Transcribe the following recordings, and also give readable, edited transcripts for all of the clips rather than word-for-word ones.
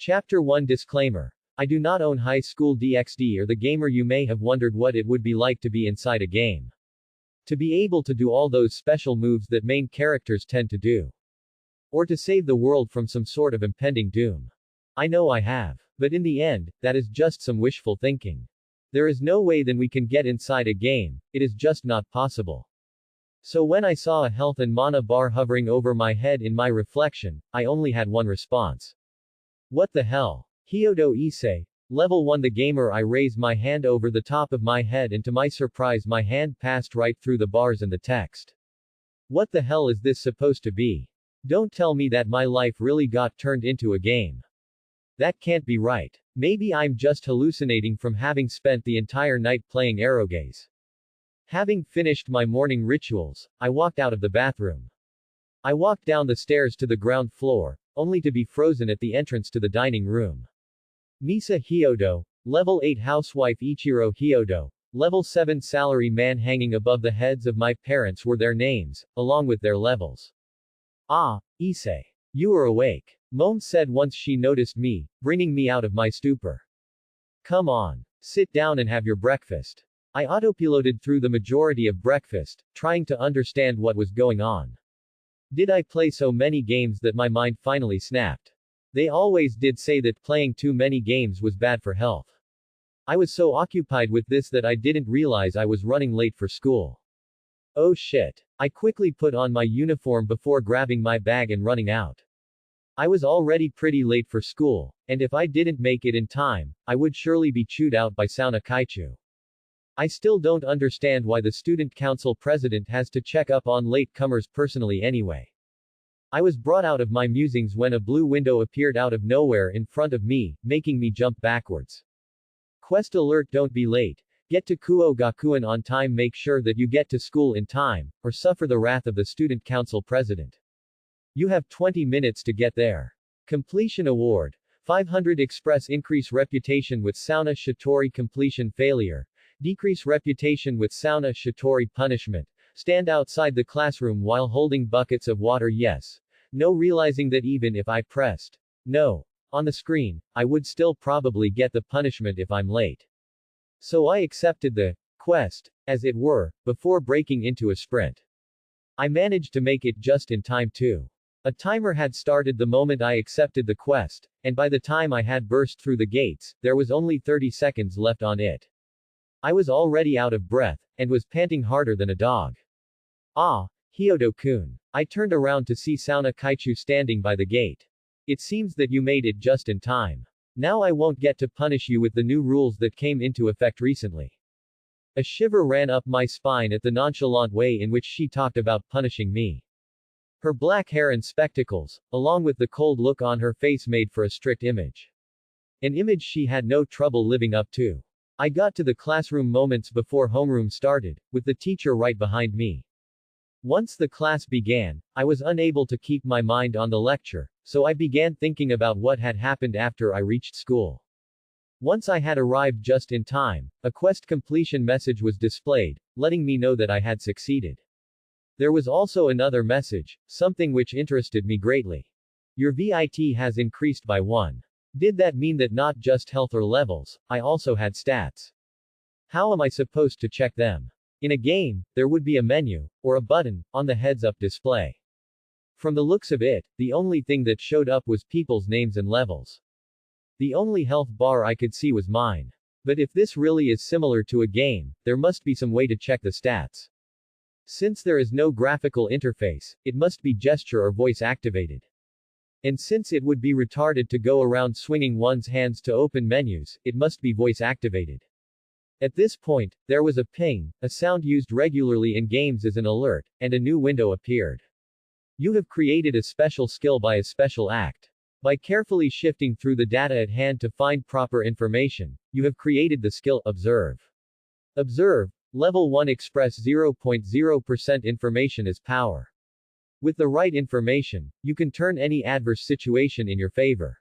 Chapter 1 Disclaimer. I do not own High School DxD or the gamer. You may have wondered what it would be like to be inside a game. To be able to do all those special moves that main characters tend to do. Or to save the world from some sort of impending doom. I know I have. But in the end, that is just some wishful thinking. There is no way then we can get inside a game, it is just not possible. So when I saw a health and mana bar hovering over my head in my reflection, I only had one response. What the hell? Hyodo Issei. Level 1 The gamer. I raised my hand over the top of my head and to my surprise my hand passed right through the bars and the text. What the hell is this supposed to be? Don't tell me that my life really got turned into a game. That can't be right. Maybe I'm just hallucinating from having spent the entire night playing erogaze. Having finished my morning rituals, I walked out of the bathroom. I walked down the stairs to the ground floor, only to be frozen at the entrance to the dining room. Misa Hyodo, Level 8 Housewife Ichiro Hyodo, Level 7 Salary Man. Hanging above the heads of my parents were their names, along with their levels. Ah, Issei. You are awake. Mom said once she noticed me, bringing me out of my stupor. Come on. Sit down and have your breakfast. I autopiloted through the majority of breakfast, trying to understand what was going on. Did I play so many games that my mind finally snapped? They always did say that playing too many games was bad for health. I was so occupied with this that I didn't realize I was running late for school. Oh shit. I quickly put on my uniform before grabbing my bag and running out. I was already pretty late for school, and if I didn't make it in time, I would surely be chewed out by Sauna Kaichu. I still don't understand why the student council president has to check up on latecomers personally anyway. I was brought out of my musings when a blue window appeared out of nowhere in front of me, making me jump backwards. Quest alert: don't be late. Get to Kuo Gakuen on time. Make sure that you get to school in time, or suffer the wrath of the student council president. You have 20 minutes to get there. Completion award. 500 Express. Increase reputation with Sauna Shitori. Completion failure. Decrease reputation with Sauna Shitori. Punishment. Stand outside the classroom while holding buckets of water. Yes. No. Realizing that even if I pressed no on the screen, I would still probably get the punishment if I'm late. So I accepted the quest, as it were, before breaking into a sprint. I managed to make it just in time too. A timer had started the moment I accepted the quest, and by the time I had burst through the gates, there was only 30 seconds left on it. I was already out of breath, and was panting harder than a dog. Ah, Hyodo-kun. I turned around to see Sauna Kaichu standing by the gate. It seems that you made it just in time. Now I won't get to punish you with the new rules that came into effect recently. A shiver ran up my spine at the nonchalant way in which she talked about punishing me. Her black hair and spectacles, along with the cold look on her face, made for a strict image. An image she had no trouble living up to. I got to the classroom moments before homeroom started, with the teacher right behind me. Once the class began, I was unable to keep my mind on the lecture, so I began thinking about what had happened after I reached school. Once I had arrived just in time, a quest completion message was displayed, letting me know that I had succeeded. There was also another message, something which interested me greatly. Your VIT has increased by 1. Did that mean that not just health or levels, I also had stats? How am I supposed to check them? In a game, there would be a menu, or a button, on the heads-up display. From the looks of it, the only thing that showed up was people's names and levels. The only health bar I could see was mine. But if this really is similar to a game, there must be some way to check the stats. Since there is no graphical interface, it must be gesture or voice activated. And since it would be retarded to go around swinging one's hands to open menus, it must be voice activated. At this point, there was a ping, a sound used regularly in games as an alert, and a new window appeared. You have created a special skill by a special act. By carefully shifting through the data at hand to find proper information, you have created the skill Observe. Observe. Level 1 Express 0.0% information as power. With the right information, you can turn any adverse situation in your favor.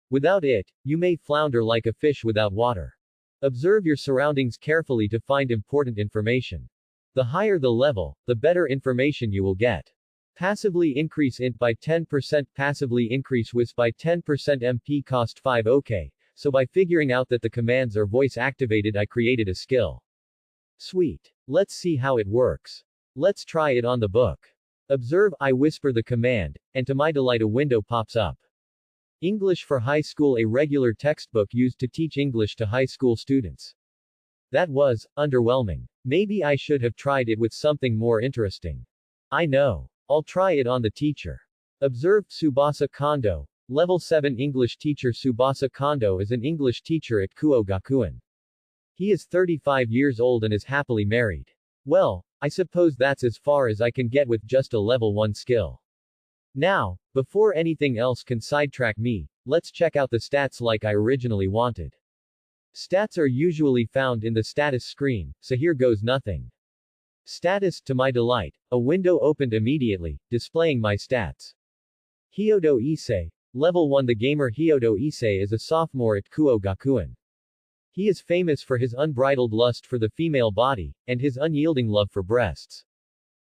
Without it, you may flounder like a fish without water. Observe your surroundings carefully to find important information. The higher the level, the better information you will get. Passively increase int by 10%, passively increase wis by 10%, MP cost 5. Okay, so by figuring out that the commands are voice activated, I created a skill. Sweet. Let's see how it works. Let's try it on the book. Observe, I whisper the command, and to my delight a window pops up. English for High School, a regular textbook used to teach English to high school students. That was underwhelming. Maybe I should have tried it with something more interesting. I know. I'll try it on the teacher. Observe, Tsubasa Kendo, Level 7 English teacher. Tsubasa Kendo is an English teacher at Kuo Gakuen. He is 35 years old and is happily married. Well, I suppose that's as far as I can get with just a level 1 skill. Now, before anything else can sidetrack me, let's check out the stats like I originally wanted. Stats are usually found in the status screen, so here goes nothing. Status, to my delight, a window opened immediately, displaying my stats. Hyodo Issei, Level 1. The gamer Hyodo Issei is a sophomore at Kuo Gakuen. He is famous for his unbridled lust for the female body, and his unyielding love for breasts.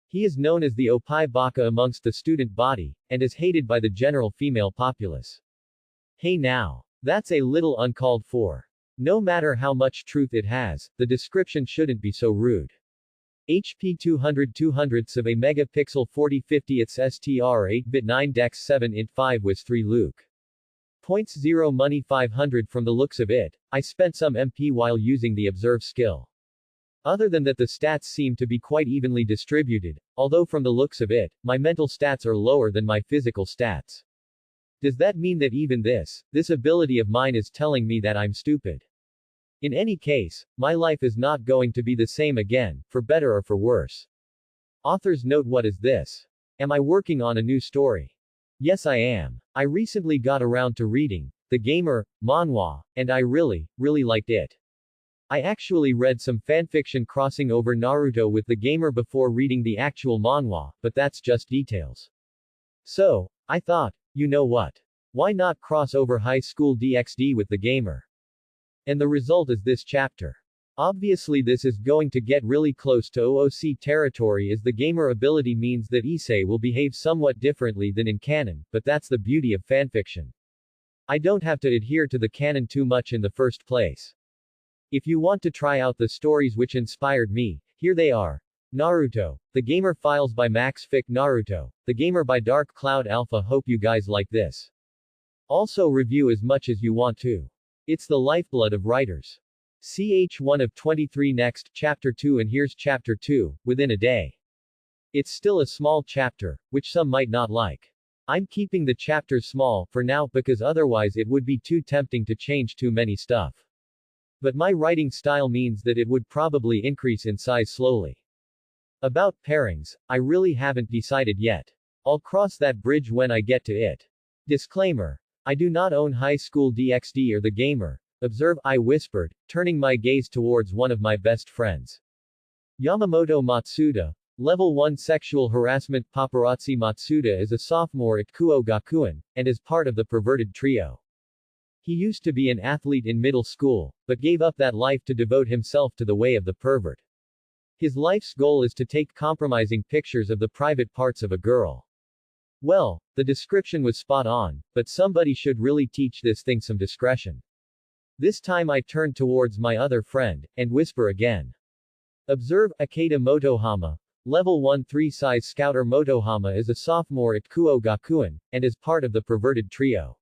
He is known as the Opai Baka amongst the student body, and is hated by the general female populace. Hey now. That's a little uncalled for. No matter how much truth it has, the description shouldn't be so rude. HP 200 200ths of a megapixel 4050 its STR 8-bit 9 Dex 7 int 5 Wis 3 Luke. 0.0 money 500 from the looks of it, I spent some MP while using the observe skill. Other than that the stats seem to be quite evenly distributed, although from the looks of it, my mental stats are lower than my physical stats. Does that mean that even this ability of mine is telling me that I'm stupid? In any case, my life is not going to be the same again, for better or for worse. Author's note: what is this? Am I working on a new story? Yes, I am. I recently got around to reading The Gamer manhwa, and I really liked it. I actually read some fanfiction crossing over Naruto with The Gamer before reading the actual manhwa, but that's just details. So, I thought, you know what? Why not cross over High School DxD with The Gamer? And the result is this chapter. Obviously this is going to get really close to OOC territory, as the gamer ability means that Issei will behave somewhat differently than in canon, but that's the beauty of fanfiction. I don't have to adhere to the canon too much in the first place. If you want to try out the stories which inspired me, here they are. Naruto, The Gamer Files by Max Fick. Naruto, The Gamer by Dark Cloud Alpha. Hope you guys like this. Also review as much as you want to. It's the lifeblood of writers. Ch1 of 23. Next, Chapter 2, and here's Chapter 2, within a day. It's still a small chapter, which some might not like. I'm keeping the chapters small, for now, because otherwise it would be too tempting to change too many stuff. But my writing style means that it would probably increase in size slowly. About pairings, I really haven't decided yet. I'll cross that bridge when I get to it. Disclaimer. I do not own High School DxD or The Gamer. Observe, I whispered, turning my gaze towards one of my best friends. Yamamoto Matsuda, Level 1 Sexual Harassment. Paparazzi Matsuda is a sophomore at Kuo Gakuen, and is part of the perverted trio. He used to be an athlete in middle school, but gave up that life to devote himself to the way of the pervert. His life's goal is to take compromising pictures of the private parts of a girl. Well, the description was spot on, but somebody should really teach this thing some discretion. This time I turned towards my other friend, and whisper again. Observe, Akeda Motohama, Level 1 3-size Scouter. Motohama is a sophomore at Kuo Gakuen, and is part of the perverted trio.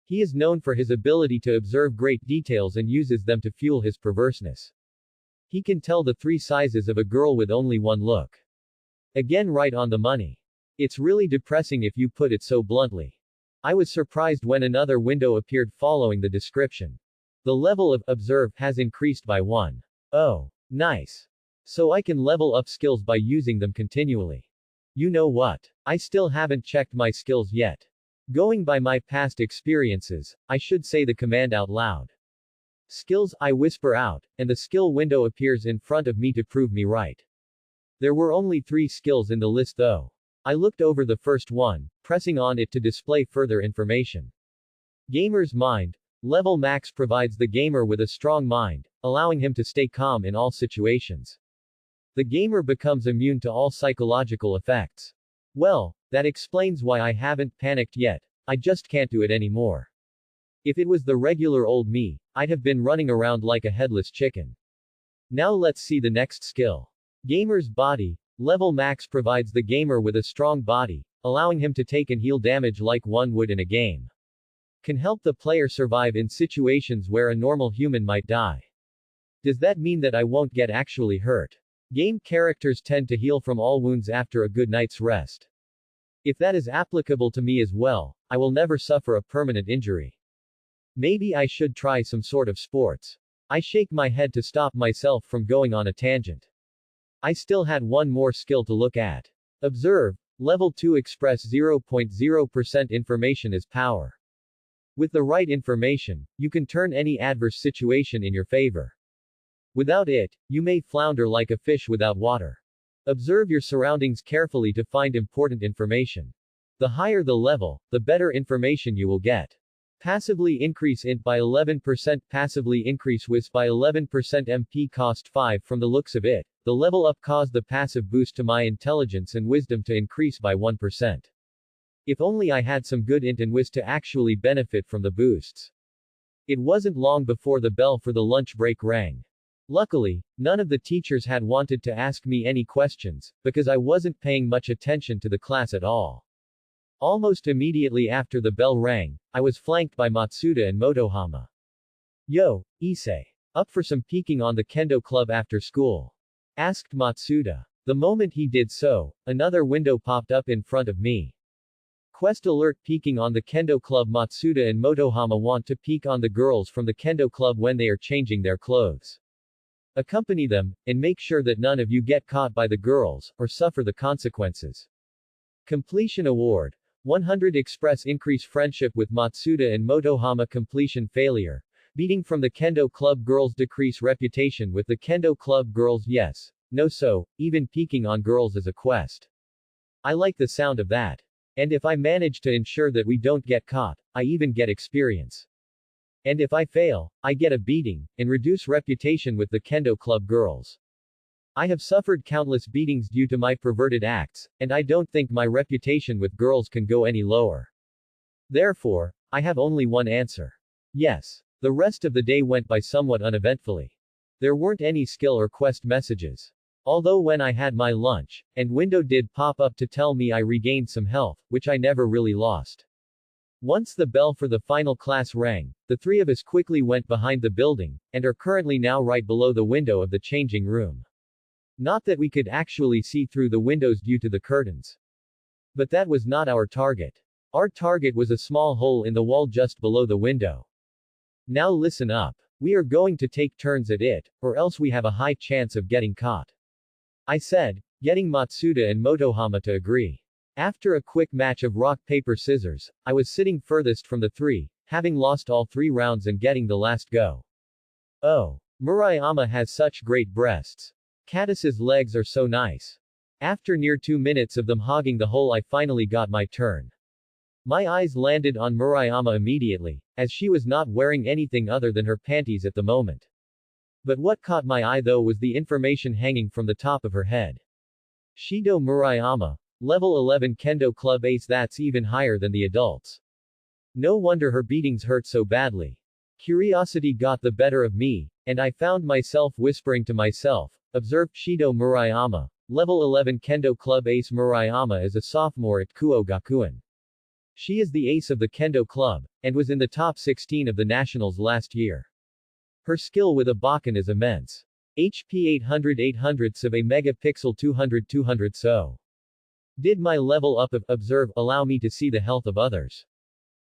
He is known for his ability to observe great details and uses them to fuel his perverseness. He can tell the 3 sizes of a girl with only one look. Again, right on the money. It's really depressing if you put it so bluntly. I was surprised when another window appeared following the description. The level of observe has increased by 1. Oh, nice. So I can level up skills by using them continually. You know what? I still haven't checked my skills yet. Going by my past experiences, I should say the command out loud. Skills, I whisper out, and the skill window appears in front of me to prove me right. There were only 3 skills in the list though. I looked over the first one, pressing on it to display further information. Gamer's Mind. Level Max provides the gamer with a strong mind, allowing him to stay calm in all situations. The gamer becomes immune to all psychological effects. Well, that explains why I haven't panicked yet. I just can't do it anymore. If it was the regular old me, I'd have been running around like a headless chicken. Now let's see the next skill. Gamer's Body. Level Max provides the gamer with a strong body, allowing him to take and heal damage like one would in a game. Can help the player survive in situations where a normal human might die. Does that mean that I won't get actually hurt? Game characters tend to heal from all wounds after a good night's rest. If that is applicable to me as well, I will never suffer a permanent injury. Maybe I should try some sort of sports. I shake my head to stop myself from going on a tangent. I still had one more skill to look at. Observe. Level 2 Express 0.0% information is power. With the right information, you can turn any adverse situation in your favor. Without it, you may flounder like a fish without water. Observe your surroundings carefully to find important information. The higher the level, the better information you will get. Passively increase int by 11%, passively increase wis by 11%, MP cost 5 from the looks of it. The level up caused the passive boost to my intelligence and wisdom to increase by 1%. If only I had some good int and wis to actually benefit from the boosts. It wasn't long before the bell for the lunch break rang. Luckily, none of the teachers had wanted to ask me any questions, because I wasn't paying much attention to the class at all. Almost immediately after the bell rang, I was flanked by Matsuda and Motohama. Yo, Issei. Up for some peeking on the Kendo club after school? Asked Matsuda. The moment he did so, another window popped up in front of me. Quest alert: peeking on the Kendo club. Matsuda and Motohama want to peek on the girls from the Kendo club when they are changing their clothes. Accompany them, and make sure that none of you get caught by the girls, or suffer the consequences. Completion Award. 100 Express increase friendship with Matsuda and Motohama. Completion failure. Beating from the Kendo club girls decrease reputation with the Kendo club girls. Yes. No. So, even peeking on girls is a quest. I like the sound of that. And if I manage to ensure that we don't get caught, I even get experience. And if I fail, I get a beating, and reduce reputation with the Kendo club girls. I have suffered countless beatings due to my perverted acts, and I don't think my reputation with girls can go any lower. Therefore, I have only one answer. Yes. The rest of the day went by somewhat uneventfully. There weren't any skill or quest messages. Although when I had my lunch, and window did pop up to tell me I regained some health, which I never really lost. Once the bell for the final class rang, the three of us quickly went behind the building, and are currently now right below the window of the changing room. Not that we could actually see through the windows due to the curtains. But that was not our target. Our target was a small hole in the wall just below the window. Now listen up. We are going to take turns at it, or else we have a high chance of getting caught. I said, getting Matsuda and Motohama to agree. After a quick match of rock paper scissors, I was sitting furthest from the three, having lost all 3 rounds and getting the last go. Oh. Murayama has such great breasts. Caddis's legs are so nice. After near 2 minutes of them hogging the hole, I finally got my turn. My eyes landed on Murayama immediately, as she was not wearing anything other than her panties at the moment. But what caught my eye though was the information hanging from the top of her head. Shido Murayama. Level 11 Kendo Club Ace. That's even higher than the adults. No wonder her beatings hurt so badly. Curiosity got the better of me, and I found myself whispering to myself, observed Shido Murayama. Level 11 Kendo Club Ace. Murayama is a sophomore at Kuo Gakuen. She is the ace of the Kendo Club, and was in the top 16 of the nationals last year. Her skill with a Bakken is immense. HP 800 800ths of a megapixel 200 200 so. Did my level up of observe allow me to see the health of others?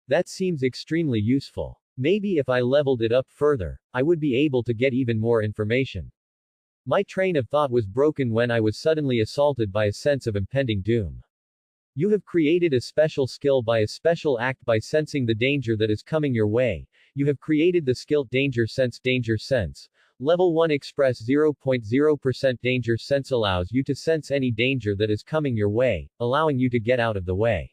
That seems extremely useful. Maybe if I leveled it up further, I would be able to get even more information. My train of thought was broken when I was suddenly assaulted by a sense of impending doom. You have created a special skill by a special act by sensing the danger that is coming your way. You have created the skill Danger Sense. Danger Sense. Level 1 Express 0.0% Danger Sense allows you to sense any danger that is coming your way, allowing you to get out of the way.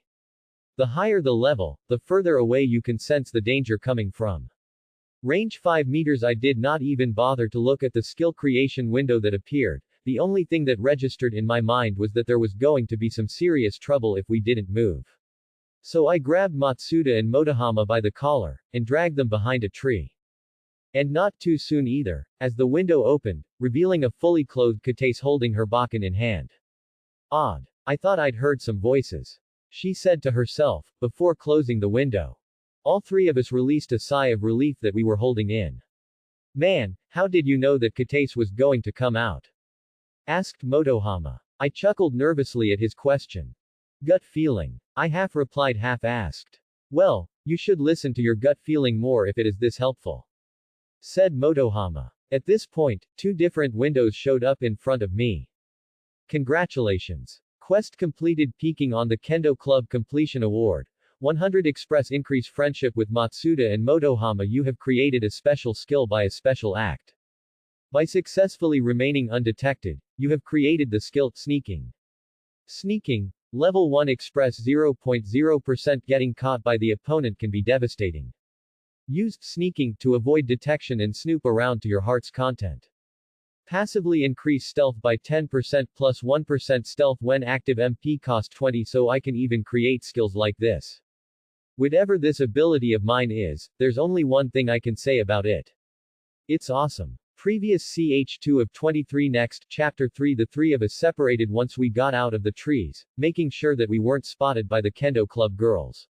The higher the level, the further away you can sense the danger coming from. Range 5 meters. I did not even bother to look at the skill creation window that appeared, the only thing that registered in my mind was that there was going to be some serious trouble if we didn't move. So I grabbed Matsuda and Motohama by the collar, and dragged them behind a tree. And not too soon either, as the window opened, revealing a fully clothed Katase holding her bakken in hand. Odd. I thought I'd heard some voices, she said to herself, before closing the window. All three of us released a sigh of relief that we were holding in. Man, how did you know that Katase was going to come out? Asked Motohama. I chuckled nervously at his question. Gut feeling. I half replied half asked. Well, you should listen to your gut feeling more if it is this helpful, said Motohama. At this point, two different windows showed up in front of me. Congratulations. Quest completed. Peaking on the Kendo Club Completion Award. 100 Express increase friendship with Matsuda and Motohama. You have created a special skill by a special act. By successfully remaining undetected, you have created the skill Sneaking. Sneaking. Level 1 Express 0.0%. Getting caught by the opponent can be devastating. Used Sneaking to avoid detection and snoop around to your heart's content. Passively increase stealth by 10% plus 1% stealth when active. MP cost 20, so I can even create skills like this. Whatever this ability of mine is, there's only one thing I can say about it. It's awesome. Previous CH2 of 23. Next, Chapter 3. The three of us separated once we got out of the trees, making sure that we weren't spotted by the Kendo Club girls.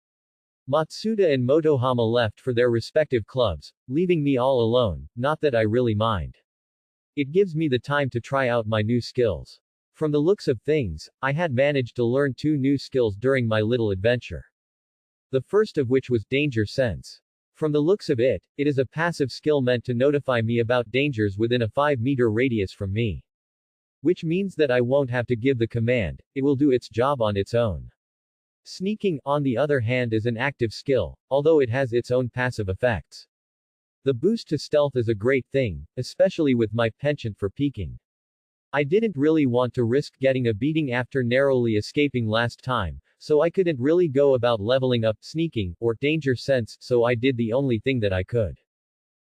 Matsuda and Motohama left for their respective clubs, leaving me all alone. Not that I really mind. It gives me the time to try out my new skills. From the looks of things, I had managed to learn 2 new skills during my little adventure. The first of which was Danger Sense. From the looks of it, it is a passive skill meant to notify me about dangers within a 5-meter radius from me. Which means that I won't have to give the command, it will do its job on its own. Sneaking, on the other hand, is an active skill, although it has its own passive effects. The boost to stealth is a great thing, especially with my penchant for peeking. I didn't really want to risk getting a beating after narrowly escaping last time, so I couldn't really go about leveling up Sneaking or Danger Sense, so I did the only thing that I could.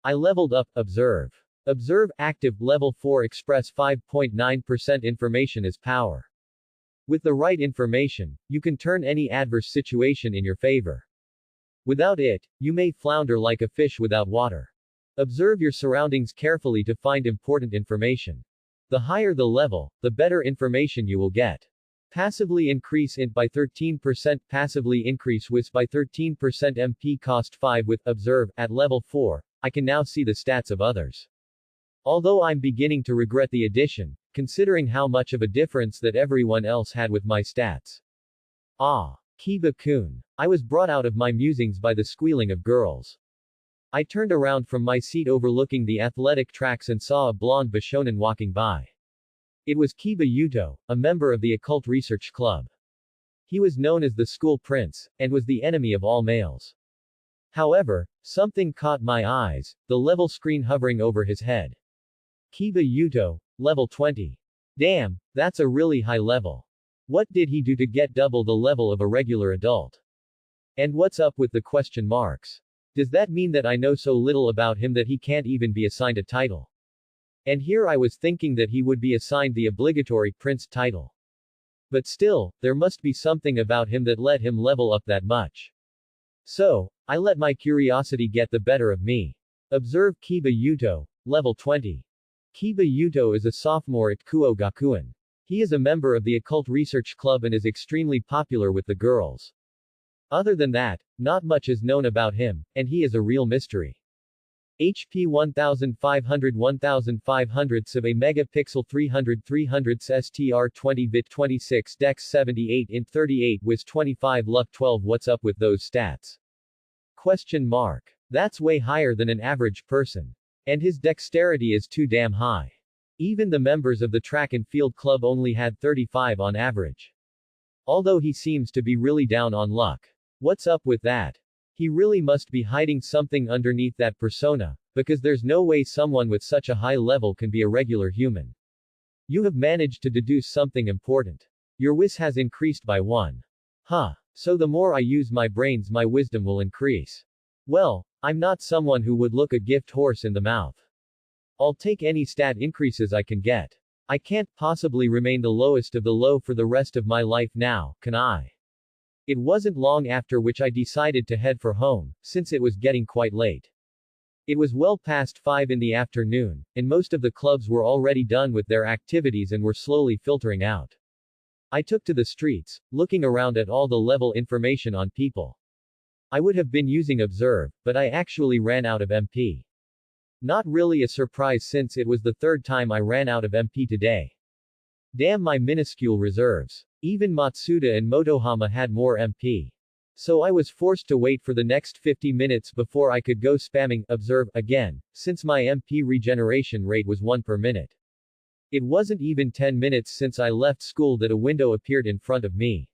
I leveled up Observe. Observe active level 4 Express 5.9% information is power. With the right information, you can turn any adverse situation in your favor. Without it, you may flounder like a fish without water. Observe your surroundings carefully to find important information. The higher the level, the better information you will get. Passively increase int by 13%. Passively increase wis by 13%. MP cost 5 with Observe. At level 4, I can now see the stats of others. Although I'm beginning to regret the addition, considering how much of a difference that everyone else had with my stats. Ah. Kiba-kun. I was brought out of my musings by the squealing of girls. I turned around from my seat overlooking the athletic tracks and saw a blonde Bishonen walking by. It was Kiba Yuto, a member of the Occult Research Club. He was known as the School Prince, and was the enemy of all males. However, something caught my eyes, the level screen hovering over his head. Kiba Yuto, level 20. Damn, that's a really high level. What did he do to get double the level of a regular adult? And what's up with the question marks? Does that mean that I know so little about him that he can't even be assigned a title? And here I was thinking that he would be assigned the obligatory prince title. But still, there must be something about him that let him level up that much. So, I let my curiosity get the better of me. Observe Kiba Yuto, level 20. Kiba Yuto is a sophomore at Kuo Gakuen. He is a member of the Occult Research Club and is extremely popular with the girls. Other than that, not much is known about him, and he is a real mystery. HP 1500 1500 sub a megapixel 300 STR 20 bit 26 dex 78 int 38 wiz 25 luck 12. What's up with those stats? Question mark. That's way higher than an average person. And his dexterity is too damn high. Even the members of the track and field club only had 35 on average. Although he seems to be really down on luck. What's up with that? He really must be hiding something underneath that persona, because there's no way someone with such a high level can be a regular human. You have managed to deduce something important. Your wis has increased by 1. Huh. So the more I use my brains, my wisdom will increase. Well, I'm not someone who would look a gift horse in the mouth. I'll take any stat increases I can get. I can't possibly remain the lowest of the low for the rest of my life now, can I? It wasn't long after which I decided to head for home, since it was getting quite late. It was well past 5 in the afternoon, and most of the clubs were already done with their activities and were slowly filtering out. I took to the streets, looking around at all the level information on people. I would have been using Observe, but I actually ran out of MP. Not really a surprise since it was the third time I ran out of MP today. Damn my minuscule reserves. Even Matsuda and Motohama had more MP. So I was forced to wait for the next 50 minutes before I could go spamming Observe again, since my MP regeneration rate was 1 per minute. It wasn't even 10 minutes since I left school that a window appeared in front of me.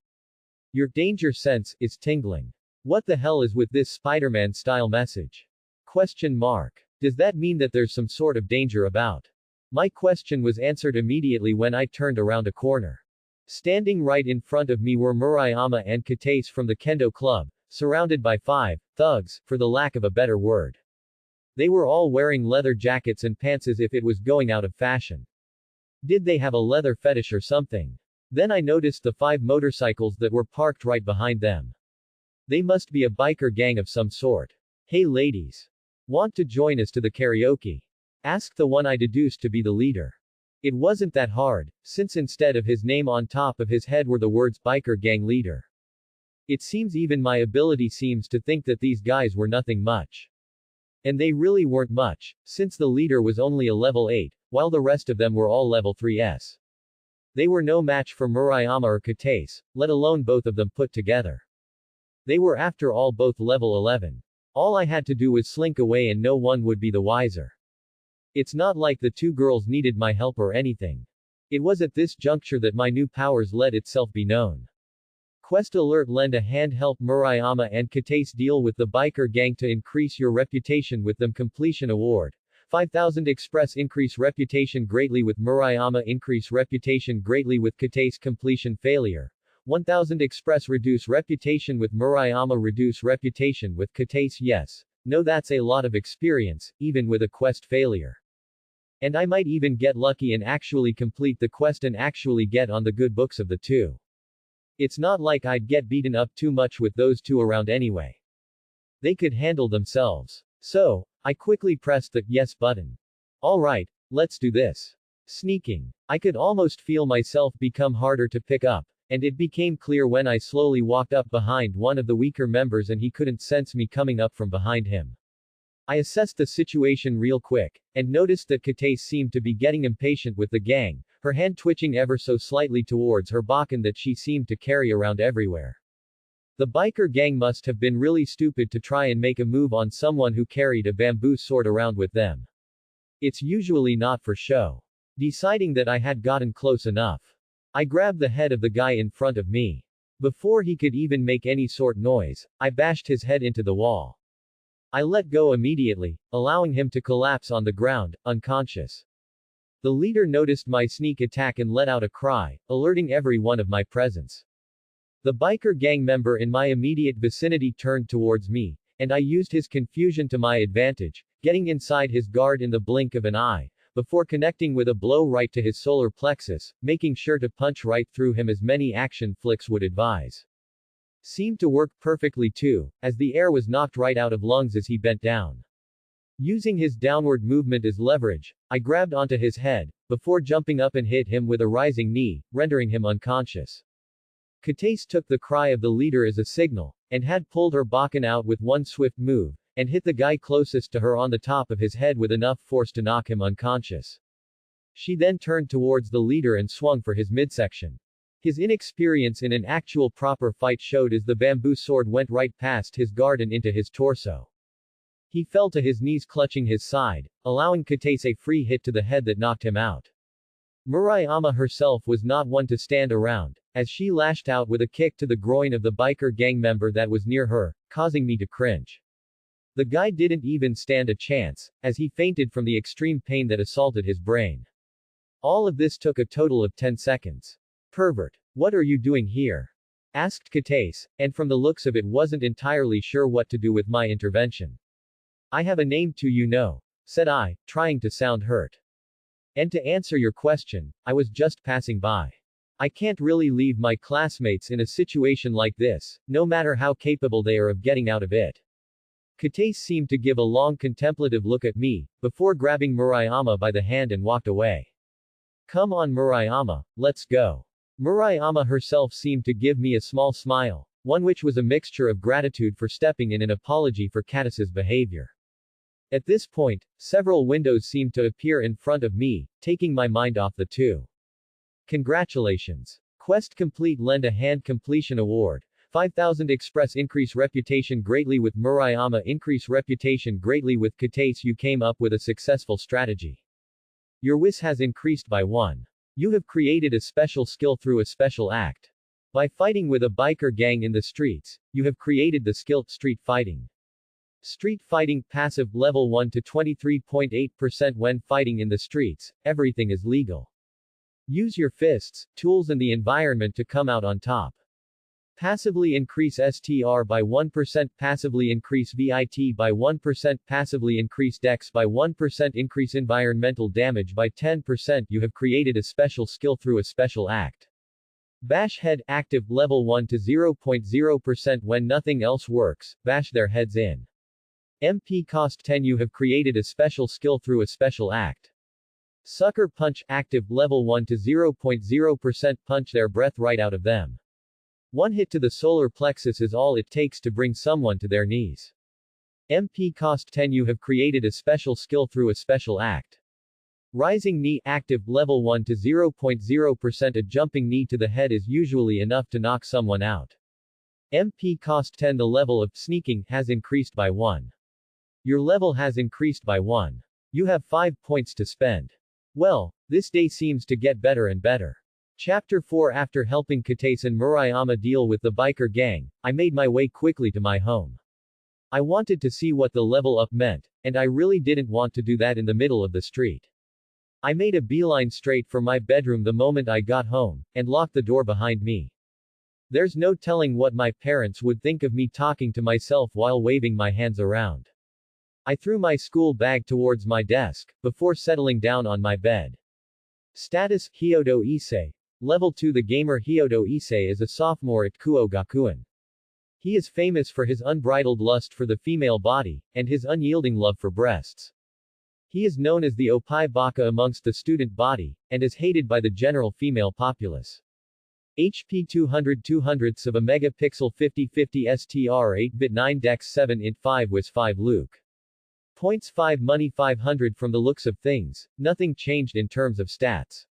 Your danger sense is tingling. What the hell is with this Spider-Man style message? Question mark. Does that mean that there's some sort of danger about? My question was answered immediately when I turned around a corner. Standing right in front of me were Murayama and Katase from the Kendo club, surrounded by 5 thugs, for the lack of a better word. They were all wearing leather jackets and pants as if it was going out of fashion. Did they have a leather fetish or something? Then I noticed the 5 motorcycles that were parked right behind them. They must be a biker gang of some sort. Hey ladies. Want to join us to the karaoke? Asked the one I deduced to be the leader. It wasn't that hard, since instead of his name on top of his head were the words biker gang leader. It seems even my ability seems to think that these guys were nothing much. And they really weren't much, since the leader was only a level 8, while the rest of them were all level 3s. They were no match for Murayama or Katase, let alone both of them put together. They were after all both level 11. All I had to do was slink away and no one would be the wiser. It's not like the 2 girls needed my help or anything. It was at this juncture that my new powers let itself be known. Quest alert: lend a hand, help Murayama and Katase deal with the biker gang to increase your reputation with them. Completion award. 5000 express, increase reputation greatly with Murayama, increase reputation greatly with Katase. Completion failure. 1000 express, reduce reputation with Murayama, reduce reputation with Katase. Yes. No, that's a lot of experience, even with a quest failure. And I might even get lucky and actually complete the quest and actually get on the good books of the 2. It's not like I'd get beaten up too much with those 2 around anyway. They could handle themselves. So, I quickly pressed the yes button. Alright, let's do this. Sneaking. I could almost feel myself become harder to pick up, and it became clear when I slowly walked up behind one of the weaker members and he couldn't sense me coming up from behind him. I assessed the situation real quick, and noticed that Katase seemed to be getting impatient with the gang, her hand twitching ever so slightly towards her bakken that she seemed to carry around everywhere. The biker gang must have been really stupid to try and make a move on someone who carried a bamboo sword around with them. It's usually not for show. Deciding that I had gotten close enough, I grabbed the head of the guy in front of me. Before he could even make any sort noise, I bashed his head into the wall. I let go immediately, allowing him to collapse on the ground, unconscious. The leader noticed my sneak attack and let out a cry, alerting everyone of my presence. The biker gang member in my immediate vicinity turned towards me, and I used his confusion to my advantage, getting inside his guard in the blink of an eye, before connecting with a blow right to his solar plexus, making sure to punch right through him as many action flicks would advise. Seemed to work perfectly too, as the air was knocked right out of lungs as he bent down. Using his downward movement as leverage, I grabbed onto his head, before jumping up and hit him with a rising knee, rendering him unconscious. Katase took the cry of the leader as a signal, and had pulled her bakken out with one swift move, and hit the guy closest to her on the top of his head with enough force to knock him unconscious. She then turned towards the leader and swung for his midsection. His inexperience in an actual proper fight showed as the bamboo sword went right past his guard and into his torso. He fell to his knees clutching his side, allowing Katase a free hit to the head that knocked him out. Murayama herself was not one to stand around, as she lashed out with a kick to the groin of the biker gang member that was near her, causing me to cringe. The guy didn't even stand a chance, as he fainted from the extreme pain that assaulted his brain. All of this took a total of 10 seconds. Pervert. What are you doing here? Asked Katase, and from the looks of it wasn't entirely sure what to do with my intervention. I have a name too, you know, said I, trying to sound hurt. And to answer your question, I was just passing by. I can't really leave my classmates in a situation like this, no matter how capable they are of getting out of it. Kate seemed to give a long contemplative look at me, before grabbing Murayama by the hand and walked away. Come on Murayama, let's go. Murayama herself seemed to give me a small smile, one which was a mixture of gratitude for stepping in and apology for Katas's behavior. At this point, several windows seemed to appear in front of me, taking my mind off the two. Congratulations. Quest complete. Lend a hand completion award. 5000 express. Increase reputation greatly with Murayama. Increase reputation greatly with Kate. You came up with a successful strategy. Your wiz has increased by 1. You have created a special skill through a special act. By fighting with a biker gang in the streets, you have created the skill street fighting. Street fighting passive level 1 to 23.8%. When fighting in the streets, everything is legal. Use your fists, tools and the environment to come out on top. Passively increase STR by 1%. Passively increase VIT by 1%. Passively increase Dex by 1%. Increase environmental damage by 10%. You have created a special skill through a special act. Bash head active level 1 to 0.0%. When nothing else works, bash their heads in. MP cost 10. You have created a special skill through a special act. Sucker punch active level 1 to 0.0%. Punch their breath right out of them. One hit to the solar plexus is all it takes to bring someone to their knees. MP cost 10. You have created a special skill through a special act. Rising knee active level 1 to 0.0%. A jumping knee to the head is usually enough to knock someone out. MP cost 10. The level of sneaking has increased by 1. Your level has increased by 1. You have 5 points to spend. Well, this day seems to get better and better. Chapter 4. After helping Kate and Murayama deal with the biker gang, I made my way quickly to my home. I wanted to see what the level up meant, and I really didn't want to do that in the middle of the street. I made a beeline straight for my bedroom the moment I got home, and locked the door behind me. There's no telling what my parents would think of me talking to myself while waving my hands around. I threw my school bag towards my desk, before settling down on my bed. Status, Hyodo Issei. Level 2. The gamer Hyodo Issei is a sophomore at Kuo Gakuen. He is famous for his unbridled lust for the female body, and his unyielding love for breasts. He is known as the Opai Baka amongst the student body, and is hated by the general female populace. HP 200 200ths of a megapixel 5050 STR 8-bit 9 Dex 7 int 5 Wiz 5 Luke. Points 5 money 500. From the looks of things, nothing changed in terms of stats.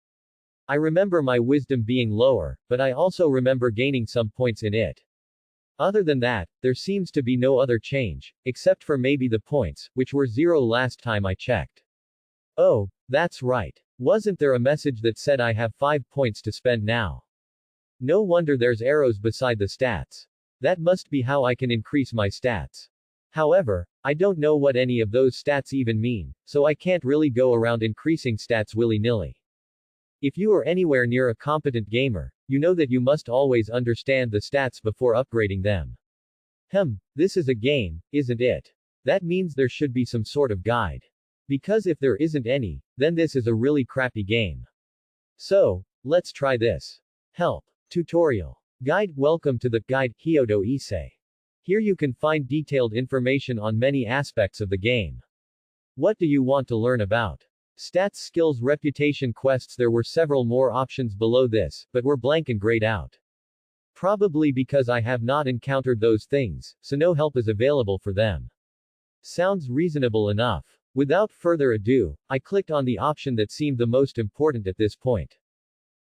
I remember my wisdom being lower, but I also remember gaining some points in it. Other than that, there seems to be no other change, except for maybe the points, which were 0 last time I checked. Oh, that's right. Wasn't there a message that said I have 5 points to spend now? No wonder there's arrows beside the stats. That must be how I can increase my stats. However, I don't know what any of those stats even mean, so I can't really go around increasing stats willy-nilly. If you are anywhere near a competent gamer, you know that you must always understand the stats before upgrading them. This is a game, isn't it? That means there should be some sort of guide. Because if there isn't any, then this is a really crappy game. So, let's try this. Help. Tutorial. Guide. Welcome to the Guide, Hyodo Issei. Here you can find detailed information on many aspects of the game. What do you want to learn about? Stats, skills, reputation, quests. There were several more options below this, but were blank and grayed out. Probably because I have not encountered those things, so no help is available for them. Sounds reasonable enough. Without further ado, I clicked on the option that seemed the most important at this point.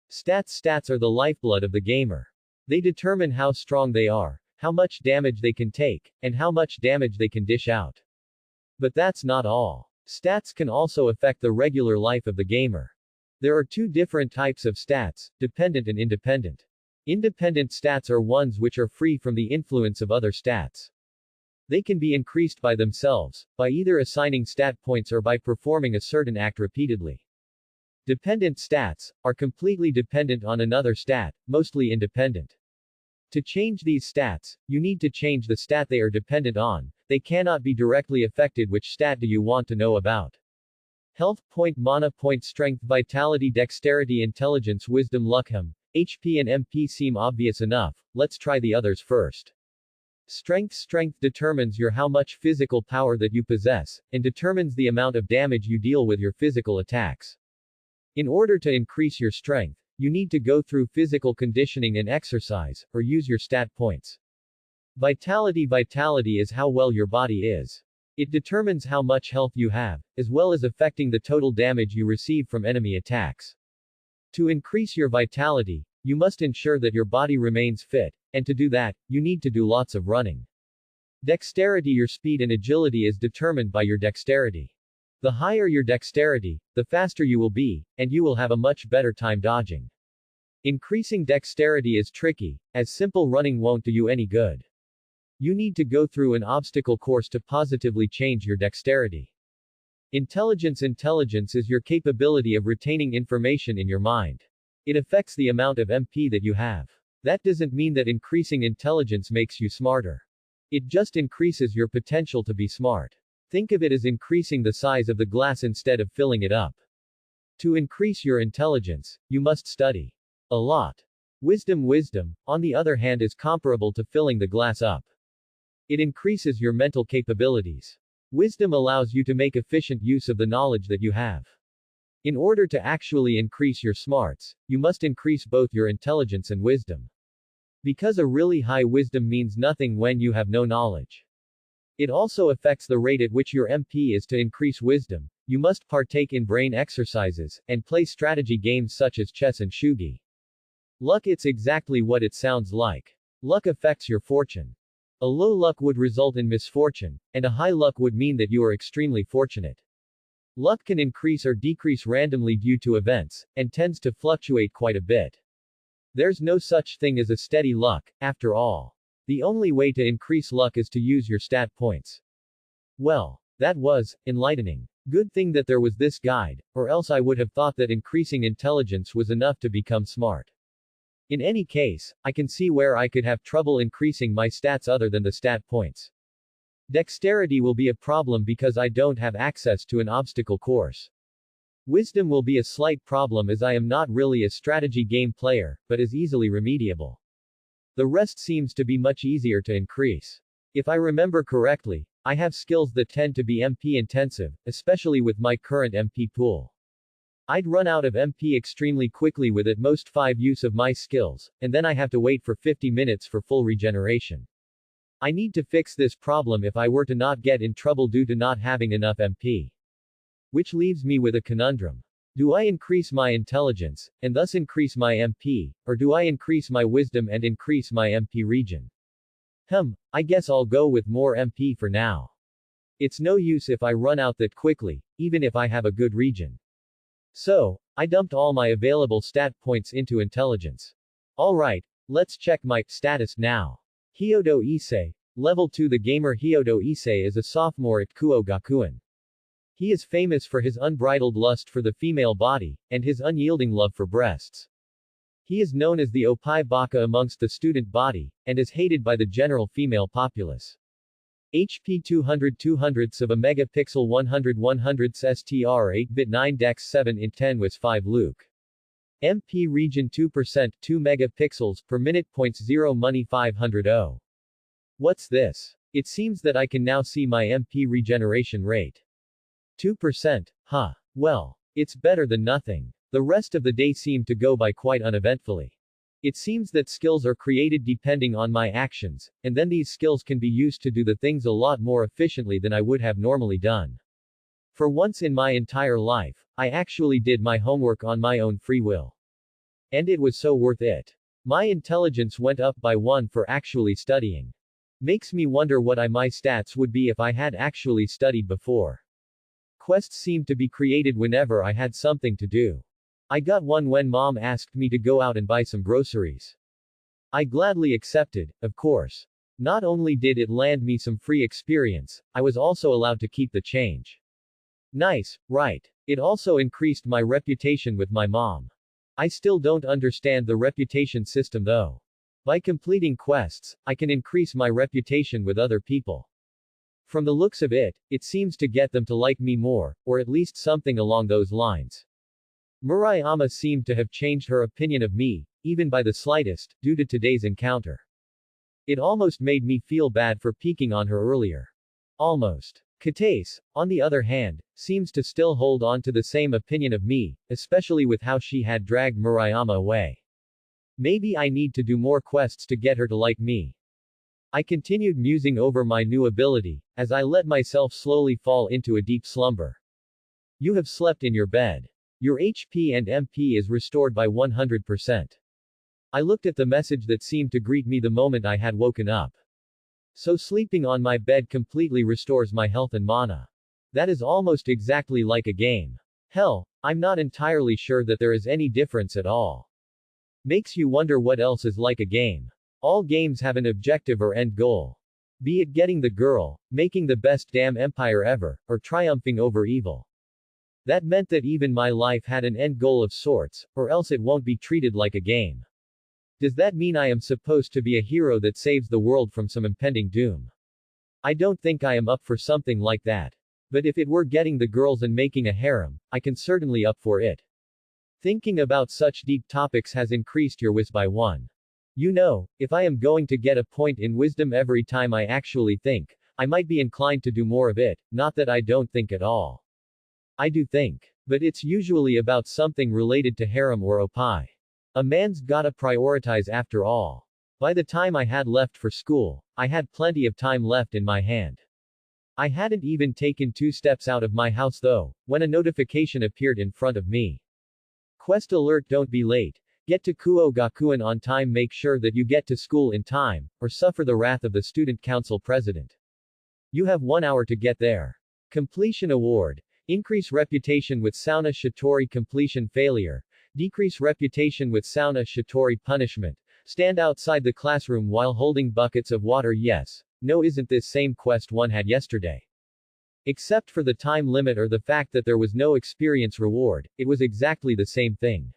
Stats. Stats are the lifeblood of the gamer. They determine how strong they are, how much damage they can take, and how much damage they can dish out. But that's not all. Stats can also affect the regular life of the gamer. There are 2 different types of stats, dependent and independent. Independent stats are ones which are free from the influence of other stats. They can be increased by themselves, by either assigning stat points or by performing a certain act repeatedly. Dependent stats are completely dependent on another stat, mostly independent. To change these stats, you need to change the stat they are dependent on. They cannot be directly affected. Which stat do you want to know about? Health point, mana point, strength, vitality, dexterity, intelligence, wisdom, luck. HP and MP seem obvious enough, let's try the others first. Strength determines your how much physical power that you possess, and determines the amount of damage you deal with your physical attacks. In order to increase your strength, you need to go through physical conditioning and exercise, or use your stat points. Vitality is how well your body is. It determines how much health you have, as well as affecting the total damage you receive from enemy attacks. To increase your vitality, you must ensure that your body remains fit, and to do that, you need to do lots of running. Dexterity, your speed and agility is determined by your dexterity. The higher your dexterity, the faster you will be, and you will have a much better time dodging. Increasing dexterity is tricky, as simple running won't do you any good. You need to go through an obstacle course to positively change your dexterity. Intelligence is your capability of retaining information in your mind. It affects the amount of MP that you have. That doesn't mean that increasing intelligence makes you smarter. It just increases your potential to be smart. Think of it as increasing the size of the glass instead of filling it up. To increase your intelligence, you must study a lot. Wisdom, on the other hand, is comparable to filling the glass up. It increases your mental capabilities. Wisdom allows you to make efficient use of the knowledge that you have. In order to actually increase your smarts, you must increase both your intelligence and wisdom. Because a really high wisdom means nothing when you have no knowledge. It also affects the rate at which your MP is. To increase wisdom, you must partake in brain exercises, and play strategy games such as chess and shugi. Luck, it's exactly what it sounds like. Luck affects your fortune. A low luck would result in misfortune, and a high luck would mean that you are extremely fortunate. Luck can increase or decrease randomly due to events, and tends to fluctuate quite a bit. There's no such thing as a steady luck, after all. The only way to increase luck is to use your stat points. Well, that was enlightening. Good thing that there was this guide, or else I would have thought that increasing intelligence was enough to become smart. In any case, I can see where I could have trouble increasing my stats other than the stat points. Dexterity will be a problem because I don't have access to an obstacle course. Wisdom will be a slight problem as I am not really a strategy game player, but is easily remediable. The rest seems to be much easier to increase. If I remember correctly, I have skills that tend to be MP intensive, especially with my current MP pool. I'd run out of MP extremely quickly with at most 5 use of my skills, and then I have to wait for 50 minutes for full regeneration. I need to fix this problem if I were to not get in trouble due to not having enough MP. Which leaves me with a conundrum. Do I increase my intelligence, and thus increase my MP, or do I increase my wisdom and increase my MP regen? I guess I'll go with more MP for now. It's no use if I run out that quickly, even if I have a good regen. So, I dumped all my available stat points into intelligence. Alright, let's check my status now. Hyodo Issei. Level 2. The gamer Hyodo Issei is a sophomore at Kuo Gakuen. He is famous for his unbridled lust for the female body, and his unyielding love for breasts. He is known as the Opai Baka amongst the student body, and is hated by the general female populace. HP 200 200ths of a megapixel 100 100ths STR 8-bit 9 Dex 7 int 10 Wis 5 Luke. MP regen 2% 2 megapixels per minute. 0 money 500 0. What's this? It seems that I can now see my MP regeneration rate. 2%, huh. Well, it's better than nothing. The rest of the day seemed to go by quite uneventfully. It seems that skills are created depending on my actions, and then these skills can be used to do the things a lot more efficiently than I would have normally done. For once in my entire life, I actually did my homework on my own free will. And it was so worth it. My intelligence went up by 1 for actually studying. Makes me wonder what my stats would be if I had actually studied before. Quests seemed to be created whenever I had something to do. I got one when Mom asked me to go out and buy some groceries. I gladly accepted, of course. Not only did it land me some free experience, I was also allowed to keep the change. Nice, right? It also increased my reputation with my mom. I still don't understand the reputation system though. By completing quests, I can increase my reputation with other people. From the looks of it, it seems to get them to like me more, or at least something along those lines. Murayama seemed to have changed her opinion of me, even by the slightest, due to today's encounter. It almost made me feel bad for peeking on her earlier. Almost. Katase, on the other hand, seems to still hold on to the same opinion of me, especially with how she had dragged Murayama away. Maybe I need to do more quests to get her to like me. I continued musing over my new ability, as I let myself slowly fall into a deep slumber. You have slept in your bed. Your HP and MP is restored by 100%. I looked at the message that seemed to greet me the moment I had woken up. So sleeping on my bed completely restores my health and mana. That is almost exactly like a game. Hell, I'm not entirely sure that there is any difference at all. Makes you wonder what else is like a game. All games have an objective or end goal. Be it getting the girl, making the best damn empire ever, or triumphing over evil. That meant that even my life had an end goal of sorts, or else it won't be treated like a game. Does that mean I am supposed to be a hero that saves the world from some impending doom? I don't think I am up for something like that. But if it were getting the girls and making a harem, I can certainly up for it. Thinking about such deep topics has increased your wis by 1. You know, if I am going to get a point in wisdom every time I actually think, I might be inclined to do more of it, not that I don't think at all. I do think. But it's usually about something related to harem or opai. A man's gotta prioritize after all. By the time I had left for school, I had plenty of time left in my hand. I hadn't even taken 2 steps out of my house though, when a notification appeared in front of me. Quest alert: don't be late. Get to Kuo-Gakuen on time. Make sure that you get to school in time, or suffer the wrath of the student council president. You have 1 hour to get there. Completion award. Increase reputation with Sauna Shitori. Completion failure. Decrease reputation with Sauna Shitori. Punishment. Stand outside the classroom while holding buckets of water. Yes. No, isn't this same quest one had yesterday? Except for the time limit or the fact that there was no experience reward, it was exactly the same thing.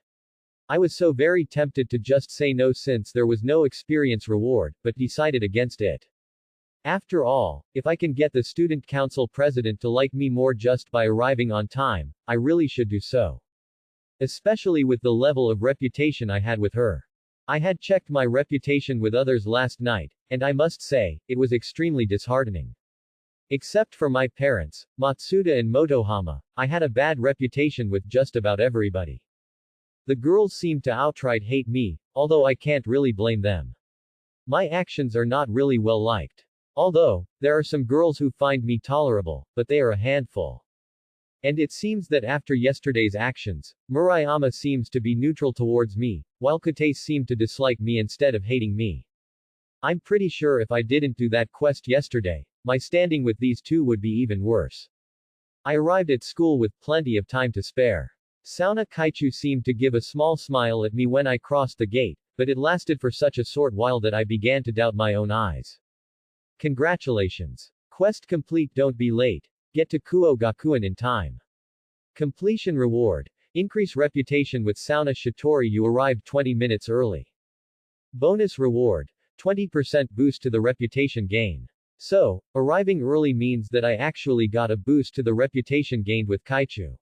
I was so very tempted to just say no since there was no experience reward, but decided against it. After all, if I can get the student council president to like me more just by arriving on time, I really should do so. Especially with the level of reputation I had with her. I had checked my reputation with others last night, and I must say, it was extremely disheartening. Except for my parents, Matsuda and Motohama, I had a bad reputation with just about everybody. The girls seemed to outright hate me, although I can't really blame them. My actions are not really well liked. Although, there are some girls who find me tolerable, but they are a handful. And it seems that after yesterday's actions, Murayama seems to be neutral towards me, while Katase seemed to dislike me instead of hating me. I'm pretty sure if I didn't do that quest yesterday, my standing with these two would be even worse. I arrived at school with plenty of time to spare. Sauna Kaichu seemed to give a small smile at me when I crossed the gate, but it lasted for such a short while that I began to doubt my own eyes. Congratulations. Quest complete. Don't be late. Get to Kuo-Gakuen in time. Completion reward. Increase reputation with Sauna Shitori. You arrived 20 minutes early. Bonus reward. 20% boost to the reputation gain. So, arriving early means that I actually got a boost to the reputation gained with Kaichu.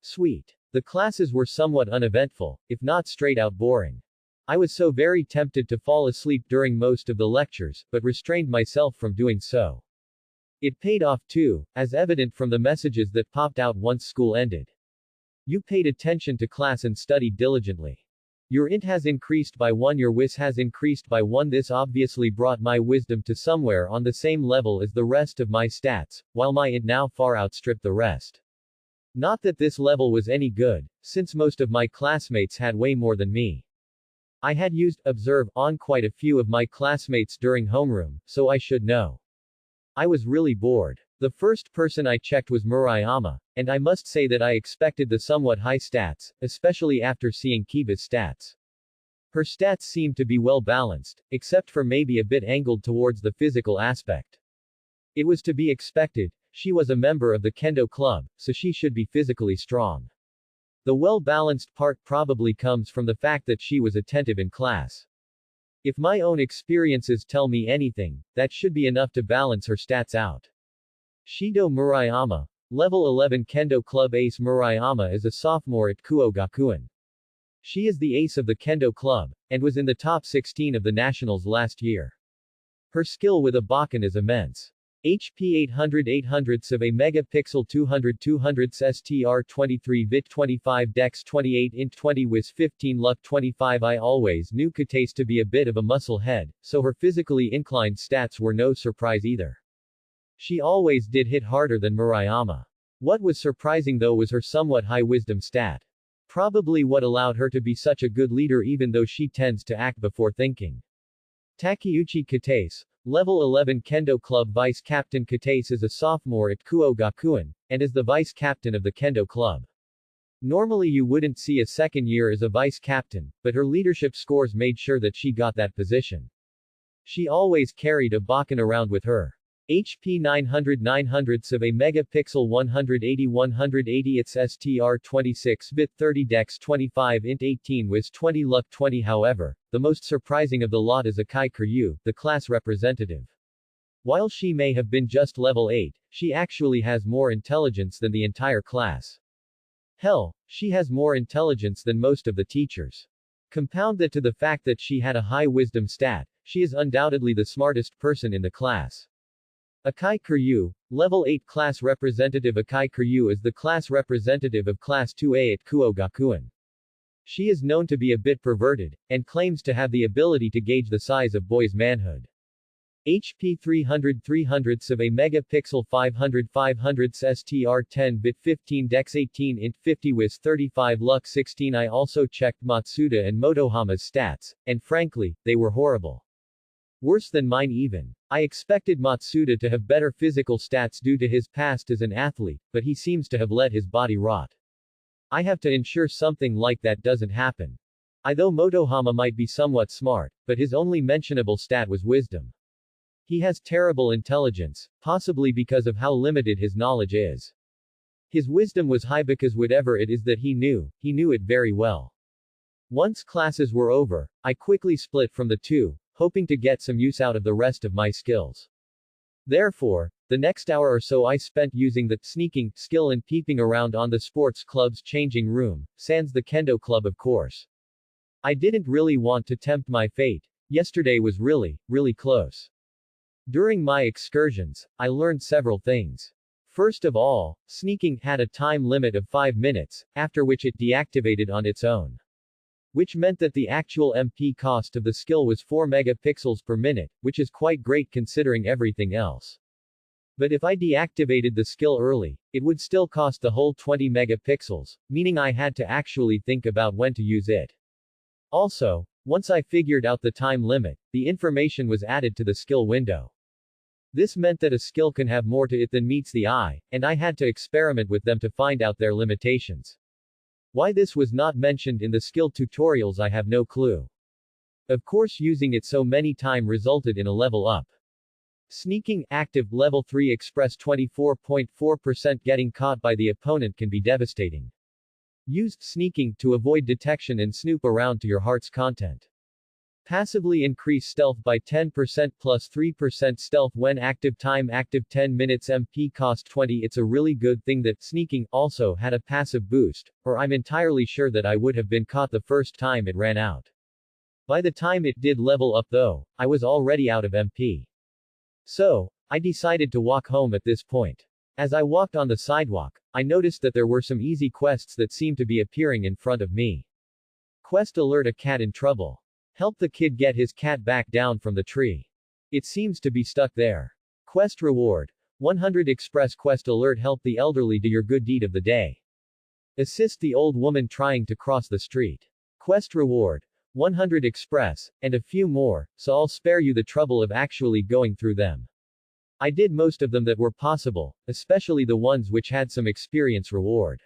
Sweet. The classes were somewhat uneventful, if not straight out boring. I was so very tempted to fall asleep during most of the lectures, but restrained myself from doing so. It paid off too, as evident from the messages that popped out once school ended. You paid attention to class and studied diligently. Your int has increased by 1. Your wis has increased by 1. This obviously brought my wisdom to somewhere on the same level as the rest of my stats, while my int now far outstripped the rest. Not that this level was any good, since most of my classmates had way more than me. I had used observe on quite a few of my classmates during homeroom, so I should know. I was really bored. The first person I checked was Murayama, and I must say that I expected the somewhat high stats, especially after seeing Kiba's stats. Her stats seemed to be well balanced, except for maybe a bit angled towards the physical aspect. It was to be expected. She was a member of the Kendo club, so she should be physically strong. The well-balanced part probably comes from the fact that she was attentive in class. If my own experiences tell me anything, that should be enough to balance her stats out. Shido Murayama. Level 11 Kendo Club Ace Murayama is a sophomore at Kuo Gakuen. She is the ace of the Kendo Club, and was in the top 16 of the nationals last year. Her skill with a Bakken is immense. HP 800 800ths of a megapixel 200 200ths STR 23 bit 25 dex 28 int 20 whiz 15 luck 25. I always knew Katace to be a bit of a muscle head, so her physically inclined stats were no surprise either. She always did hit harder than Murayama. What was surprising though was her somewhat high wisdom stat. Probably what allowed her to be such a good leader even though she tends to act before thinking. Takeuchi Katace. Level 11 Kendo Club Vice Captain Katace is a sophomore at Kuo Gakuen, and is the vice captain of the Kendo Club. Normally you wouldn't see a second year as a vice captain, but her leadership scores made sure that she got that position. She always carried a Bakken around with her. HP 900 900ths of a megapixel 180 180ths STR 26 bit 30 dex 25 int 18 whiz 20 luck 20. However, the most surprising of the lot is Akai Kuryu, the class representative. While she may have been just level 8, she actually has more intelligence than the entire class. Hell, she has more intelligence than most of the teachers. Compound that to the fact that she had a high wisdom stat, she is undoubtedly the smartest person in the class. Akai Kuryu, Level 8 Class Representative. Akai Kuryu is the class representative of Class 2A at Kuo Gakuen. She is known to be a bit perverted, and claims to have the ability to gauge the size of boys' manhood. HP 300 300ths of a megapixel 500 500ths STR 10 bit 15 dex 18 int 50 whiz 35 luck 16. I also checked Matsuda and Motohama's stats, and frankly, they were horrible. Worse than mine even. I expected Matsuda to have better physical stats due to his past as an athlete, but he seems to have let his body rot. I have to ensure something like that doesn't happen. Though Motohama might be somewhat smart, but his only mentionable stat was wisdom. He has terrible intelligence, possibly because of how limited his knowledge is. His wisdom was high because whatever it is that he knew it very well. Once classes were over, I quickly split from the two, hoping to get some use out of the rest of my skills. Therefore, the next hour or so I spent using the sneaking skill and peeping around on the sports club's changing room, sans the Kendo club of course. I didn't really want to tempt my fate. Yesterday was really close. During my excursions, I learned several things. First of all, sneaking had a time limit of 5 minutes, after which it deactivated on its own. Which meant that the actual MP cost of the skill was 4 megapixels per minute, which is quite great considering everything else. But if I deactivated the skill early, it would still cost the whole 20 megapixels, meaning I had to actually think about when to use it. Also, once I figured out the time limit, the information was added to the skill window. This meant that a skill can have more to it than meets the eye, and I had to experiment with them to find out their limitations. Why this was not mentioned in the skill tutorials I have no clue. Of course using it so many times resulted in a level up. Sneaking, active, level 3 express 24.4% getting caught by the opponent can be devastating. Used sneaking to avoid detection and snoop around to your heart's content. Passively increase stealth by 10% plus 3% stealth when active. Time active 10 minutes MP cost 20. It's a really good thing that sneaking also had a passive boost, or I'm entirely sure that I would have been caught the first time it ran out. By the time it did level up though, I was already out of MP. So, I decided to walk home at this point. As I walked on the sidewalk, I noticed that there were some easy quests that seemed to be appearing in front of me. Quest alert: a cat in trouble. Help the kid get his cat back down from the tree. It seems to be stuck there. Quest reward: 100 express. Quest alert: help the elderly do your good deed of the day. Assist the old woman trying to cross the street. Quest reward: 100 express, and a few more, so I'll spare you the trouble of actually going through them. I did most of them that were possible, especially the ones which had some experience reward.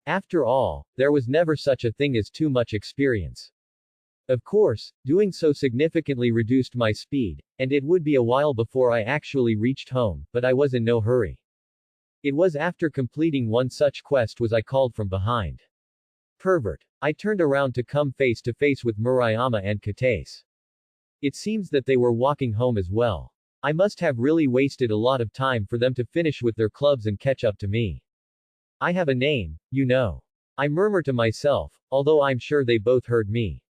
After all, there was never such a thing as too much experience. Of course, doing so significantly reduced my speed, and it would be a while before I actually reached home, but I was in no hurry. It was after completing one such quest was I called from behind. Pervert. I turned around to come face to face with Murayama and Katace. It seems that they were walking home as well. I must have really wasted a lot of time for them to finish with their clubs and catch up to me. I have a name, you know. I murmur to myself, although I'm sure they both heard me.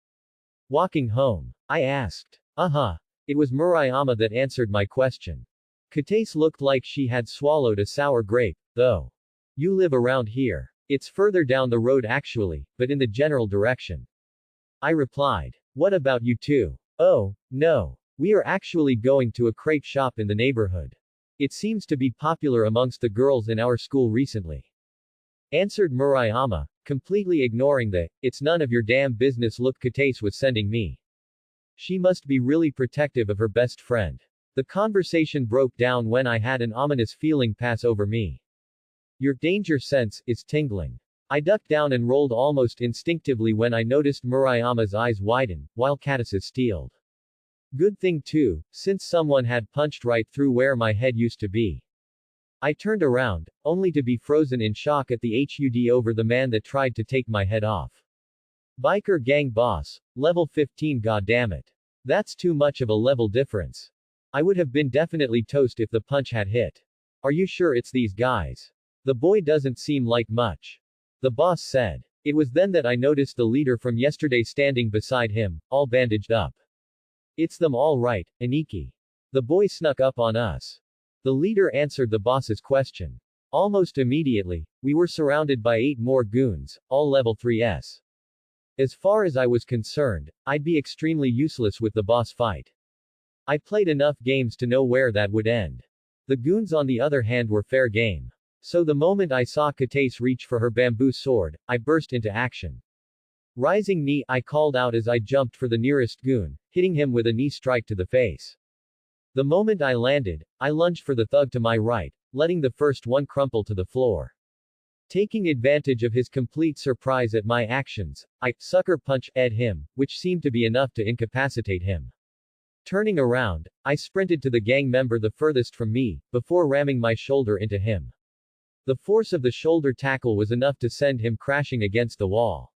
Walking home, I asked. It was Murayama that answered my question. Katace looked like she had swallowed a sour grape, though. You live around here. It's further down the road actually, but in the general direction. I replied. What about you two? Oh, no. We are actually going to a crepe shop in the neighborhood. It seems to be popular amongst the girls in our school recently. Answered Murayama, completely ignoring the, it's none of your damn business look Katace was sending me. She must be really protective of her best friend. The conversation broke down when I had an ominous feeling pass over me. Your danger sense is tingling. I ducked down and rolled almost instinctively when I noticed Murayama's eyes widen, while Katace's steeled. Good thing too, since someone had punched right through where my head used to be. I turned around, only to be frozen in shock at the HUD over the man that tried to take my head off. Biker gang boss, level 15 goddammit. That's too much of a level difference. I would have been definitely toast if the punch had hit. Are you sure it's these guys? The boy doesn't seem like much. The boss said. It was then that I noticed the leader from yesterday standing beside him, all bandaged up. It's them all right, Aniki. The boy snuck up on us. The leader answered the boss's question. Almost immediately, we were surrounded by 8 more goons, all level 3s. As far as I was concerned, I'd be extremely useless with the boss fight. I played enough games to know where that would end. The goons on the other hand were fair game. So the moment I saw Katace reach for her bamboo sword, I burst into action. Rising knee, I called out as I jumped for the nearest goon, hitting him with a knee strike to the face. The moment I landed, I lunged for the thug to my right, letting the first one crumple to the floor. Taking advantage of his complete surprise at my actions, I sucker punched him, which seemed to be enough to incapacitate him. Turning around, I sprinted to the gang member the furthest from me, before ramming my shoulder into him. The force of the shoulder tackle was enough to send him crashing against the wall.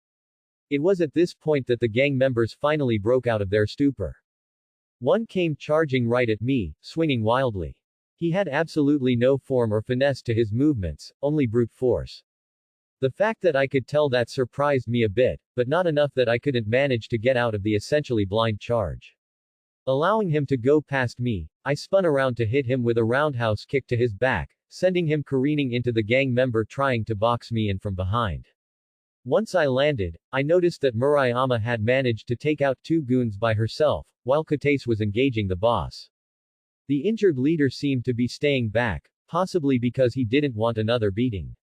It was at this point that the gang members finally broke out of their stupor. One came charging right at me, swinging wildly. He had absolutely no form or finesse to his movements, only brute force. The fact that I could tell that surprised me a bit, but not enough that I couldn't manage to get out of the essentially blind charge. Allowing him to go past me, I spun around to hit him with a roundhouse kick to his back, sending him careening into the gang member trying to box me in from behind. Once I landed, I noticed that Murayama had managed to take out 2 goons by herself, while Katace was engaging the boss. The injured leader seemed to be staying back, possibly because he didn't want another beating.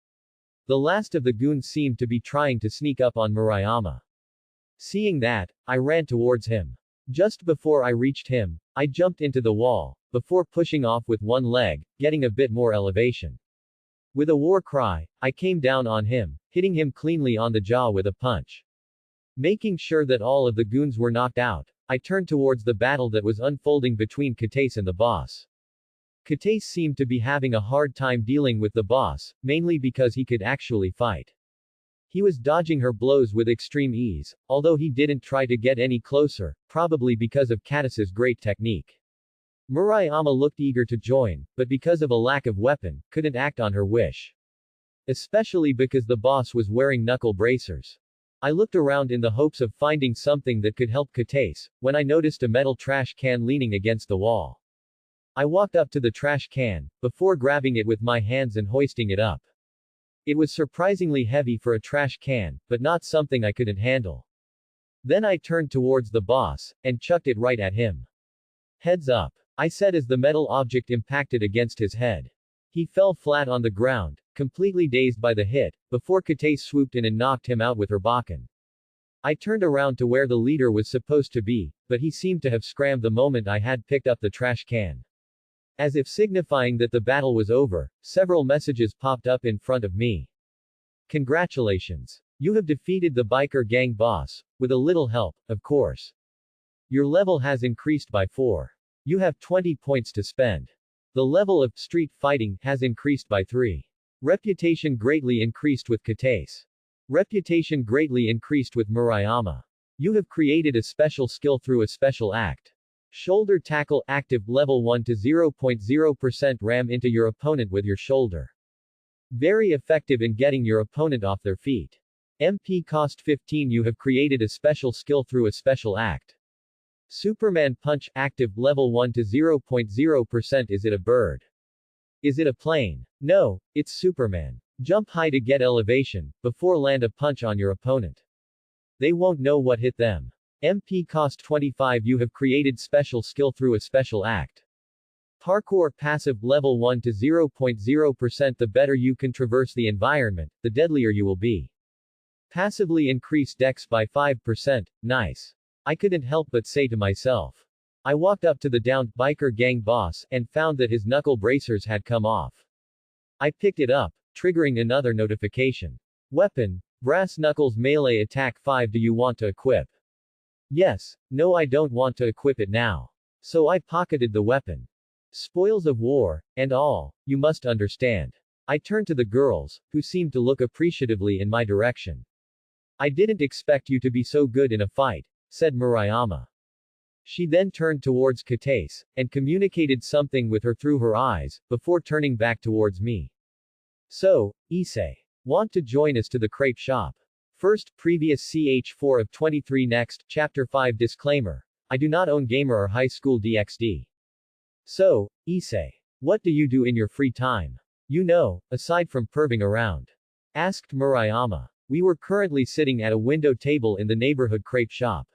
The last of the goons seemed to be trying to sneak up on Murayama. Seeing that, I ran towards him. Just before I reached him, I jumped into the wall, before pushing off with one leg, getting a bit more elevation. With a war cry, I came down on him, hitting him cleanly on the jaw with a punch. Making sure that all of the goons were knocked out, I turned towards the battle that was unfolding between Katace and the boss. Katace seemed to be having a hard time dealing with the boss, mainly because he could actually fight. He was dodging her blows with extreme ease, although he didn't try to get any closer, probably because of Katace's great technique. Murayama looked eager to join, but because of a lack of weapon, couldn't act on her wish. Especially because the boss was wearing knuckle bracers. I looked around in the hopes of finding something that could help Katace, when I noticed a metal trash can leaning against the wall. I walked up to the trash can, before grabbing it with my hands and hoisting it up. It was surprisingly heavy for a trash can, but not something I couldn't handle. Then I turned towards the boss, and chucked it right at him. Heads up, I said as the metal object impacted against his head. He fell flat on the ground, completely dazed by the hit, before Katace swooped in and knocked him out with her bakken. I turned around to where the leader was supposed to be, but he seemed to have scrammed the moment I had picked up the trash can. As if signifying that the battle was over, several messages popped up in front of me. Congratulations. You have defeated the biker gang boss, with a little help, of course. Your level has increased by 4. You have 20 points to spend. The level of street fighting has increased by 3. Reputation greatly increased with Katace. Reputation greatly increased with Murayama. You have created a special skill through a special act. Shoulder tackle active level 1 to 0.0% ram into your opponent with your shoulder. Very effective in getting your opponent off their feet. MP cost 15. You have created a special skill through a special act. Superman punch active level 1 to 0.0%. Is it a bird? Is it a plane? No, it's Superman. Jump high to get elevation, before land a punch on your opponent. They won't know what hit them. MP cost 25. You have created special skill through a special act. Parkour passive level 1 to 0.0%. The better you can traverse the environment, the deadlier you will be. Passively increase dex by 5%, nice. I couldn't help but say to myself. I walked up to the downed biker gang boss, and found that his knuckle bracers had come off. I picked it up, triggering another notification. Weapon, brass knuckles melee attack 5. Do you want to equip? Yes, no, I don't want to equip it now. So I pocketed the weapon. Spoils of war, and all, you must understand. I turned to the girls, who seemed to look appreciatively in my direction. I didn't expect you to be so good in a fight, said Murayama. She then turned towards Katase, and communicated something with her through her eyes, before turning back towards me. So, Issei. Want to join us to the crepe shop? First, previous ch4 of 23. Next, chapter 5. Disclaimer. I do not own gamer or high school DxD. So, Issei. What do you do in your free time? You know, aside from perving around? Asked Murayama. We were currently sitting at a window table in the neighborhood crepe shop.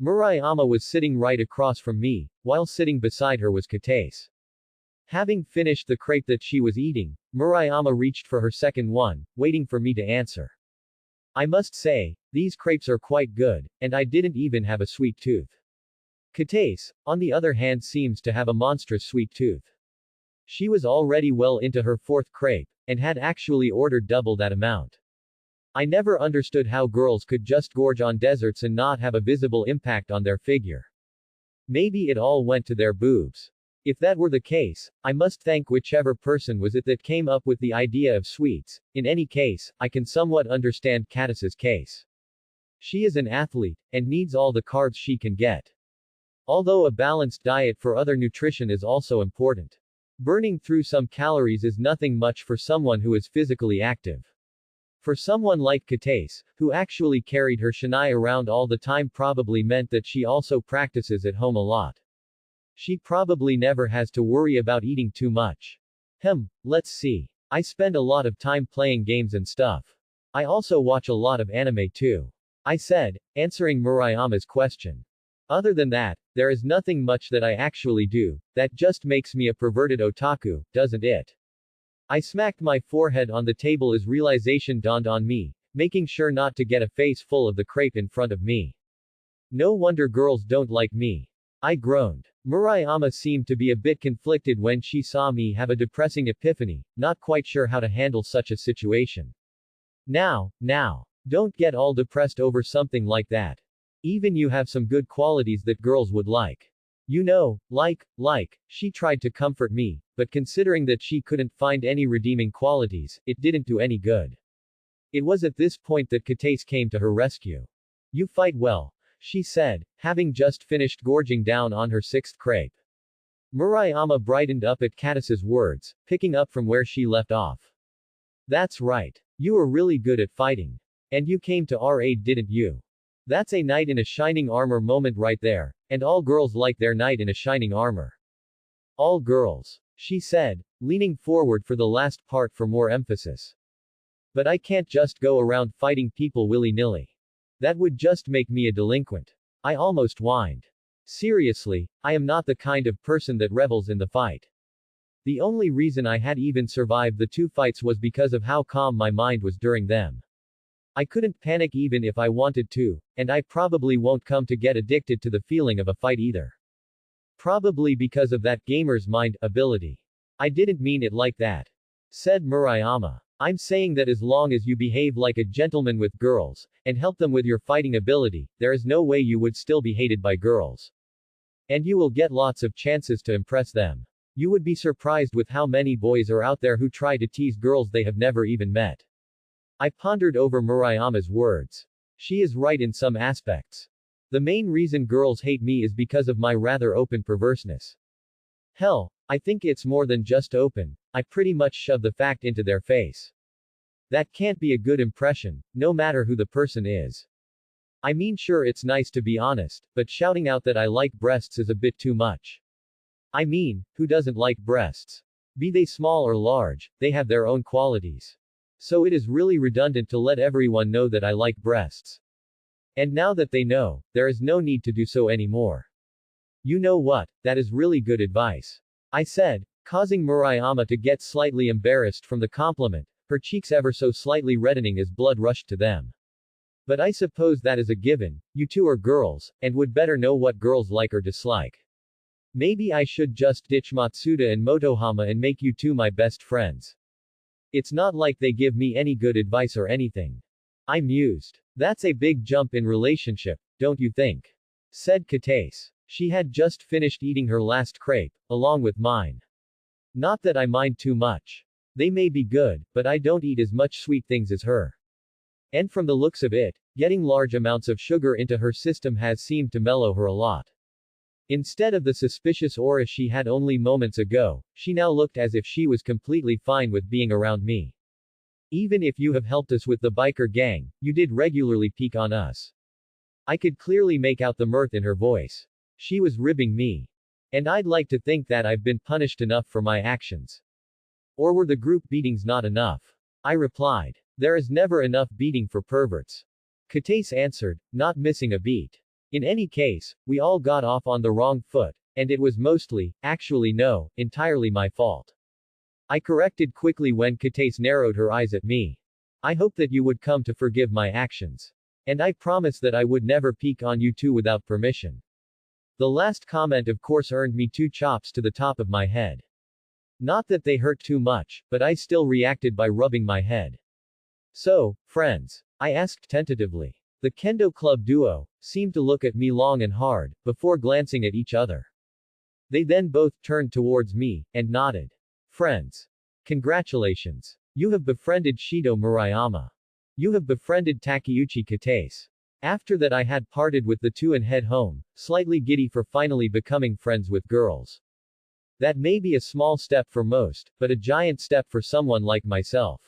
Murayama was sitting right across from me, while sitting beside her was Katase. Having finished the crepe that she was eating, Murayama reached for her second one, waiting for me to answer. I must say, these crepes are quite good, and I didn't even have a sweet tooth. Katase, on the other hand, seems to have a monstrous sweet tooth. She was already well into her fourth crepe, and had actually ordered double that amount. I never understood how girls could just gorge on desserts and not have a visible impact on their figure. Maybe it all went to their boobs. If that were the case, I must thank whichever person was it that came up with the idea of sweets. In any case, I can somewhat understand Katase's case. She is an athlete, and needs all the carbs she can get. Although a balanced diet for other nutrition is also important. Burning through some calories is nothing much for someone who is physically active. For someone like Katase, who actually carried her shinai around all the time, probably meant that she also practices at home a lot. She probably never has to worry about eating too much. Let's see. I spend a lot of time playing games and stuff. I also watch a lot of anime too. I said, answering Murayama's question. Other than that, there is nothing much that I actually do. That just makes me a perverted otaku, doesn't it? I smacked my forehead on the table as realization dawned on me, making sure not to get a face full of the crepe in front of me. No wonder girls don't like me. I groaned. Murayama seemed to be a bit conflicted when she saw me have a depressing epiphany, not quite sure how to handle such a situation. Now, don't get all depressed over something like that. Even you have some good qualities that girls would like. You know, she tried to comfort me, but considering that she couldn't find any redeeming qualities, it didn't do any good. It was at this point that Katase came to her rescue. You fight well, she said, having just finished gorging down on her sixth crepe. Murayama brightened up at Katase's words, picking up from where she left off. That's right. You were really good at fighting. And you came to our aid, didn't you? That's a knight in a shining armor moment right there, and all girls like their knight in a shining armor. All girls, she said, leaning forward for the last part for more emphasis. But I can't just go around fighting people willy-nilly. That would just make me a delinquent. I almost whined. Seriously, I am not the kind of person that revels in the fight. The only reason I had even survived the 2 fights was because of how calm my mind was during them. I couldn't panic even if I wanted to, and I probably won't come to get addicted to the feeling of a fight either. Probably because of that gamer's mind ability. I didn't mean it like that, said Murayama. I'm saying that as long as you behave like a gentleman with girls, and help them with your fighting ability, there is no way you would still be hated by girls. And you will get lots of chances to impress them. You would be surprised with how many boys are out there who try to tease girls they have never even met. I pondered over Murayama's words. She is right in some aspects. The main reason girls hate me is because of my rather open perverseness. Hell, I think it's more than just open, I pretty much shove the fact into their face. That can't be a good impression, no matter who the person is. I mean, sure, it's nice to be honest, but shouting out that I like breasts is a bit too much. I mean, who doesn't like breasts? Be they small or large, they have their own qualities. So it is really redundant to let everyone know that I like breasts. And now that they know, there is no need to do so anymore. You know what, that is really good advice, I said, causing Murayama to get slightly embarrassed from the compliment, her cheeks ever so slightly reddening as blood rushed to them. But I suppose that is a given, you two are girls, and would better know what girls like or dislike. Maybe I should just ditch Matsuda and Motohama and make you two my best friends. It's not like they give me any good advice or anything. I mused. That's a big jump in relationship, don't you think? Said Katase. She had just finished eating her last crepe, along with mine. Not that I mind too much. They may be good, but I don't eat as much sweet things as her. And from the looks of it, getting large amounts of sugar into her system has seemed to mellow her a lot. Instead of the suspicious aura she had only moments ago, she now looked as if she was completely fine with being around me. Even if you have helped us with the biker gang, you did regularly peek on us. I could clearly make out the mirth in her voice. She was ribbing me. And I'd like to think that I've been punished enough for my actions. Or were the group beatings not enough? I replied. There is never enough beating for perverts. Katase answered, not missing a beat. In any case, we all got off on the wrong foot, and it was mostly, actually no, entirely my fault. I corrected quickly when Katase narrowed her eyes at me. I hope that you would come to forgive my actions. And I promise that I would never peek on you two without permission. The last comment of course earned me 2 chops to the top of my head. Not that they hurt too much, but I still reacted by rubbing my head. So, friends? I asked tentatively. The Kendo Club duo seemed to look at me long and hard, before glancing at each other. They then both turned towards me, and nodded. Friends. Congratulations. You have befriended Shido Murayama. You have befriended Takeuchi Katase. After that I had parted with the two and head home, slightly giddy for finally becoming friends with girls. That may be a small step for most, but a giant step for someone like myself.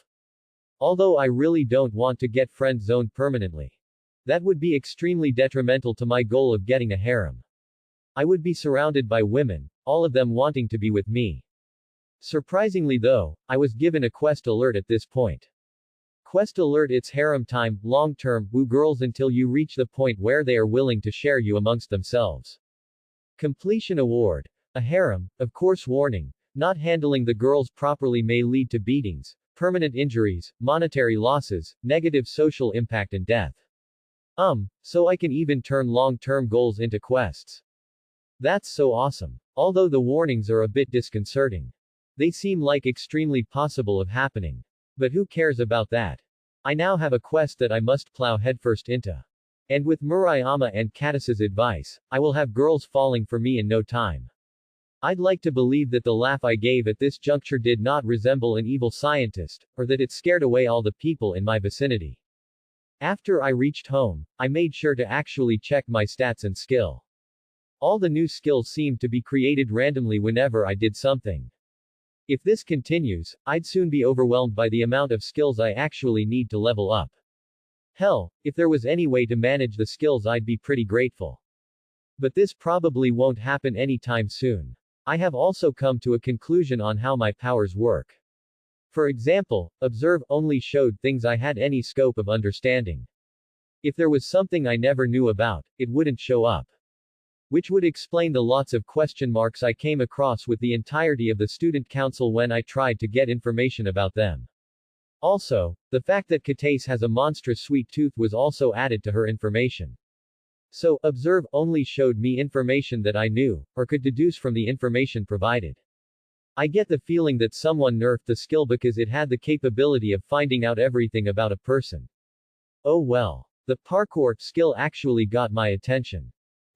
Although I really don't want to get friend-zoned permanently. That would be extremely detrimental to my goal of getting a harem. I would be surrounded by women, all of them wanting to be with me. Surprisingly though, I was given a quest alert at this point. Quest alert: it's harem time, long term, woo girls until you reach the point where they are willing to share you amongst themselves. Completion award. A harem, of course. Warning. Not handling the girls properly may lead to beatings, permanent injuries, monetary losses, negative social impact and death. So I can even turn long-term goals into quests. That's so awesome. Although the warnings are a bit disconcerting. They seem like extremely possible of happening. But who cares about that? I now have a quest that I must plow headfirst into. And with Murayama and Katase's advice, I will have girls falling for me in no time. I'd like to believe that the laugh I gave at this juncture did not resemble an evil scientist, or that it scared away all the people in my vicinity. After I reached home, I made sure to actually check my stats and skill. All the new skills seemed to be created randomly whenever I did something. If this continues, I'd soon be overwhelmed by the amount of skills I actually need to level up. Hell, if there was any way to manage the skills I'd be pretty grateful. But this probably won't happen anytime soon. I have also come to a conclusion on how my powers work. For example, observe only showed things I had any scope of understanding. If there was something I never knew about, it wouldn't show up. Which would explain the lots of question marks I came across with the entirety of the student council when I tried to get information about them. Also, the fact that Katase has a monstrous sweet tooth was also added to her information. So, observe only showed me information that I knew, or could deduce from the information provided. I get the feeling that someone nerfed the skill because it had the capability of finding out everything about a person. Oh well. The parkour skill actually got my attention.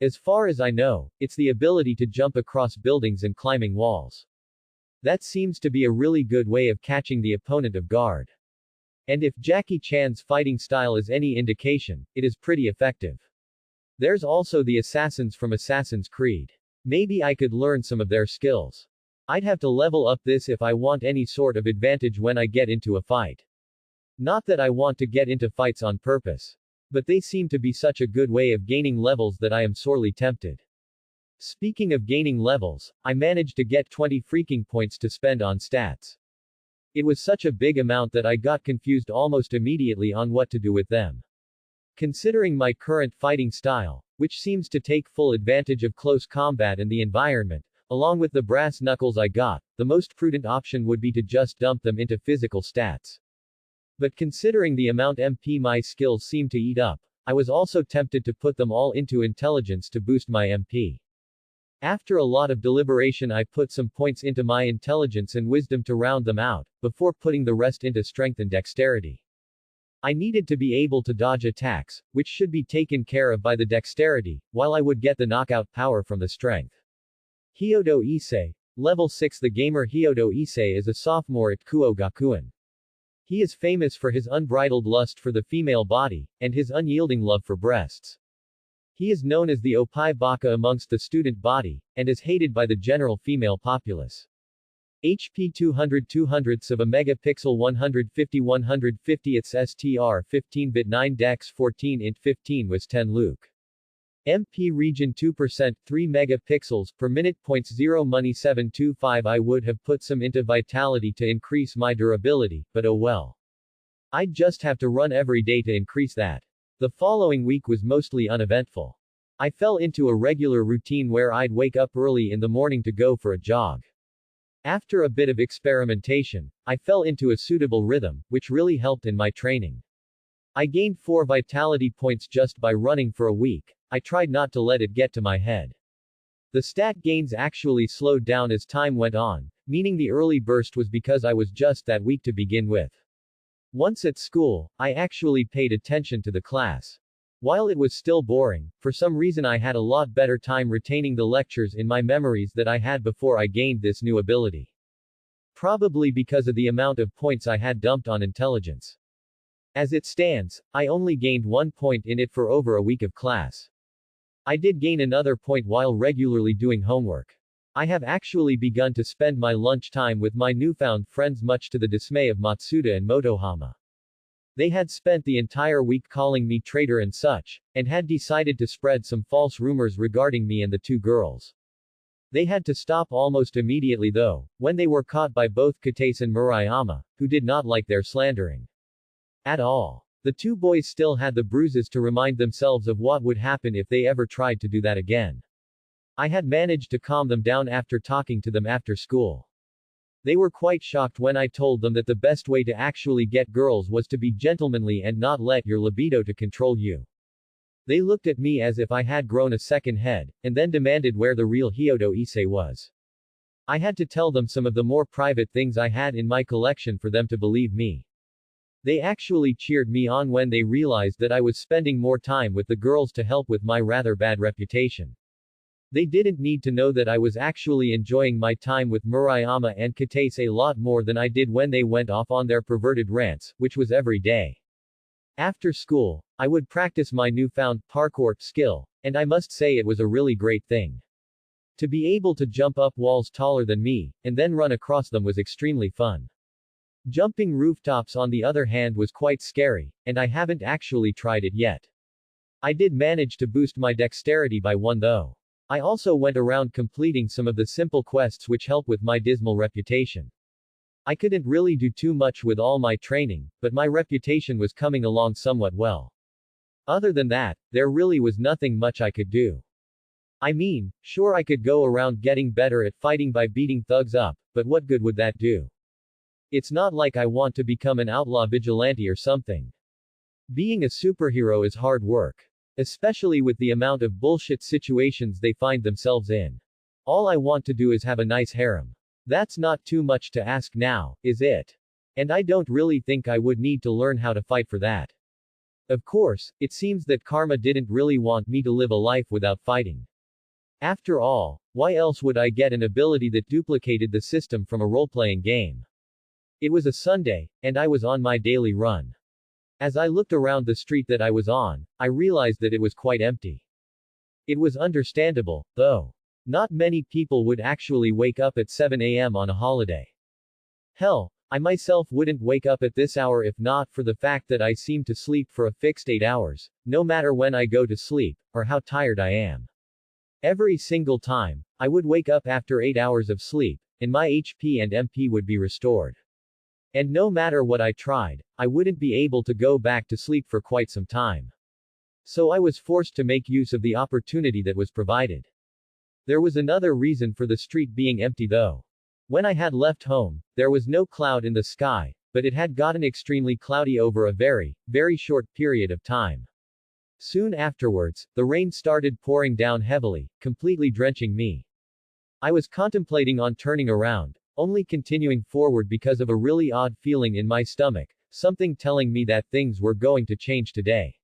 As far as I know, it's the ability to jump across buildings and climbing walls. That seems to be a really good way of catching the opponent off guard. And if Jackie Chan's fighting style is any indication, it is pretty effective. There's also the assassins from Assassin's Creed. Maybe I could learn some of their skills. I'd have to level up this if I want any sort of advantage when I get into a fight. Not that I want to get into fights on purpose. But they seem to be such a good way of gaining levels that I am sorely tempted. Speaking of gaining levels, I managed to get 20 freaking points to spend on stats. It was such a big amount that I got confused almost immediately on what to do with them. Considering my current fighting style, which seems to take full advantage of close combat and the environment, along with the brass knuckles I got, the most prudent option would be to just dump them into physical stats. But considering the amount MP my skills seem to eat up, I was also tempted to put them all into intelligence to boost my MP. After a lot of deliberation I put some points into my intelligence and wisdom to round them out, before putting the rest into strength and dexterity. I needed to be able to dodge attacks, which should be taken care of by the dexterity, while I would get the knockout power from the strength. Hyodo Issei. Level 6. The gamer Hyodo Issei is a sophomore at Kuo Gakuen. He is famous for his unbridled lust for the female body, and his unyielding love for breasts. He is known as the Opai Baka amongst the student body, and is hated by the general female populace. HP 200 200ths of a megapixel 150 150ths STR 15-bit 9 dex 14 int 15 was 10 Luke. MP region 2% 3 megapixels per minute. 0 money 725. I would have put some into vitality to increase my durability, but oh well. I'd just have to run every day to increase that. The following week was mostly uneventful. I fell into a regular routine where I'd wake up early in the morning to go for a jog. After a bit of experimentation, I fell into a suitable rhythm, which really helped in my training. I gained 4 vitality points just by running for a week. I tried not to let it get to my head. The stat gains actually slowed down as time went on, meaning the early burst was because I was just that weak to begin with. Once at school, I actually paid attention to the class. While it was still boring, for some reason I had a lot better time retaining the lectures in my memories that I had before I gained this new ability. Probably because of the amount of points I had dumped on intelligence. As it stands, I only gained 1 point in it for over a week of class. I did gain another point while regularly doing homework. I have actually begun to spend my lunch time with my newfound friends, much to the dismay of Matsuda and Motohama. They had spent the entire week calling me traitor and such, and had decided to spread some false rumors regarding me and the two girls. They had to stop almost immediately though, when they were caught by both Katase and Murayama, who did not like their slandering at all. The two boys still had the bruises to remind themselves of what would happen if they ever tried to do that again. I had managed to calm them down after talking to them after school. They were quite shocked when I told them that the best way to actually get girls was to be gentlemanly and not let your libido to control you. They looked at me as if I had grown a second head, and then demanded where the real Hyodo Issei was. I had to tell them some of the more private things I had in my collection for them to believe me. They actually cheered me on when they realized that I was spending more time with the girls to help with my rather bad reputation. They didn't need to know that I was actually enjoying my time with Murayama and Katase a lot more than I did when they went off on their perverted rants, which was every day. After school, I would practice my newfound parkour skill, and I must say it was a really great thing. To be able to jump up walls taller than me, and then run across them was extremely fun. Jumping rooftops on the other hand was quite scary, and I haven't actually tried it yet. I did manage to boost my dexterity by 1 though. I also went around completing some of the simple quests which help with my dismal reputation. I couldn't really do too much with all my training, but my reputation was coming along somewhat well. Other than that, there really was nothing much I could do. I mean, sure I could go around getting better at fighting by beating thugs up, but what good would that do? It's not like I want to become an outlaw vigilante or something. Being a superhero is hard work. Especially with the amount of bullshit situations they find themselves in. All I want to do is have a nice harem. That's not too much to ask now, is it? And I don't really think I would need to learn how to fight for that. Of course, it seems that karma didn't really want me to live a life without fighting. After all, why else would I get an ability that duplicated the system from a role-playing game? It was a Sunday, and I was on my daily run. As I looked around the street that I was on, I realized that it was quite empty. It was understandable, though. Not many people would actually wake up at 7 a.m. on a holiday. Hell, I myself wouldn't wake up at this hour if not for the fact that I seem to sleep for a fixed 8 hours, no matter when I go to sleep, or how tired I am. Every single time, I would wake up after 8 hours of sleep, and my HP and MP would be restored. And no matter what I tried, I wouldn't be able to go back to sleep for quite some time. So I was forced to make use of the opportunity that was provided. There was another reason for the street being empty though. When I had left home, there was no cloud in the sky, but it had gotten extremely cloudy over a very, very short period of time. Soon afterwards, the rain started pouring down heavily, completely drenching me. I was contemplating on turning around, only continuing forward because of a really odd feeling in my stomach, something telling me that things were going to change today.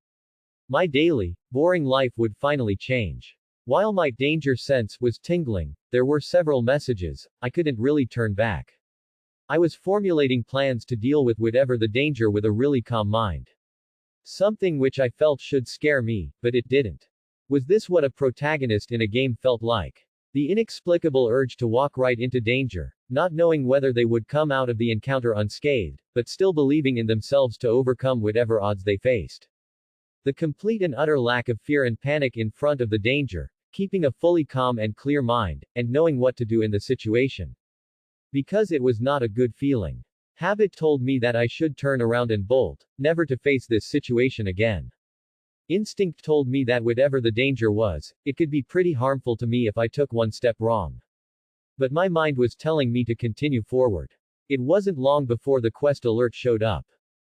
My daily, boring life would finally change. While my danger sense was tingling, there were several messages, I couldn't really turn back. I was formulating plans to deal with whatever the danger with a really calm mind. Something which I felt should scare me, but it didn't. Was this what a protagonist in a game felt like? The inexplicable urge to walk right into danger, not knowing whether they would come out of the encounter unscathed, but still believing in themselves to overcome whatever odds they faced. The complete and utter lack of fear and panic in front of the danger, keeping a fully calm and clear mind, and knowing what to do in the situation. Because it was not a good feeling. Habit told me that I should turn around and bolt, never to face this situation again. Instinct told me that whatever the danger was, it could be pretty harmful to me if I took one step wrong. But my mind was telling me to continue forward. It wasn't long before the quest alert showed up.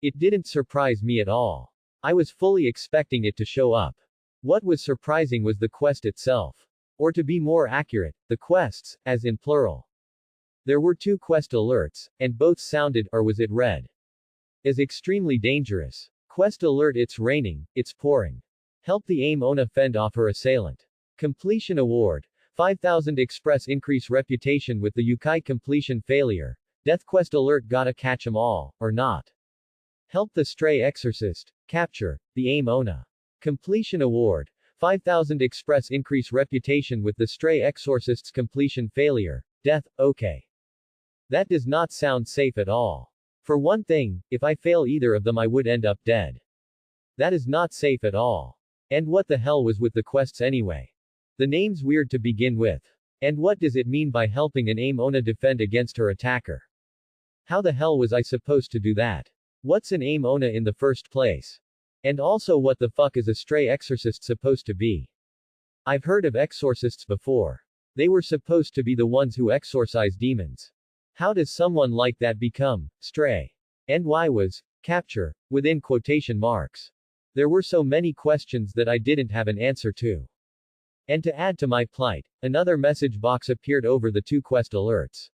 It didn't surprise me at all. I was fully expecting it to show up. What was surprising was the quest itself. Or to be more accurate, the quests, as in plural. There were 2 quest alerts, and both sounded, or was it read, as extremely dangerous. Quest alert: it's raining, it's pouring. Help the aim Ona fend off her assailant. Completion award. 5,000 express increase reputation with the Yukai completion failure. Death quest alert: gotta catch 'em all, or not. Help the stray exorcist. Capture the aim Ona. Completion award. 5,000 express increase reputation with the stray exorcist's completion failure. Death, okay. That does not sound safe at all. For one thing, if I fail either of them I would end up dead. That is not safe at all. And what the hell was with the quests anyway? The name's weird to begin with. And what does it mean by helping an aim Ona defend against her attacker? How the hell was I supposed to do that? What's an aim Ona in the first place? And also, what the fuck is a stray exorcist supposed to be? I've heard of exorcists before. They were supposed to be the ones who exorcise demons. How does someone like that become stray? And why was capture within quotation marks? There were so many questions that I didn't have an answer to. And to add to my plight, another message box appeared over the 2 quest alerts.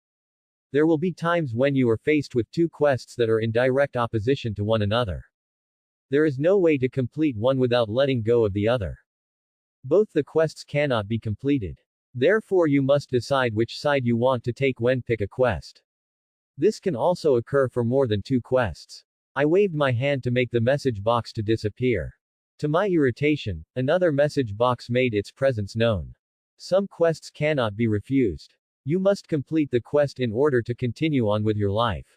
There will be times when you are faced with 2 quests that are in direct opposition to one another. There is no way to complete one without letting go of the other. Both the quests cannot be completed. Therefore you must decide which side you want to take when pick a quest. This can also occur for more than 2 quests. I waved my hand to make the message box to disappear. To my irritation, another message box made its presence known. Some quests cannot be refused. You must complete the quest in order to continue on with your life.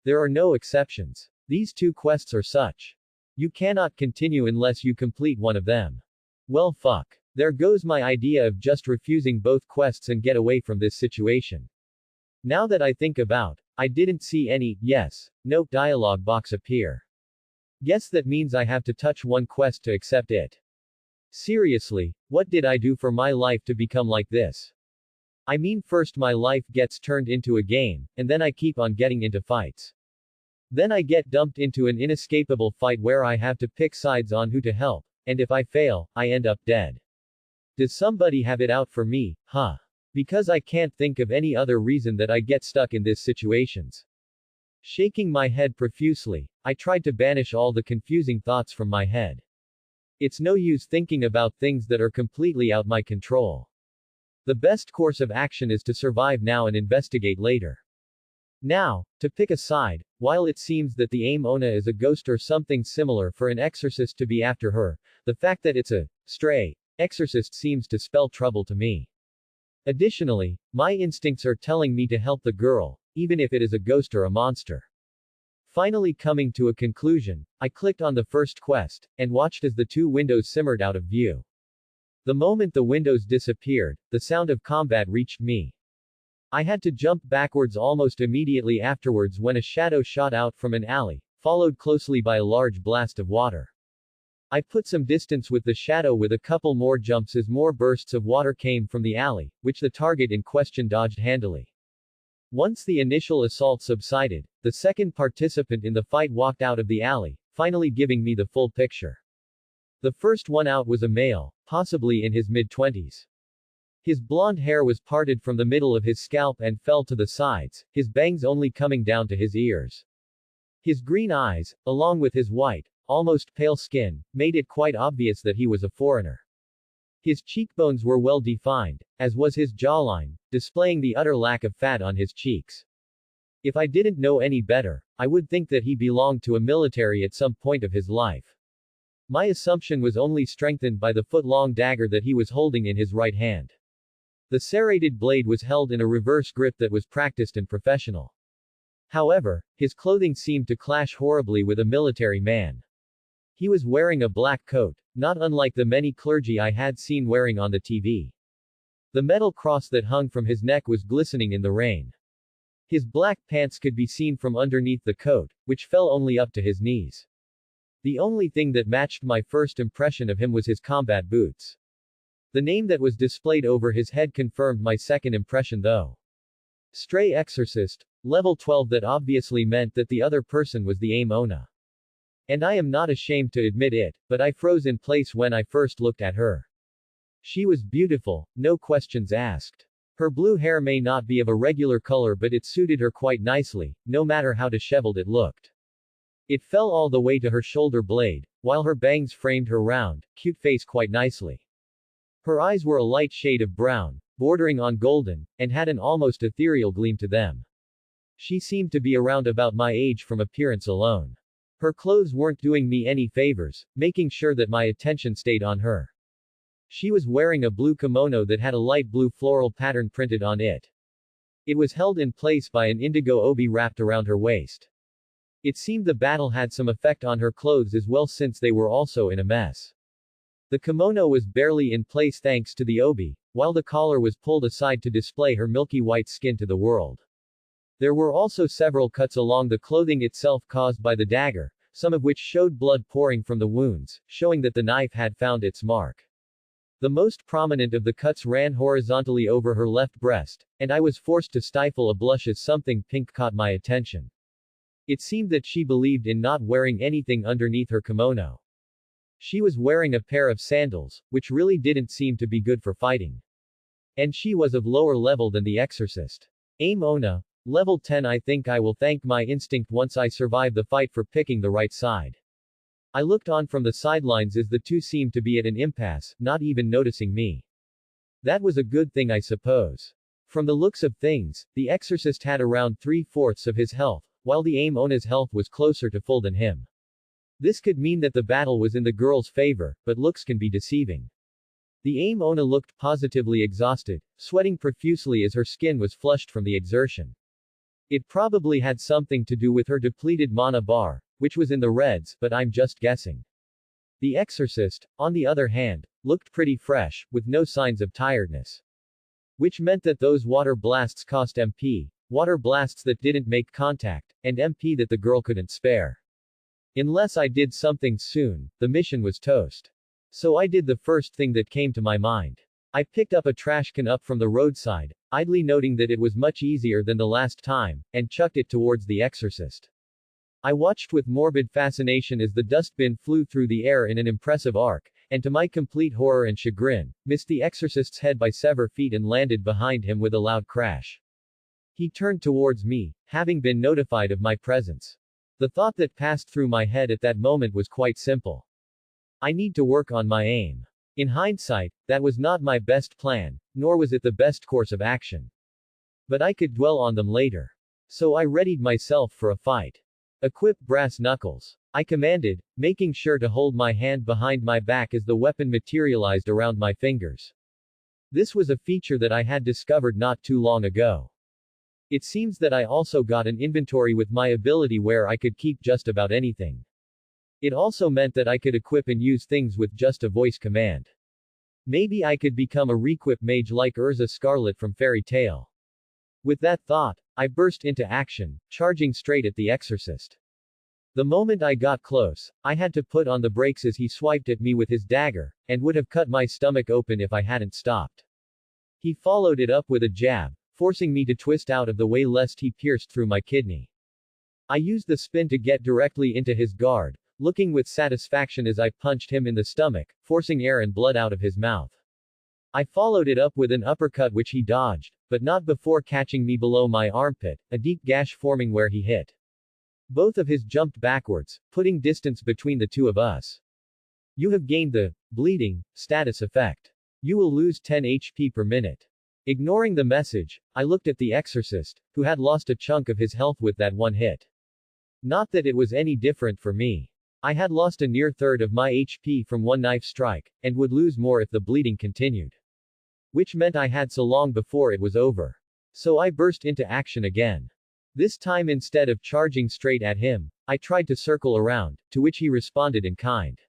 There are no exceptions. These 2 quests are such. You cannot continue unless you complete one of them. Well fuck. There goes my idea of just refusing both quests and get away from this situation. Now that I think about, I didn't see any yes, no dialogue box appear. Guess that means I have to touch one quest to accept it. Seriously, what did I do for my life to become like this? I mean, first my life gets turned into a game, and then I keep on getting into fights. Then I get dumped into an inescapable fight where I have to pick sides on who to help, and if I fail, I end up dead. Does somebody have it out for me, huh? Because I can't think of any other reason that I get stuck in these situations. Shaking my head profusely, I tried to banish all the confusing thoughts from my head. It's no use thinking about things that are completely out my control. The best course of action is to survive now and investigate later. Now, to pick a side, while it seems that the aim Ona is a ghost or something similar for an exorcist to be after her, the fact that it's a stray Exorcist seems to spell trouble to me. Additionally, my instincts are telling me to help the girl, even if it is a ghost or a monster. Finally coming to a conclusion, I clicked on the first quest, and watched as the two windows simmered out of view. The moment the windows disappeared, the sound of combat reached me. I had to jump backwards almost immediately afterwards when a shadow shot out from an alley, followed closely by a large blast of water. I put some distance with the shadow with a couple more jumps as more bursts of water came from the alley, which the target in question dodged handily. Once the initial assault subsided, the second participant in the fight walked out of the alley, finally giving me the full picture. The first one out was a male, possibly in his mid-20s. His blonde hair was parted from the middle of his scalp and fell to the sides, his bangs only coming down to his ears. His green eyes, along with his white, almost pale skin, made it quite obvious that he was a foreigner. His cheekbones were well defined, as was his jawline, displaying the utter lack of fat on his cheeks. If I didn't know any better, I would think that he belonged to a military at some point of his life. My assumption was only strengthened by the foot-long dagger that he was holding in his right hand. The serrated blade was held in a reverse grip that was practiced and professional. However, his clothing seemed to clash horribly with a military man. He was wearing a black coat, not unlike the many clergy I had seen wearing on the TV. The metal cross that hung from his neck was glistening in the rain. His black pants could be seen from underneath the coat, which fell only up to his knees. The only thing that matched my first impression of him was his combat boots. The name that was displayed over his head confirmed my second impression though. Stray Exorcist, level 12. That obviously meant that the other person was the Aim Ona. And I am not ashamed to admit it, but I froze in place when I first looked at her. She was beautiful, no questions asked. Her blue hair may not be of a regular color, but it suited her quite nicely, no matter how disheveled it looked. It fell all the way to her shoulder blade, while her bangs framed her round, cute face quite nicely. Her eyes were a light shade of brown, bordering on golden, and had an almost ethereal gleam to them. She seemed to be around about my age from appearance alone. Her clothes weren't doing me any favors, making sure that my attention stayed on her. She was wearing a blue kimono that had a light blue floral pattern printed on it. It was held in place by an indigo obi wrapped around her waist. It seemed the battle had some effect on her clothes as well, since they were also in a mess. The kimono was barely in place thanks to the obi, while the collar was pulled aside to display her milky white skin to the world. There were also several cuts along the clothing itself caused by the dagger, some of which showed blood pouring from the wounds, showing that the knife had found its mark. The most prominent of the cuts ran horizontally over her left breast, and I was forced to stifle a blush as something pink caught my attention. It seemed that she believed in not wearing anything underneath her kimono. She was wearing a pair of sandals, which really didn't seem to be good for fighting. And she was of lower level than the exorcist. Aim Ona, level 10. I think I will thank my instinct once I survive the fight for picking the right side. I looked on from the sidelines as the two seemed to be at an impasse, not even noticing me. That was a good thing, I suppose. From the looks of things, the exorcist had around 3/4 of his health, while the Aim Ona's health was closer to full than him. This could mean that the battle was in the girl's favor, but looks can be deceiving. The Aim Ona looked positively exhausted, sweating profusely as her skin was flushed from the exertion. It probably had something to do with her depleted mana bar, which was in the reds, but I'm just guessing. The exorcist, on the other hand, looked pretty fresh, with no signs of tiredness. Which meant that those water blasts cost MP, water blasts that didn't make contact, and MP that the girl couldn't spare. Unless I did something soon, the mission was toast. So I did the first thing that came to my mind. I picked up a trash can up from the roadside, idly noting that it was much easier than the last time, and chucked it towards the exorcist. I watched with morbid fascination as the dustbin flew through the air in an impressive arc, and to my complete horror and chagrin, missed the exorcist's head by several feet and landed behind him with a loud crash. He turned towards me, having been notified of my presence. The thought that passed through my head at that moment was quite simple. I need to work on my aim. In hindsight, that was not my best plan, nor was it the best course of action. But I could dwell on them later. So I readied myself for a fight. Equip brass knuckles. I commanded, making sure to hold my hand behind my back as the weapon materialized around my fingers. This was a feature that I had discovered not too long ago. It seems that I also got an inventory with my ability where I could keep just about anything. It also meant that I could equip and use things with just a voice command. Maybe I could become a requip mage like Urza Scarlet from Fairy Tail. With that thought, I burst into action, charging straight at the exorcist. The moment I got close, I had to put on the brakes as he swiped at me with his dagger, and would have cut my stomach open if I hadn't stopped. He followed it up with a jab, forcing me to twist out of the way lest he pierced through my kidney. I used the spin to get directly into his guard, looking with satisfaction as I punched him in the stomach, forcing air and blood out of his mouth. I followed it up with an uppercut which he dodged, but not before catching me below my armpit, a deep gash forming where he hit. Both of his jumped backwards, putting distance between the two of us. You have gained the bleeding status effect. You will lose 10 HP per minute. Ignoring the message, I looked at the exorcist, who had lost a chunk of his health with that one hit. Not that it was any different for me. I had lost a near third of my HP from one knife strike, and would lose more if the bleeding continued. Which meant I had so long before it was over. So I burst into action again. This time instead of charging straight at him, I tried to circle around, to which he responded in kind.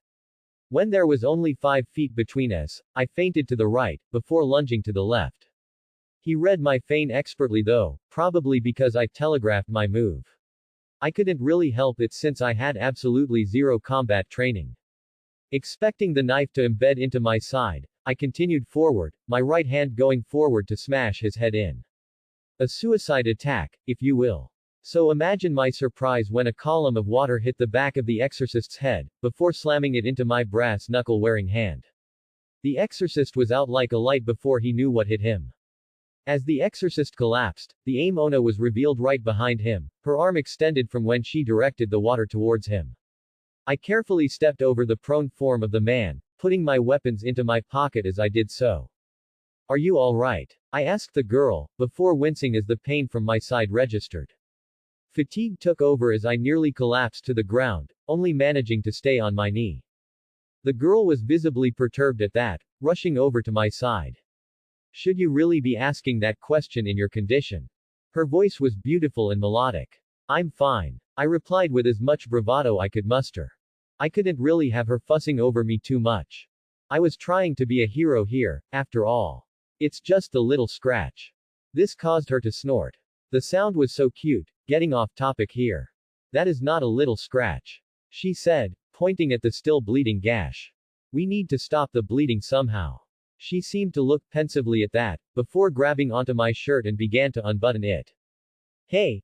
When there was only 5 feet between us, I feinted to the right, before lunging to the left. He read my feint expertly though, probably because I telegraphed my move. I couldn't really help it since I had absolutely zero combat training. Expecting the knife to embed into my side, I continued forward, my right hand going forward to smash his head in. A suicide attack, if you will. So imagine my surprise when a column of water hit the back of the exorcist's head, before slamming it into my brass knuckle-wearing hand. The exorcist was out like a light before he knew what hit him. As the exorcist collapsed, the Aimona was revealed right behind him, her arm extended from when she directed the water towards him. I carefully stepped over the prone form of the man, putting my weapons into my pocket as I did so. Are you all right? I asked the girl, before wincing as the pain from my side registered. Fatigue took over as I nearly collapsed to the ground, only managing to stay on my knee. The girl was visibly perturbed at that, rushing over to my side. Should you really be asking that question in your condition? Her voice was beautiful and melodic. I'm fine, I replied with as much bravado I could muster. I couldn't really have her fussing over me too much. I was trying to be a hero here, after all. It's just the little scratch. This caused her to snort. The sound was so cute, getting off topic here. That is not a little scratch, she said, pointing at the still bleeding gash. We need to stop the bleeding somehow. She seemed to look pensively at that, before grabbing onto my shirt and began to unbutton it. Hey.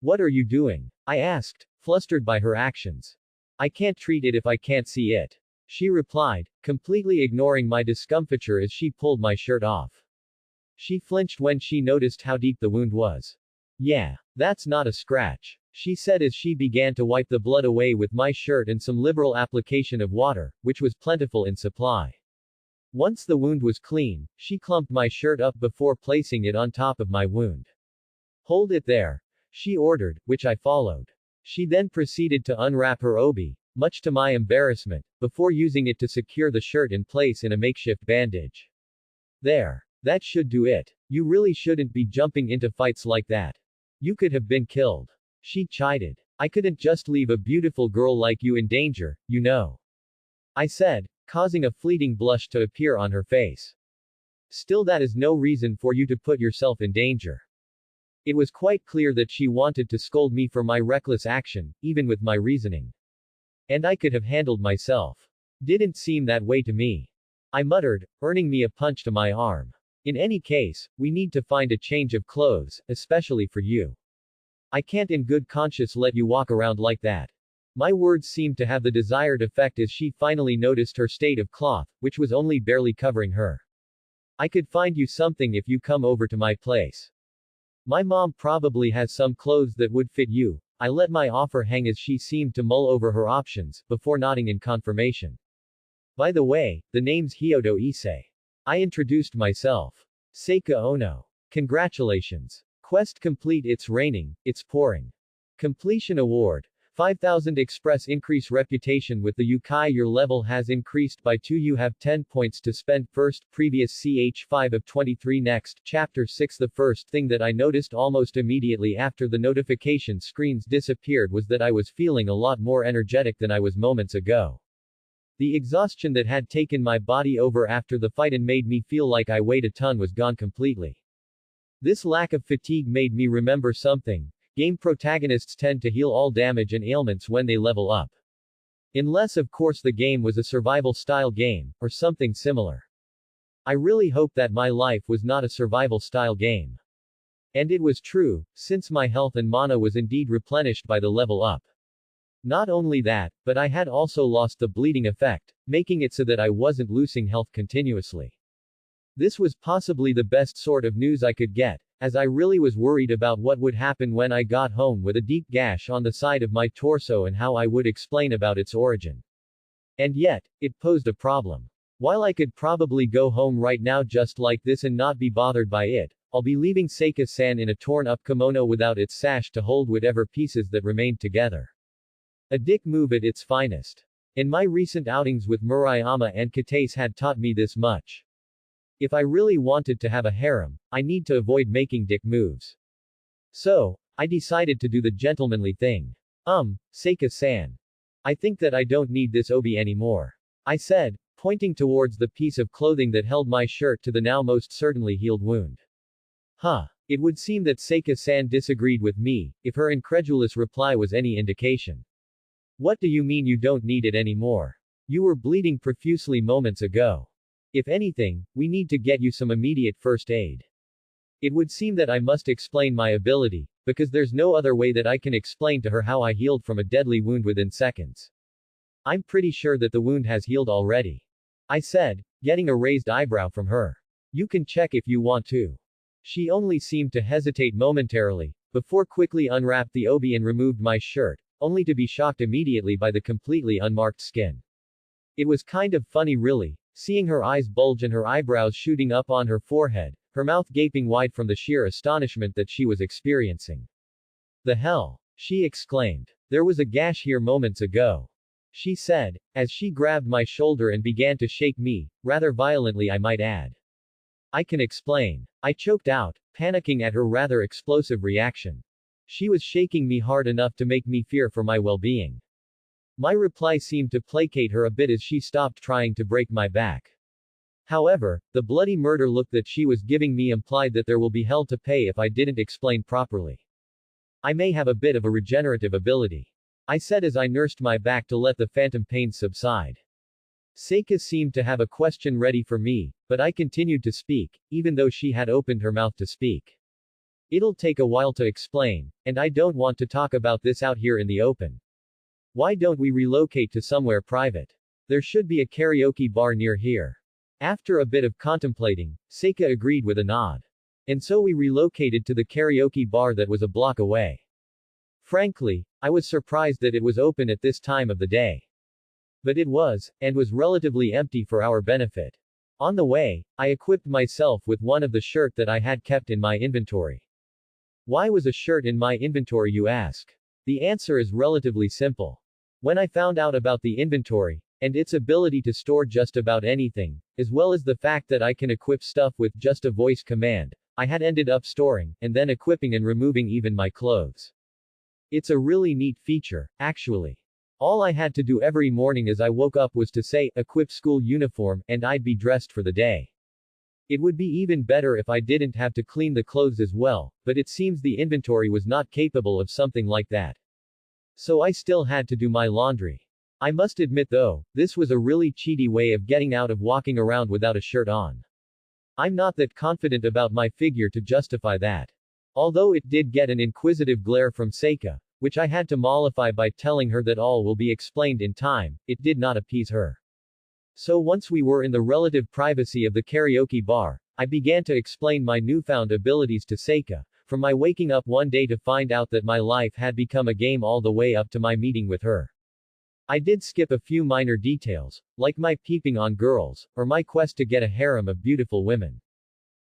What are you doing? I asked, flustered by her actions. I can't treat it if I can't see it, she replied, completely ignoring my discomfiture as she pulled my shirt off. She flinched when she noticed how deep the wound was. Yeah, that's not a scratch, she said as she began to wipe the blood away with my shirt and some liberal application of water, which was plentiful in supply. Once the wound was clean, she clumped my shirt up before placing it on top of my wound. Hold it there, she ordered, which I followed. She then proceeded to unwrap her obi, much to my embarrassment, before using it to secure the shirt in place in a makeshift bandage. There. That should do it. You really shouldn't be jumping into fights like that. You could have been killed, she chided. I couldn't just leave a beautiful girl like you in danger, you know, I said, causing a fleeting blush to appear on her face. Still, that is no reason for you to put yourself in danger. It was quite clear that she wanted to scold me for my reckless action, even with my reasoning. And I could have handled myself. Didn't seem that way to me, I muttered, earning me a punch to my arm. In any case, we need to find a change of clothes, especially for you. I can't in good conscience let you walk around like that. My words seemed to have the desired effect as she finally noticed her state of cloth, which was only barely covering her. I could find you something if you come over to my place. My mom probably has some clothes that would fit you. I let my offer hang as she seemed to mull over her options, before nodding in confirmation. By the way, the name's Hyodo Issei. I introduced myself. Seika Ono. Congratulations. Quest complete. It's raining, it's pouring. Completion award. 5000 express increase reputation with the Yukai. Your level has increased by 2. You have 10 points to spend. First, previous ch5 of 23. Next, chapter 6. The first thing that I noticed almost immediately after the notification screens disappeared was that I was feeling a lot more energetic than I was moments ago. The exhaustion that had taken my body over after the fight and made me feel like I weighed a ton was gone completely. This lack of fatigue made me remember something. Game protagonists tend to heal all damage and ailments when they level up. Unless of course the game was a survival-style game, or something similar. I really hope that my life was not a survival-style game. And it was true, since my health and mana was indeed replenished by the level up. Not only that, but I had also lost the bleeding effect, making it so that I wasn't losing health continuously. This was possibly the best sort of news I could get, as I really was worried about what would happen when I got home with a deep gash on the side of my torso and how I would explain about its origin. And yet, it posed a problem. While I could probably go home right now just like this and not be bothered by it, I'll be leaving Seika-san in a torn-up kimono without its sash to hold whatever pieces that remained together. A dick move at its finest. In my recent outings with Murayama and Katase had taught me this much. If I really wanted to have a harem, I need to avoid making dick moves. So, I decided to do the gentlemanly thing. Seika-san. I think that I don't need this obi anymore. I said, pointing towards the piece of clothing that held my shirt to the now most certainly healed wound. It would seem that Seika-san disagreed with me, if her incredulous reply was any indication. What do you mean you don't need it anymore? You were bleeding profusely moments ago. If anything, we need to get you some immediate first aid. It would seem that I must explain my ability, because there's no other way that I can explain to her how I healed from a deadly wound within seconds. I'm pretty sure that the wound has healed already. I said, getting a raised eyebrow from her. You can check if you want to. She only seemed to hesitate momentarily, before quickly unwrapped the obi and removed my shirt, only to be shocked immediately by the completely unmarked skin. It was kind of funny really, seeing her eyes bulge and her eyebrows shooting up on her forehead, her mouth gaping wide from the sheer astonishment that she was experiencing. The hell? She exclaimed. There was a gash here moments ago. She said, as she grabbed my shoulder and began to shake me, rather violently I might add. I can explain. I choked out, panicking at her rather explosive reaction. She was shaking me hard enough to make me fear for my well-being. My reply seemed to placate her a bit as she stopped trying to break my back. However, the bloody murder look that she was giving me implied that there will be hell to pay if I didn't explain properly. I may have a bit of a regenerative ability. I said as I nursed my back to let the phantom pains subside. Seika seemed to have a question ready for me, but I continued to speak, even though she had opened her mouth to speak. It'll take a while to explain, and I don't want to talk about this out here in the open. Why don't we relocate to somewhere private? There should be a karaoke bar near here. After a bit of contemplating, Seika agreed with a nod. And so we relocated to the karaoke bar that was a block away. Frankly, I was surprised that it was open at this time of the day. But it was, and was relatively empty for our benefit. On the way, I equipped myself with one of the shirt that I had kept in my inventory. Why was a shirt in my inventory, you ask? The answer is relatively simple. When I found out about the inventory, and its ability to store just about anything, as well as the fact that I can equip stuff with just a voice command, I had ended up storing, and then equipping and removing even my clothes. It's a really neat feature, actually. All I had to do every morning as I woke up was to say, equip school uniform, and I'd be dressed for the day. It would be even better if I didn't have to clean the clothes as well, but it seems the inventory was not capable of something like that. So I still had to do my laundry. I must admit though, this was a really cheaty way of getting out of walking around without a shirt on. I'm not that confident about my figure to justify that. Although it did get an inquisitive glare from Seika, which I had to mollify by telling her that all will be explained in time, it did not appease her. So once we were in the relative privacy of the karaoke bar, I began to explain my newfound abilities to Seika, from my waking up one day to find out that my life had become a game all the way up to my meeting with her. I did skip a few minor details, like my peeping on girls, or my quest to get a harem of beautiful women.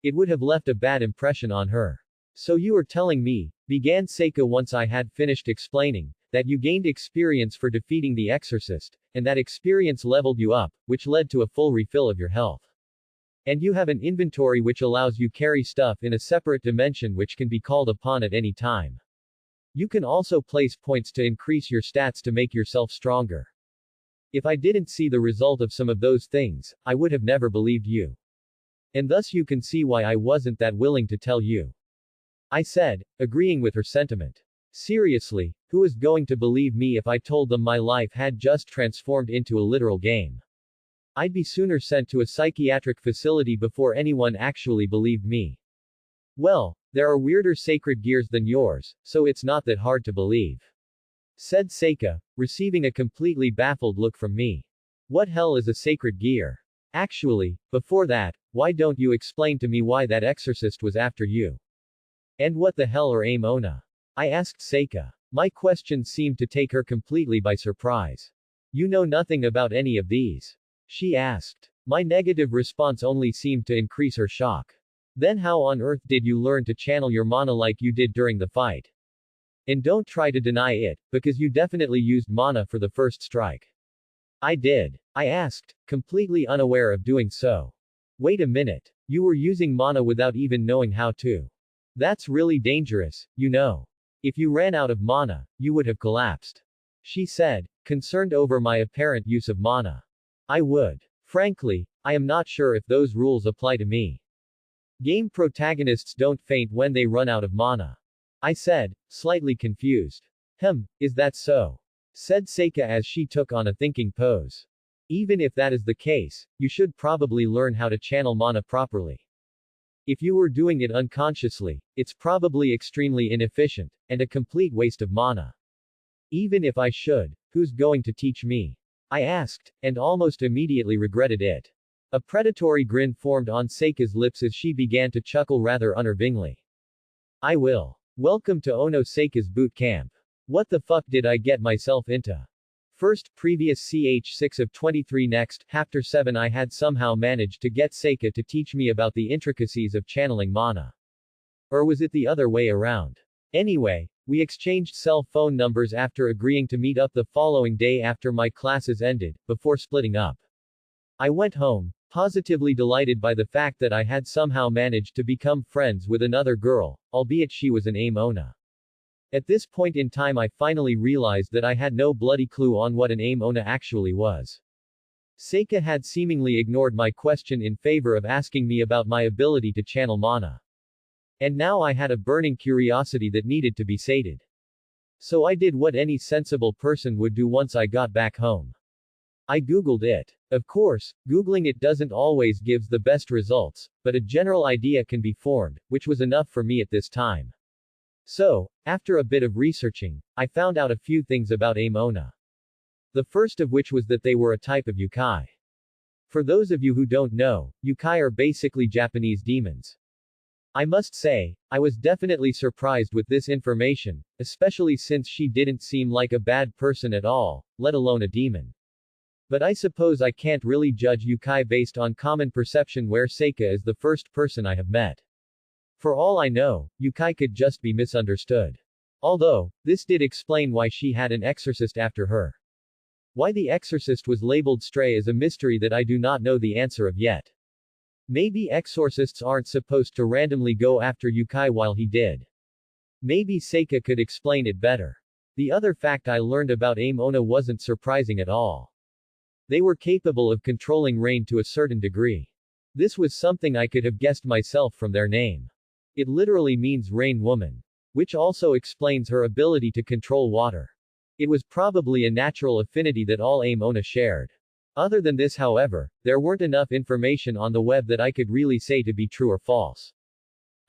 It would have left a bad impression on her. So you are telling me, began Seika once I had finished explaining, That you gained experience for defeating the exorcist, and that experience leveled you up, which led to a full refill of your health. And you have an inventory which allows you carry stuff in a separate dimension which can be called upon at any time. You can also place points to increase your stats to make yourself stronger. If I didn't see the result of some of those things, I would have never believed you. And thus you can see why I wasn't that willing to tell you. I said, agreeing with her sentiment. Seriously, who is going to believe me if I told them my life had just transformed into a literal game? I'd be sooner sent to a psychiatric facility before anyone actually believed me. Well, there are weirder sacred gears than yours, so it's not that hard to believe. Said Seika, receiving a completely baffled look from me. What hell is a sacred gear? Actually, before that, why don't you explain to me why that exorcist was after you? And what the hell are aim ona? I asked Seika. My question seemed to take her completely by surprise. You know nothing about any of these? She asked. My negative response only seemed to increase her shock. Then how on earth did you learn to channel your mana like you did during the fight? And don't try to deny it, because you definitely used mana for the first strike. I did. I asked, completely unaware of doing so. Wait a minute. You were using mana without even knowing how to. That's really dangerous, you know. If you ran out of mana, you would have collapsed. She said, concerned over my apparent use of mana. I would. Frankly, I am not sure if those rules apply to me. Game protagonists don't faint when they run out of mana. I said, slightly confused. Is that so? Said Seika as she took on a thinking pose. Even if that is the case, you should probably learn how to channel mana properly. If you were doing it unconsciously, it's probably extremely inefficient, and a complete waste of mana. Even if I should, who's going to teach me? I asked, and almost immediately regretted it. A predatory grin formed on Seika's lips as she began to chuckle rather unnervingly. I will. Welcome to Ono Seika's boot camp. What the fuck did I get myself into? First, previous ch6 of 23 next, chapter 7 I had somehow managed to get Seika to teach me about the intricacies of channeling mana. Or was it the other way around? Anyway, we exchanged cell phone numbers after agreeing to meet up the following day after my classes ended, before splitting up. I went home, positively delighted by the fact that I had somehow managed to become friends with another girl, albeit she was an aim ona. At this point in time I finally realized that I had no bloody clue on what an aim ona actually was. Seika had seemingly ignored my question in favor of asking me about my ability to channel mana. And now I had a burning curiosity that needed to be sated. So I did what any sensible person would do once I got back home. I googled it. Of course, googling it doesn't always give the best results, but a general idea can be formed, which was enough for me at this time. So, after a bit of researching, I found out a few things about aim ona. The first of which was that they were a type of yokai. For those of you who don't know, yokai are basically Japanese demons. I must say, I was definitely surprised with this information, especially since she didn't seem like a bad person at all, let alone a demon. But I suppose I can't really judge yokai based on common perception where Seika is the first person I have met. For all I know, yokai could just be misunderstood. Although, this did explain why she had an exorcist after her. Why the exorcist was labeled stray is a mystery that I do not know the answer of yet. Maybe exorcists aren't supposed to randomly go after yokai while he did. Maybe Seika could explain it better. The other fact I learned about aim ona wasn't surprising at all. They were capable of controlling rain to a certain degree. This was something I could have guessed myself from their name. It literally means rain woman. Which also explains her ability to control water. It was probably a natural affinity that all aim ona shared. Other than this however, there weren't enough information on the web that I could really say to be true or false.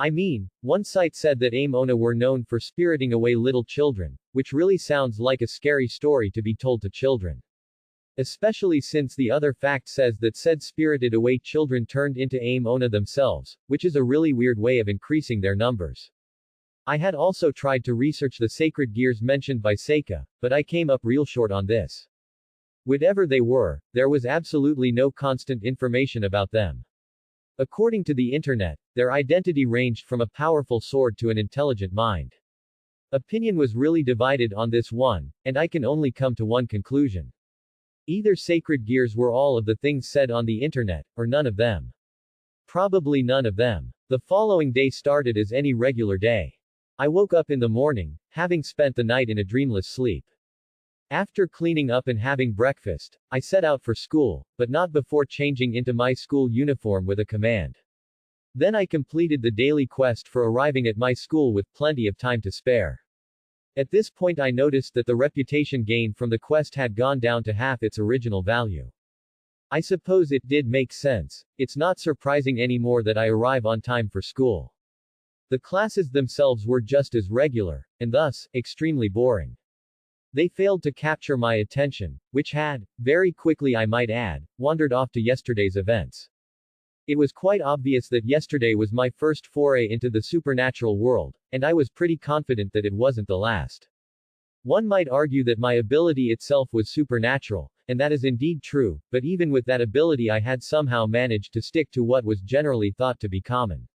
I mean, one site said that aim ona were known for spiriting away little children, which really sounds like a scary story to be told to children. Especially since the other fact says that said spirited away children turned into aim ona themselves, which is a really weird way of increasing their numbers. I had also tried to research the sacred gears mentioned by Seika, but I came up real short on this. Whatever they were, there was absolutely no constant information about them. According to the internet, their identity ranged from a powerful sword to an intelligent mind. Opinion was really divided on this one, and I can only come to one conclusion. Either sacred gears were all of the things said on the internet, or none of them. Probably none of them. The following day started as any regular day. I woke up in the morning, having spent the night in a dreamless sleep. After cleaning up and having breakfast, I set out for school, but not before changing into my school uniform with a command. Then I completed the daily quest for arriving at my school with plenty of time to spare. At this point I noticed that the reputation gained from the quest had gone down to half its original value. I suppose it did make sense. It's not surprising anymore that I arrive on time for school. The classes themselves were just as regular, and thus, extremely boring. They failed to capture my attention, which had, very quickly I might add, wandered off to yesterday's events. It was quite obvious that yesterday was my first foray into the supernatural world, and I was pretty confident that it wasn't the last. One might argue that my ability itself was supernatural, and that is indeed true, but even with that ability I had somehow managed to stick to what was generally thought to be common.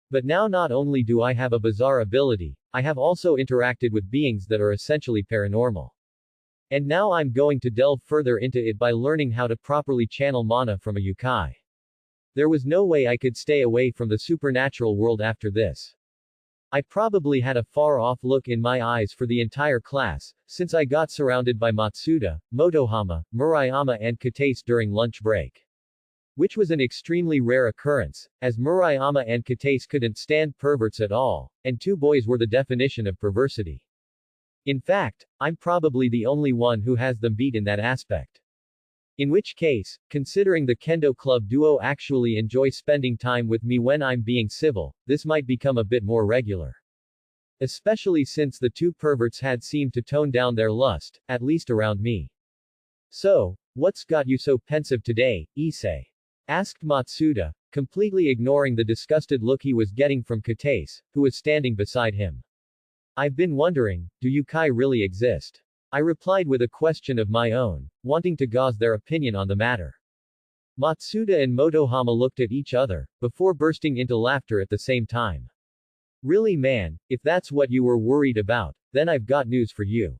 But now not only do I have a bizarre ability, I have also interacted with beings that are essentially paranormal. And now I'm going to delve further into it by learning how to properly channel mana from a yokai. There was no way I could stay away from the supernatural world after this. I probably had a far-off look in my eyes for the entire class, since I got surrounded by Matsuda, Motohama, Murayama and Katase during lunch break. Which was an extremely rare occurrence, as Murayama and Katase couldn't stand perverts at all, and two boys were the definition of perversity. In fact, I'm probably the only one who has them beat in that aspect. In which case, considering the Kendo club duo actually enjoy spending time with me when I'm being civil, this might become a bit more regular. Especially since the two perverts had seemed to tone down their lust, at least around me. So, what's got you so pensive today, Issei? Asked Matsuda, completely ignoring the disgusted look he was getting from Katase, who was standing beside him. I've been wondering, do yokai really exist? I replied with a question of my own, wanting to gauge their opinion on the matter. Matsuda and Motohama looked at each other, before bursting into laughter at the same time. Really man, if that's what you were worried about, then I've got news for you.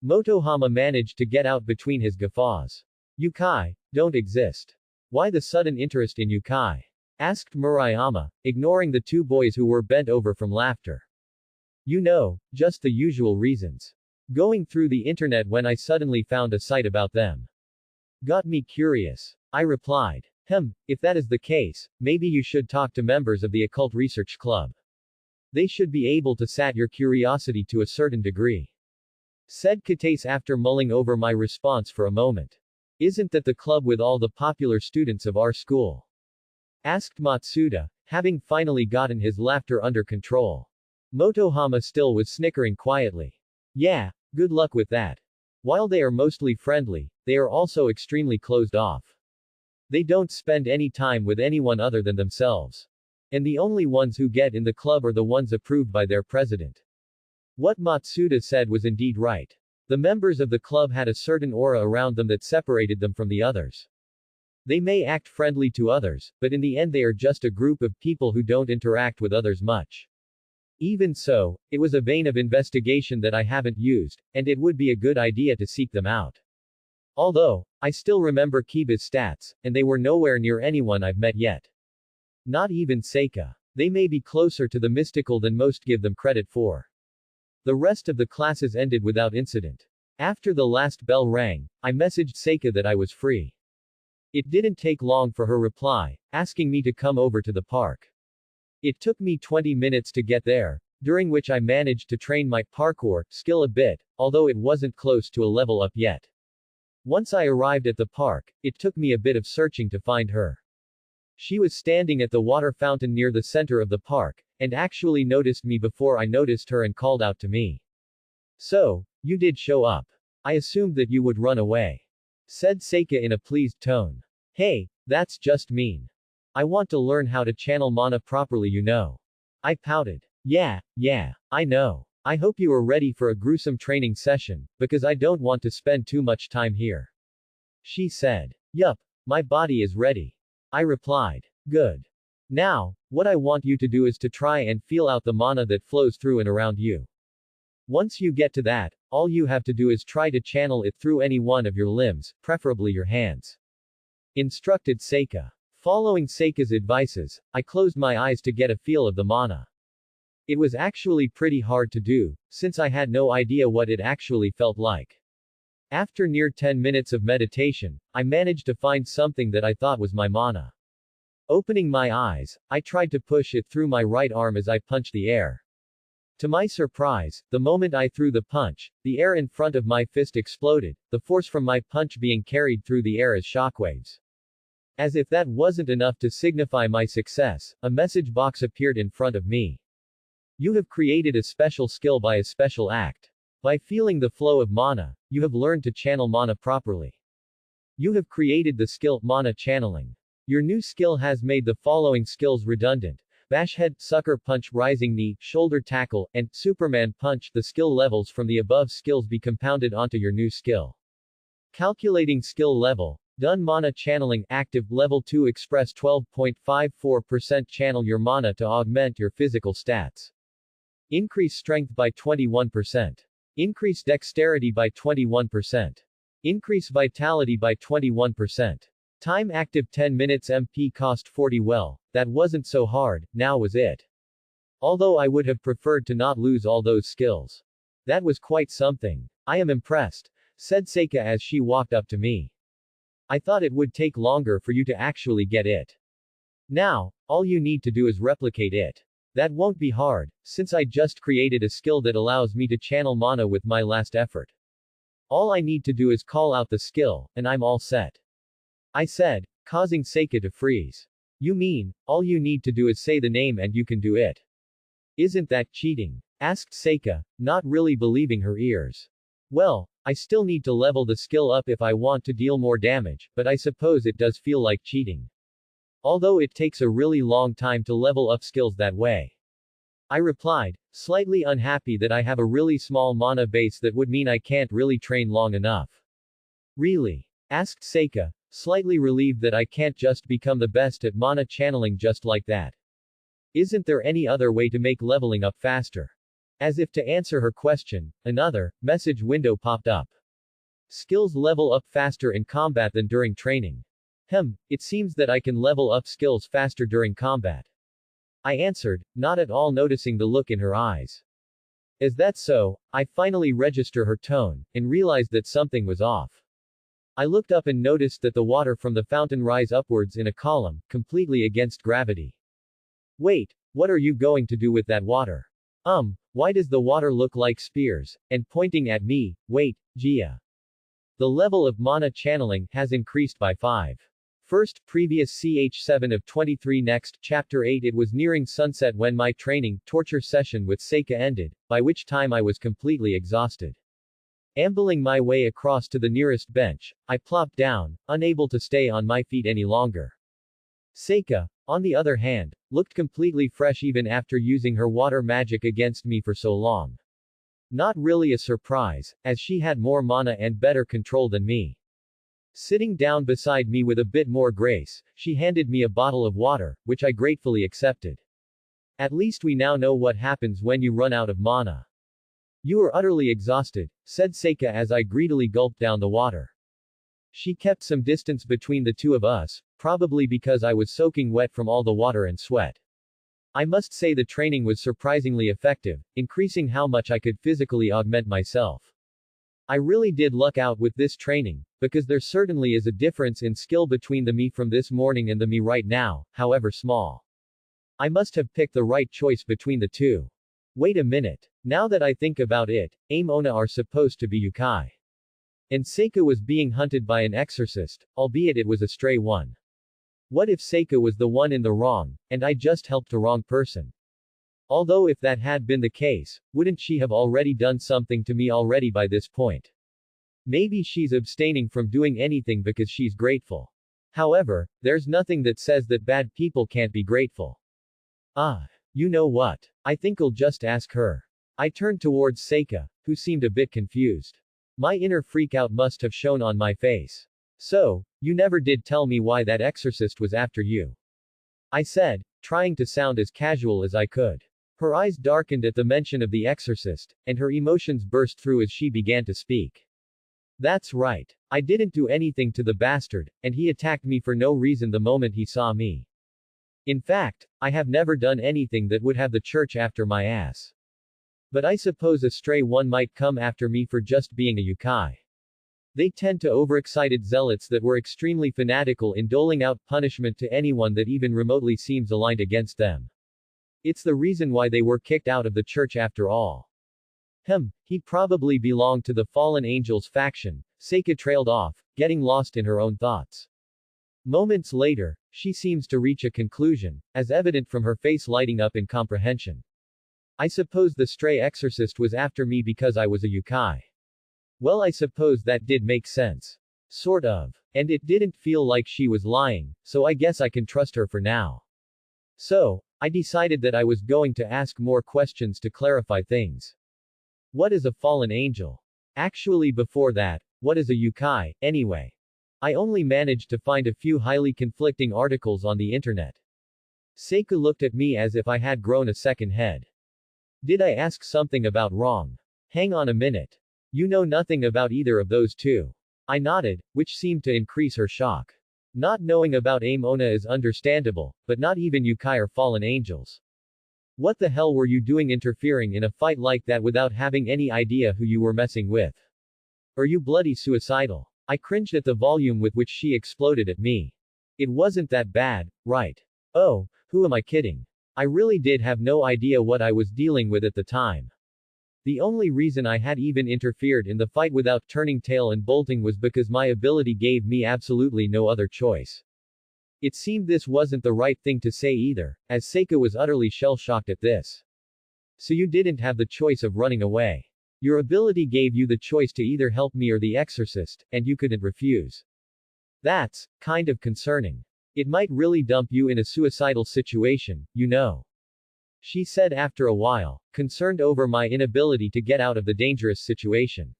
Motohama managed to get out between his guffaws. Yokai don't exist. Why the sudden interest in yokai? Asked Murayama, ignoring the two boys who were bent over from laughter. You know, just the usual reasons. Going through the internet when I suddenly found a site about them. Got me curious. I replied. If that is the case, maybe you should talk to members of the Occult Research Club. They should be able to sat your curiosity to a certain degree. Said Katase after mulling over my response for a moment. Isn't that the club with all the popular students of our school? Asked Matsuda, having finally gotten his laughter under control. Motohama still was snickering quietly. Yeah, good luck with that. While they are mostly friendly, they are also extremely closed off. They don't spend any time with anyone other than themselves. And the only ones who get in the club are the ones approved by their president. What Matsuda said was indeed right. The members of the club had a certain aura around them that separated them from the others. They may act friendly to others, but in the end they are just a group of people who don't interact with others much. Even so, it was a vein of investigation that I haven't used, and it would be a good idea to seek them out. Although, I still remember Kiba's stats, and they were nowhere near anyone I've met yet. Not even Seika. They may be closer to the mystical than most give them credit for. The rest of the classes ended without incident. After the last bell rang, I messaged Seika that I was free. It didn't take long for her reply, asking me to come over to the park. It took me 20 minutes to get there, during which I managed to train my parkour skill a bit, although it wasn't close to a level up yet. Once I arrived at the park, it took me a bit of searching to find her. She was standing at the water fountain near the center of the park, and actually noticed me before I noticed her and called out to me. So, you did show up. I assumed that you would run away. Said Seika in a pleased tone. Hey, that's just mean. I want to learn how to channel mana properly, you know. I pouted. Yeah, I know. I hope you are ready for a gruesome training session, because I don't want to spend too much time here. She said. Yup, my body is ready. I replied. Good. Now, what I want you to do is to try and feel out the mana that flows through and around you. Once you get to that, all you have to do is try to channel it through any one of your limbs, preferably your hands. Instructed Seika. Following Seika's advices, I closed my eyes to get a feel of the mana. It was actually pretty hard to do, since I had no idea what it actually felt like. After near 10 minutes of meditation, I managed to find something that I thought was my mana. Opening my eyes, I tried to push it through my right arm as I punched the air. To my surprise, the moment I threw the punch, the air in front of my fist exploded, the force from my punch being carried through the air as shockwaves. As if that wasn't enough to signify my success, a message box appeared in front of me. You have created a special skill by a special act. By feeling the flow of mana, you have learned to channel mana properly. You have created the skill, mana channeling. Your new skill has made the following skills redundant. Bash head, sucker punch, rising knee, shoulder tackle, and Superman punch. The skill levels from the above skills be compounded onto your new skill. Calculating skill level. Done. Mana channeling active level 2 express 12.54% channel your mana to augment your physical stats. Increase strength by 21%. Increase dexterity by 21%. Increase vitality by 21%. Time active 10 minutes. MP cost 40. Well, that wasn't so hard, now was it? Although I would have preferred to not lose all those skills. That was quite something. I am impressed, said Seika as she walked up to me. I thought it would take longer for you to actually get it. Now, all you need to do is replicate it. That won't be hard, since I just created a skill that allows me to channel mana with my last effort. All I need to do is call out the skill, and I'm all set. I said, causing Seika to freeze. You mean, all you need to do is say the name and you can do it? Isn't that cheating? Asked Seika, not really believing her ears. Well, I still need to level the skill up if I want to deal more damage, but I suppose it does feel like cheating. Although it takes a really long time to level up skills that way. I replied, slightly unhappy that I have a really small mana base that would mean I can't really train long enough. Really? Asked Seika, slightly relieved that I can't just become the best at mana channeling just like that. Isn't there any other way to make leveling up faster? As if to answer her question, another message window popped up. Skills level up faster in combat than during training. It seems that I can level up skills faster during combat. I answered, not at all noticing the look in her eyes. Is that so? I finally registered her tone, and realized that something was off. I looked up and noticed that the water from the fountain rise upwards in a column, completely against gravity. Wait, what are you going to do with that water? Why does the water look like spears? And pointing at me, wait, Gia. The level of mana channeling has increased by 5. First, previous ch7 of 23. Next, chapter 8. It was nearing sunset when my training, torture session with Seika ended, by which time I was completely exhausted. Ambling my way across to the nearest bench, I plopped down, unable to stay on my feet any longer. Seika, on the other hand, looked completely fresh even after using her water magic against me for so long. Not really a surprise, as she had more mana and better control than me. Sitting down beside me with a bit more grace, she handed me a bottle of water, which I gratefully accepted. At least we now know what happens when you run out of mana. You are utterly exhausted, said Seika as I greedily gulped down the water. She kept some distance between the two of us, probably because I was soaking wet from all the water and sweat. I must say the training was surprisingly effective, increasing how much I could physically augment myself. I really did luck out with this training, because there certainly is a difference in skill between the me from this morning and the me right now, however small. I must have picked the right choice between the two. Wait a minute. Now that I think about it, Aim Ona are supposed to be yokai. And Seika was being hunted by an exorcist, albeit it was a stray one. What if Seika was the one in the wrong, and I just helped the wrong person? Although if that had been the case, wouldn't she have already done something to me already by this point? Maybe she's abstaining from doing anything because she's grateful. However, there's nothing that says that bad people can't be grateful. You know what? I think I'll just ask her. I turned towards Seika, who seemed a bit confused. My inner freakout must have shown on my face. So, you never did tell me why that exorcist was after you. I said, trying to sound as casual as I could. Her eyes darkened at the mention of the exorcist, and her emotions burst through as she began to speak. That's right. I didn't do anything to the bastard, and he attacked me for no reason the moment he saw me. In fact, I have never done anything that would have the church after my ass. But I suppose a stray one might come after me for just being a yokai. They tend to overexcited zealots that were extremely fanatical in doling out punishment to anyone that even remotely seems aligned against them. It's the reason why they were kicked out of the church after all. He probably belonged to the fallen angels faction. Seika trailed off, getting lost in her own thoughts. Moments later, she seems to reach a conclusion, as evident from her face lighting up in comprehension. I suppose the stray exorcist was after me because I was a yokai. Well, I suppose that did make sense. Sort of. And it didn't feel like she was lying, so I guess I can trust her for now. So, I decided that I was going to ask more questions to clarify things. What is a fallen angel? Actually, before that, what is a yokai, anyway? I only managed to find a few highly conflicting articles on the internet. Seika looked at me as if I had grown a second head. Did I ask something about wrong? Hang on a minute. You know nothing about either of those two. I nodded, which seemed to increase her shock. Not knowing about Ona is understandable, but not even yokai are fallen angels. What the hell were you doing interfering in a fight like that without having any idea who you were messing with? Are you bloody suicidal? I cringed at the volume with which she exploded at me. It wasn't that bad, right? Oh, who am I kidding? I really did have no idea what I was dealing with at the time. The only reason I had even interfered in the fight without turning tail and bolting was because my ability gave me absolutely no other choice. It seemed this wasn't the right thing to say either, as Seika was utterly shell-shocked at this. So you didn't have the choice of running away. Your ability gave you the choice to either help me or the exorcist, and you couldn't refuse. That's kind of concerning. It might really dump you in a suicidal situation, you know. She said after a while, concerned over my inability to get out of the dangerous situation.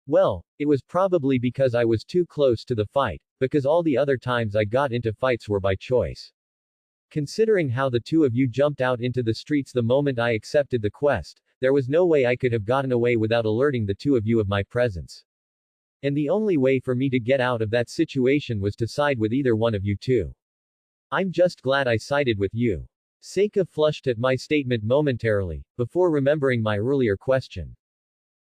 Well, it was probably because I was too close to the fight, because all the other times I got into fights were by choice. Considering how the two of you jumped out into the streets the moment I accepted the quest, there was no way I could have gotten away without alerting the two of you of my presence. And the only way for me to get out of that situation was to side with either one of you two. I'm just glad I sided with you. Seika flushed at my statement momentarily, before remembering my earlier question.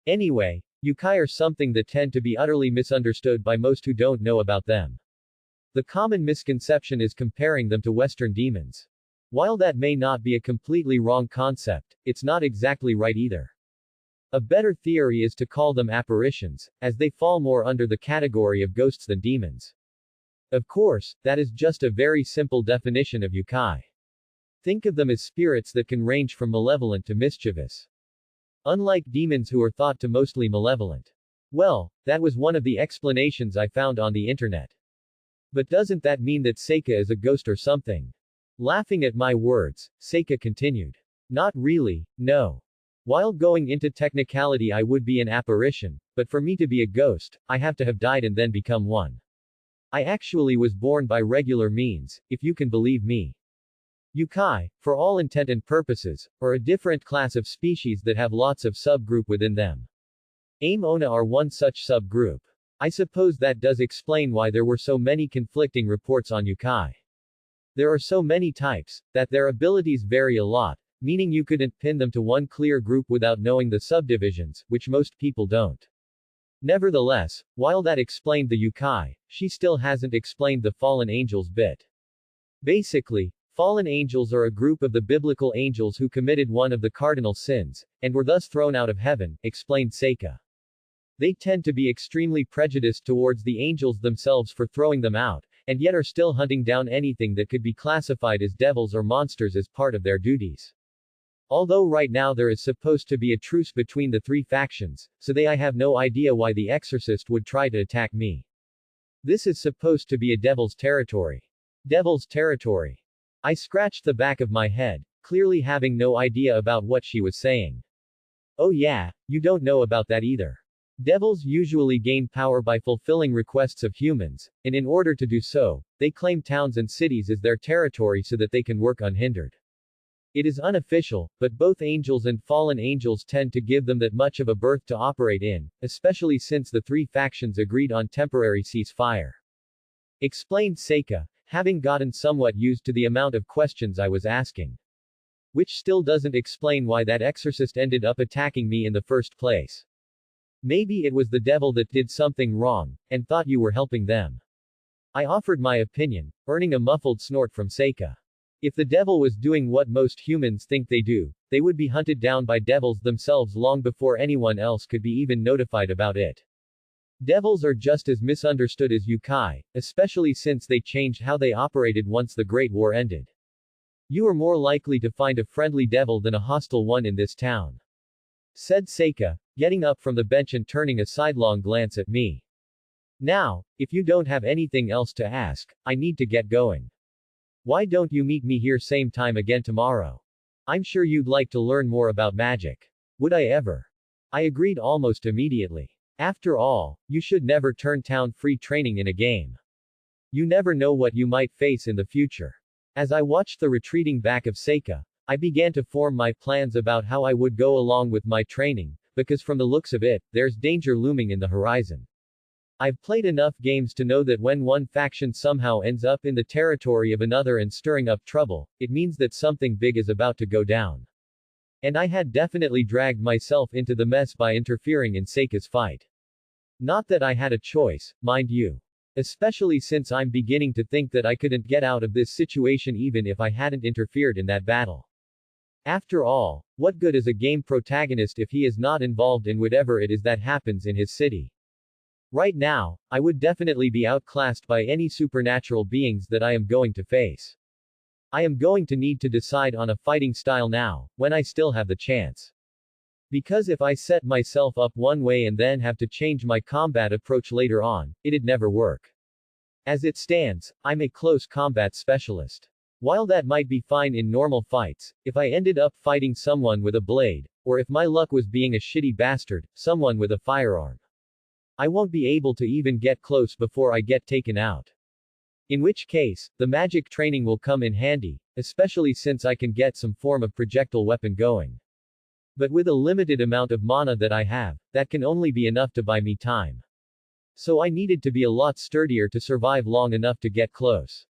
Anyway, yokai are something that tend to be utterly misunderstood by most who don't know about them. The common misconception is comparing them to Western demons. While that may not be a completely wrong concept, it's not exactly right either. A better theory is to call them apparitions, as they fall more under the category of ghosts than demons. Of course, that is just a very simple definition of yokai. Think of them as spirits that can range from malevolent to mischievous. Unlike demons who are thought to mostly malevolent. Well, that was one of the explanations I found on the internet. But doesn't that mean that Seika is a ghost or something? Laughing at my words, Seika continued. Not really, no. While going into technicality I would be an apparition, but for me to be a ghost, I have to have died and then become one. I actually was born by regular means, if you can believe me. Yokai, for all intent and purposes, are a different class of species that have lots of subgroup within them. Ona are one such subgroup. I suppose that does explain why there were so many conflicting reports on yokai. There are so many types, that their abilities vary a lot, meaning you couldn't pin them to one clear group without knowing the subdivisions, which most people don't. Nevertheless, while that explained the yokai, she still hasn't explained the fallen angels bit. Basically, fallen angels are a group of the biblical angels who committed one of the cardinal sins, and were thus thrown out of heaven, explained Seika. They tend to be extremely prejudiced towards the angels themselves for throwing them out, and yet are still hunting down anything that could be classified as devils or monsters as part of their duties. Although right now there is supposed to be a truce between the three factions, so I have no idea why the exorcist would try to attack me. This is supposed to be a devil's territory. Devil's territory. I scratched the back of my head, clearly having no idea about what she was saying. Oh yeah, you don't know about that either. Devils usually gain power by fulfilling requests of humans, and in order to do so, they claim towns and cities as their territory so that they can work unhindered. It is unofficial, but both angels and fallen angels tend to give them that much of a berth to operate in, especially since the three factions agreed on temporary ceasefire. Explained Seika, having gotten somewhat used to the amount of questions I was asking. Which still doesn't explain why that exorcist ended up attacking me in the first place. Maybe it was the devil that did something wrong, and thought you were helping them. I offered my opinion, earning a muffled snort from Seika. If the devil was doing what most humans think they do, they would be hunted down by devils themselves long before anyone else could be even notified about it. Devils are just as misunderstood as yokai, especially since they changed how they operated once the Great War ended. You are more likely to find a friendly devil than a hostile one in this town. Said Seika, getting up from the bench and turning a sidelong glance at me. Now, if you don't have anything else to ask, I need to get going. Why don't you meet me here same time again tomorrow? I'm sure you'd like to learn more about magic. Would I ever? I agreed almost immediately. After all, you should never turn down free training in a game. You never know what you might face in the future. As I watched the retreating back of Seika, I began to form my plans about how I would go along with my training, because from the looks of it, there's danger looming in the horizon. I've played enough games to know that when one faction somehow ends up in the territory of another and stirring up trouble, it means that something big is about to go down. And I had definitely dragged myself into the mess by interfering in Seika's fight. Not that I had a choice, mind you. Especially since I'm beginning to think that I couldn't get out of this situation even if I hadn't interfered in that battle. After all, what good is a game protagonist if he is not involved in whatever it is that happens in his city? Right now, I would definitely be outclassed by any supernatural beings that I am going to face. I am going to need to decide on a fighting style now, when I still have the chance. Because if I set myself up one way and then have to change my combat approach later on, it'd never work. As it stands, I'm a close combat specialist. While that might be fine in normal fights, if I ended up fighting someone with a blade, or if my luck was being a shitty bastard, someone with a firearm, I won't be able to even get close before I get taken out. In which case, the magic training will come in handy, especially since I can get some form of projectile weapon going. But with a limited amount of mana that I have, that can only be enough to buy me time. So I needed to be a lot sturdier to survive long enough to get close.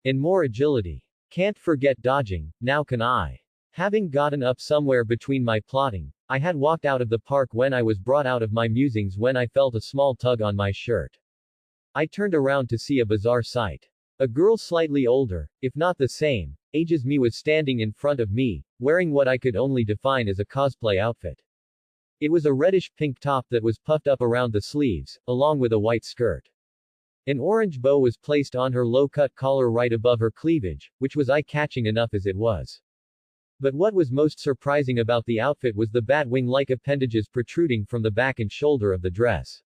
And more agility. Can't forget dodging, now can I. Having gotten up somewhere between my plotting, I had walked out of the park when I was brought out of my musings when I felt a small tug on my shirt. I turned around to see a bizarre sight. A girl slightly older, if not the same, age as me was standing in front of me, wearing what I could only define as a cosplay outfit. It was a reddish-pink top that was puffed up around the sleeves, along with a white skirt. An orange bow was placed on her low-cut collar right above her cleavage, which was eye-catching enough as it was. But what was most surprising about the outfit was the bat-wing-like appendages protruding from the back and shoulder of the dress.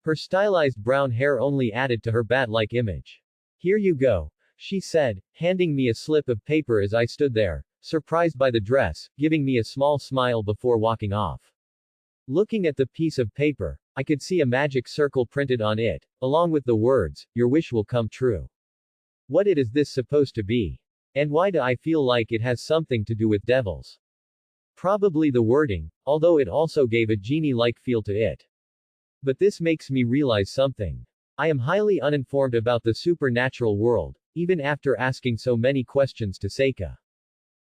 Her stylized brown hair only added to her bat-like image. Here you go, she said, handing me a slip of paper as I stood there, surprised by the dress, giving me a small smile before walking off. Looking at the piece of paper, I could see a magic circle printed on it, along with the words, "Your wish will come true." What is this supposed to be? And why do I feel like it has something to do with devils? Probably the wording, although it also gave a genie-like feel to it. But this makes me realize something. I am highly uninformed about the supernatural world, even after asking so many questions to Seika.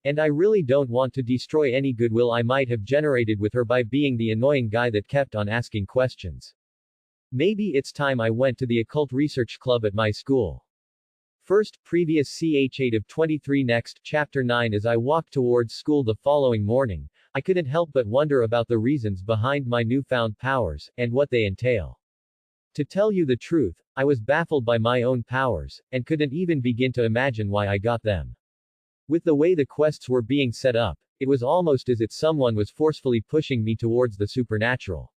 And I really don't want to destroy any goodwill I might have generated with her by being the annoying guy that kept on asking questions. Maybe it's time I went to the occult research club at my school. First, previous ch8 of 23 next, chapter 9. As I walked towards school the following morning, I couldn't help but wonder about the reasons behind my newfound powers, and what they entail. To tell you the truth, I was baffled by my own powers, and couldn't even begin to imagine why I got them. With the way the quests were being set up, it was almost as if someone was forcefully pushing me towards the supernatural.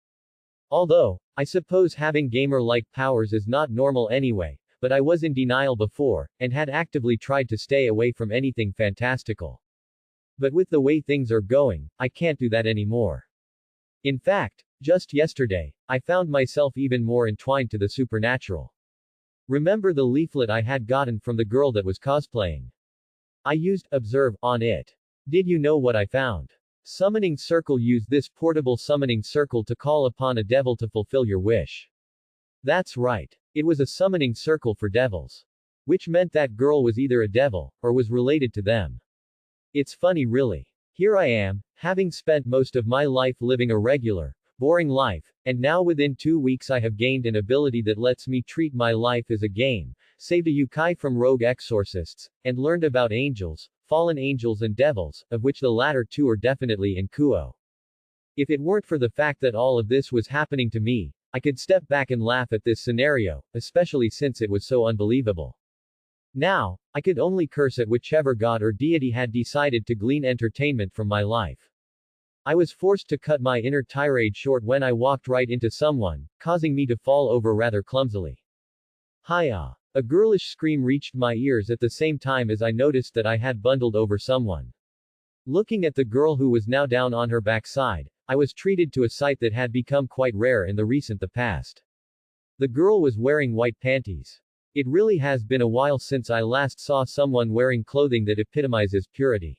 Although, I suppose having gamer-like powers is not normal anyway, but I was in denial before, and had actively tried to stay away from anything fantastical. But with the way things are going, I can't do that anymore. In fact, just yesterday, I found myself even more entwined to the supernatural. Remember the leaflet I had gotten from the girl that was cosplaying? I used observe on it. Did you know what I found? Summoning circle. Use this portable summoning circle to call upon a devil to fulfill your wish. That's right. It was a summoning circle for devils. Which meant that girl was either a devil, or was related to them. It's funny really. Here I am, having spent most of my life living a regular, boring life, and now within 2 weeks I have gained an ability that lets me treat my life as a game, saved a yokai from rogue exorcists, and learned about angels, fallen angels and devils, of which the latter two are definitely in Kuo. If it weren't for the fact that all of this was happening to me, I could step back and laugh at this scenario, especially since it was so unbelievable. Now, I could only curse at whichever god or deity had decided to glean entertainment from my life. I was forced to cut my inner tirade short when I walked right into someone, causing me to fall over rather clumsily. Hiya! A girlish scream reached my ears at the same time as I noticed that I had bundled over someone. Looking at the girl who was now down on her backside, I was treated to a sight that had become quite rare in the recent past. The girl was wearing white panties. It really has been a while since I last saw someone wearing clothing that epitomizes purity.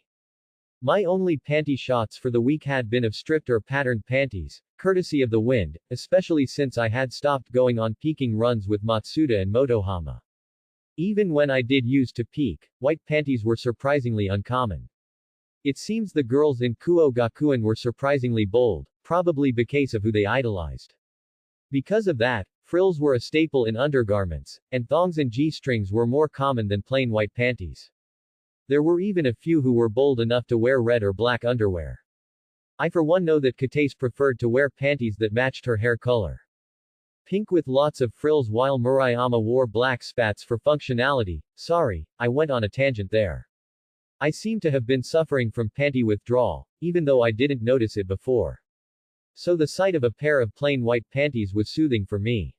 My only panty shots for the week had been of stripped or patterned panties, courtesy of the wind, especially since I had stopped going on peeking runs with Matsuda and Motohama. Even when I did use to peek, white panties were surprisingly uncommon. It seems the girls in Kuo Gakuen were surprisingly bold, probably because of who they idolized. Because of that, frills were a staple in undergarments, and thongs and G-strings were more common than plain white panties. There were even a few who were bold enough to wear red or black underwear. I for one know that Katase preferred to wear panties that matched her hair color. Pink with lots of frills, while Murayama wore black spats for functionality. Sorry, I went on a tangent there. I seem to have been suffering from panty withdrawal, even though I didn't notice it before. So the sight of a pair of plain white panties was soothing for me.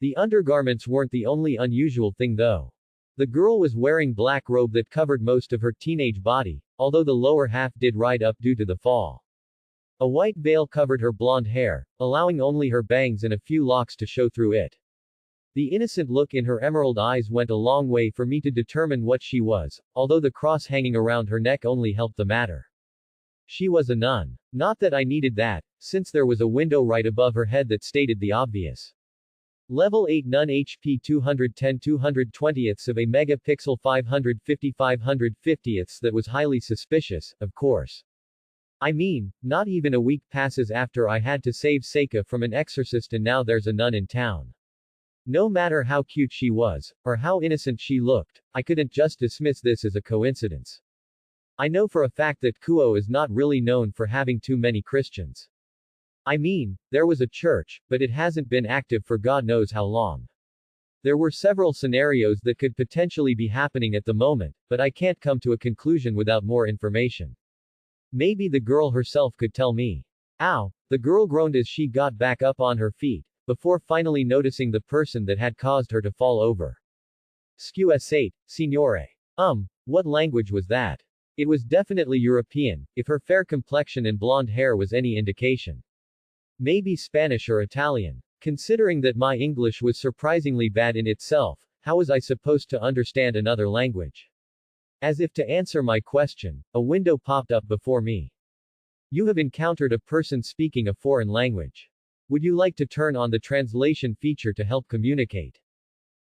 The undergarments weren't the only unusual thing though. The girl was wearing black robe that covered most of her teenage body, although the lower half did ride up due to the fall. A white veil covered her blonde hair, allowing only her bangs and a few locks to show through it. The innocent look in her emerald eyes went a long way for me to determine what she was, although the cross hanging around her neck only helped the matter. She was a nun. Not that I needed that, since there was a window right above her head that stated the obvious. Level 8 Nun HP 210 220ths of a megapixel 550 550ths. That was highly suspicious, of course. I mean, not even a week passes after I had to save Seika from an exorcist and now there's a nun in town. No matter how cute she was, or how innocent she looked, I couldn't just dismiss this as a coincidence. I know for a fact that Kuo is not really known for having too many Christians. I mean, there was a church, but it hasn't been active for God knows how long. There were several scenarios that could potentially be happening at the moment, but I can't come to a conclusion without more information. Maybe the girl herself could tell me. Ow! The girl groaned as she got back up on her feet, before finally noticing the person that had caused her to fall over. Scusa, signore. What language was that? It was definitely European, if her fair complexion and blonde hair was any indication. Maybe Spanish or Italian. Considering that my English was surprisingly bad in itself, how was I supposed to understand another language? As if to answer my question, a window popped up before me. You have encountered a person speaking a foreign language. Would you like to turn on the translation feature to help communicate?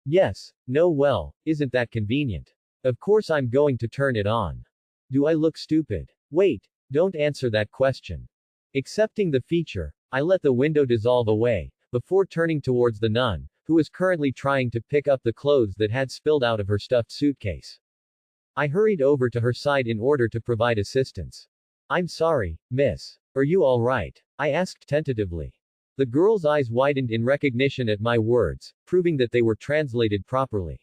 Yes. No, well, isn't that convenient? Of course I'm going to turn it on. Do I look stupid? Wait, don't answer that question. Accepting the feature, I let the window dissolve away, before turning towards the nun, who was currently trying to pick up the clothes that had spilled out of her stuffed suitcase. I hurried over to her side in order to provide assistance. I'm sorry, miss. Are you alright? I asked tentatively. The girl's eyes widened in recognition at my words, proving that they were translated properly.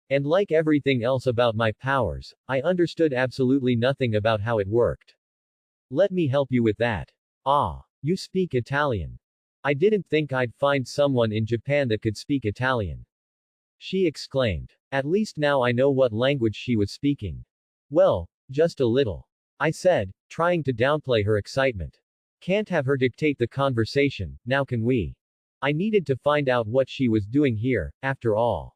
And like everything else about my powers, I understood absolutely nothing about how it worked. Let me help you with that. Ah, you speak Italian. I didn't think I'd find someone in Japan that could speak Italian. She exclaimed. At least now I know what language she was speaking. Well, just a little. I said, trying to downplay her excitement. Can't have her dictate the conversation, now can we? I needed to find out what she was doing here, after all.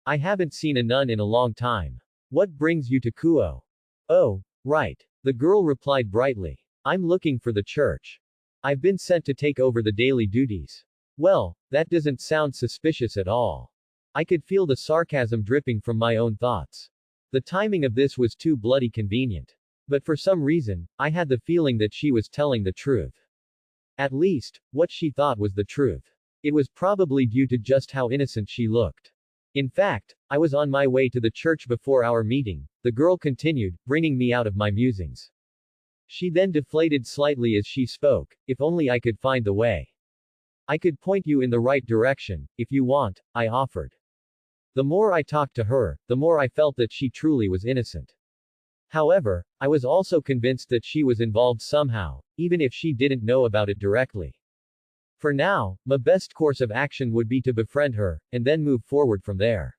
I haven't seen a nun in a long time. What brings you to Kuo? Oh, Right. The girl replied brightly. I'm looking for the church. I've been sent to take over the daily duties. Well, that doesn't sound suspicious at all. I could feel the sarcasm dripping from my own thoughts. The timing of this was too bloody convenient. But for some reason, I had the feeling that she was telling the truth. At least, what she thought was the truth. It was probably due to just how innocent she looked. In fact, I was on my way to the church before our meeting, the girl continued, bringing me out of my musings. She then deflated slightly as she spoke. If only I could find the way. I could point you in the right direction, if you want, I offered. The more I talked to her, the more I felt that she truly was innocent. However, I was also convinced that she was involved somehow, even if she didn't know about it directly. For now, my best course of action would be to befriend her, and then move forward from there.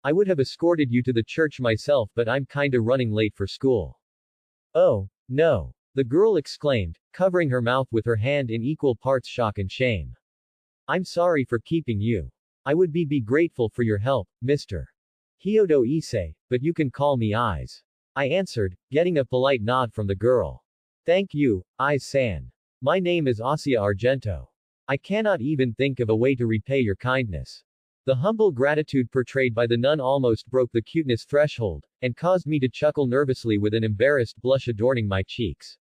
I would have escorted you to the church myself, but I'm kinda running late for school. Oh, no. The girl exclaimed, covering her mouth with her hand in equal parts shock and shame. I'm sorry for keeping you. I would be grateful for your help, Mr. Hyodo Issei, but you can call me Eyes. I answered, getting a polite nod from the girl. Thank you, Eyes-san. My name is Asia Argento. I cannot even think of a way to repay your kindness. The humble gratitude portrayed by the nun almost broke the cuteness threshold, and caused me to chuckle nervously with an embarrassed blush adorning my cheeks.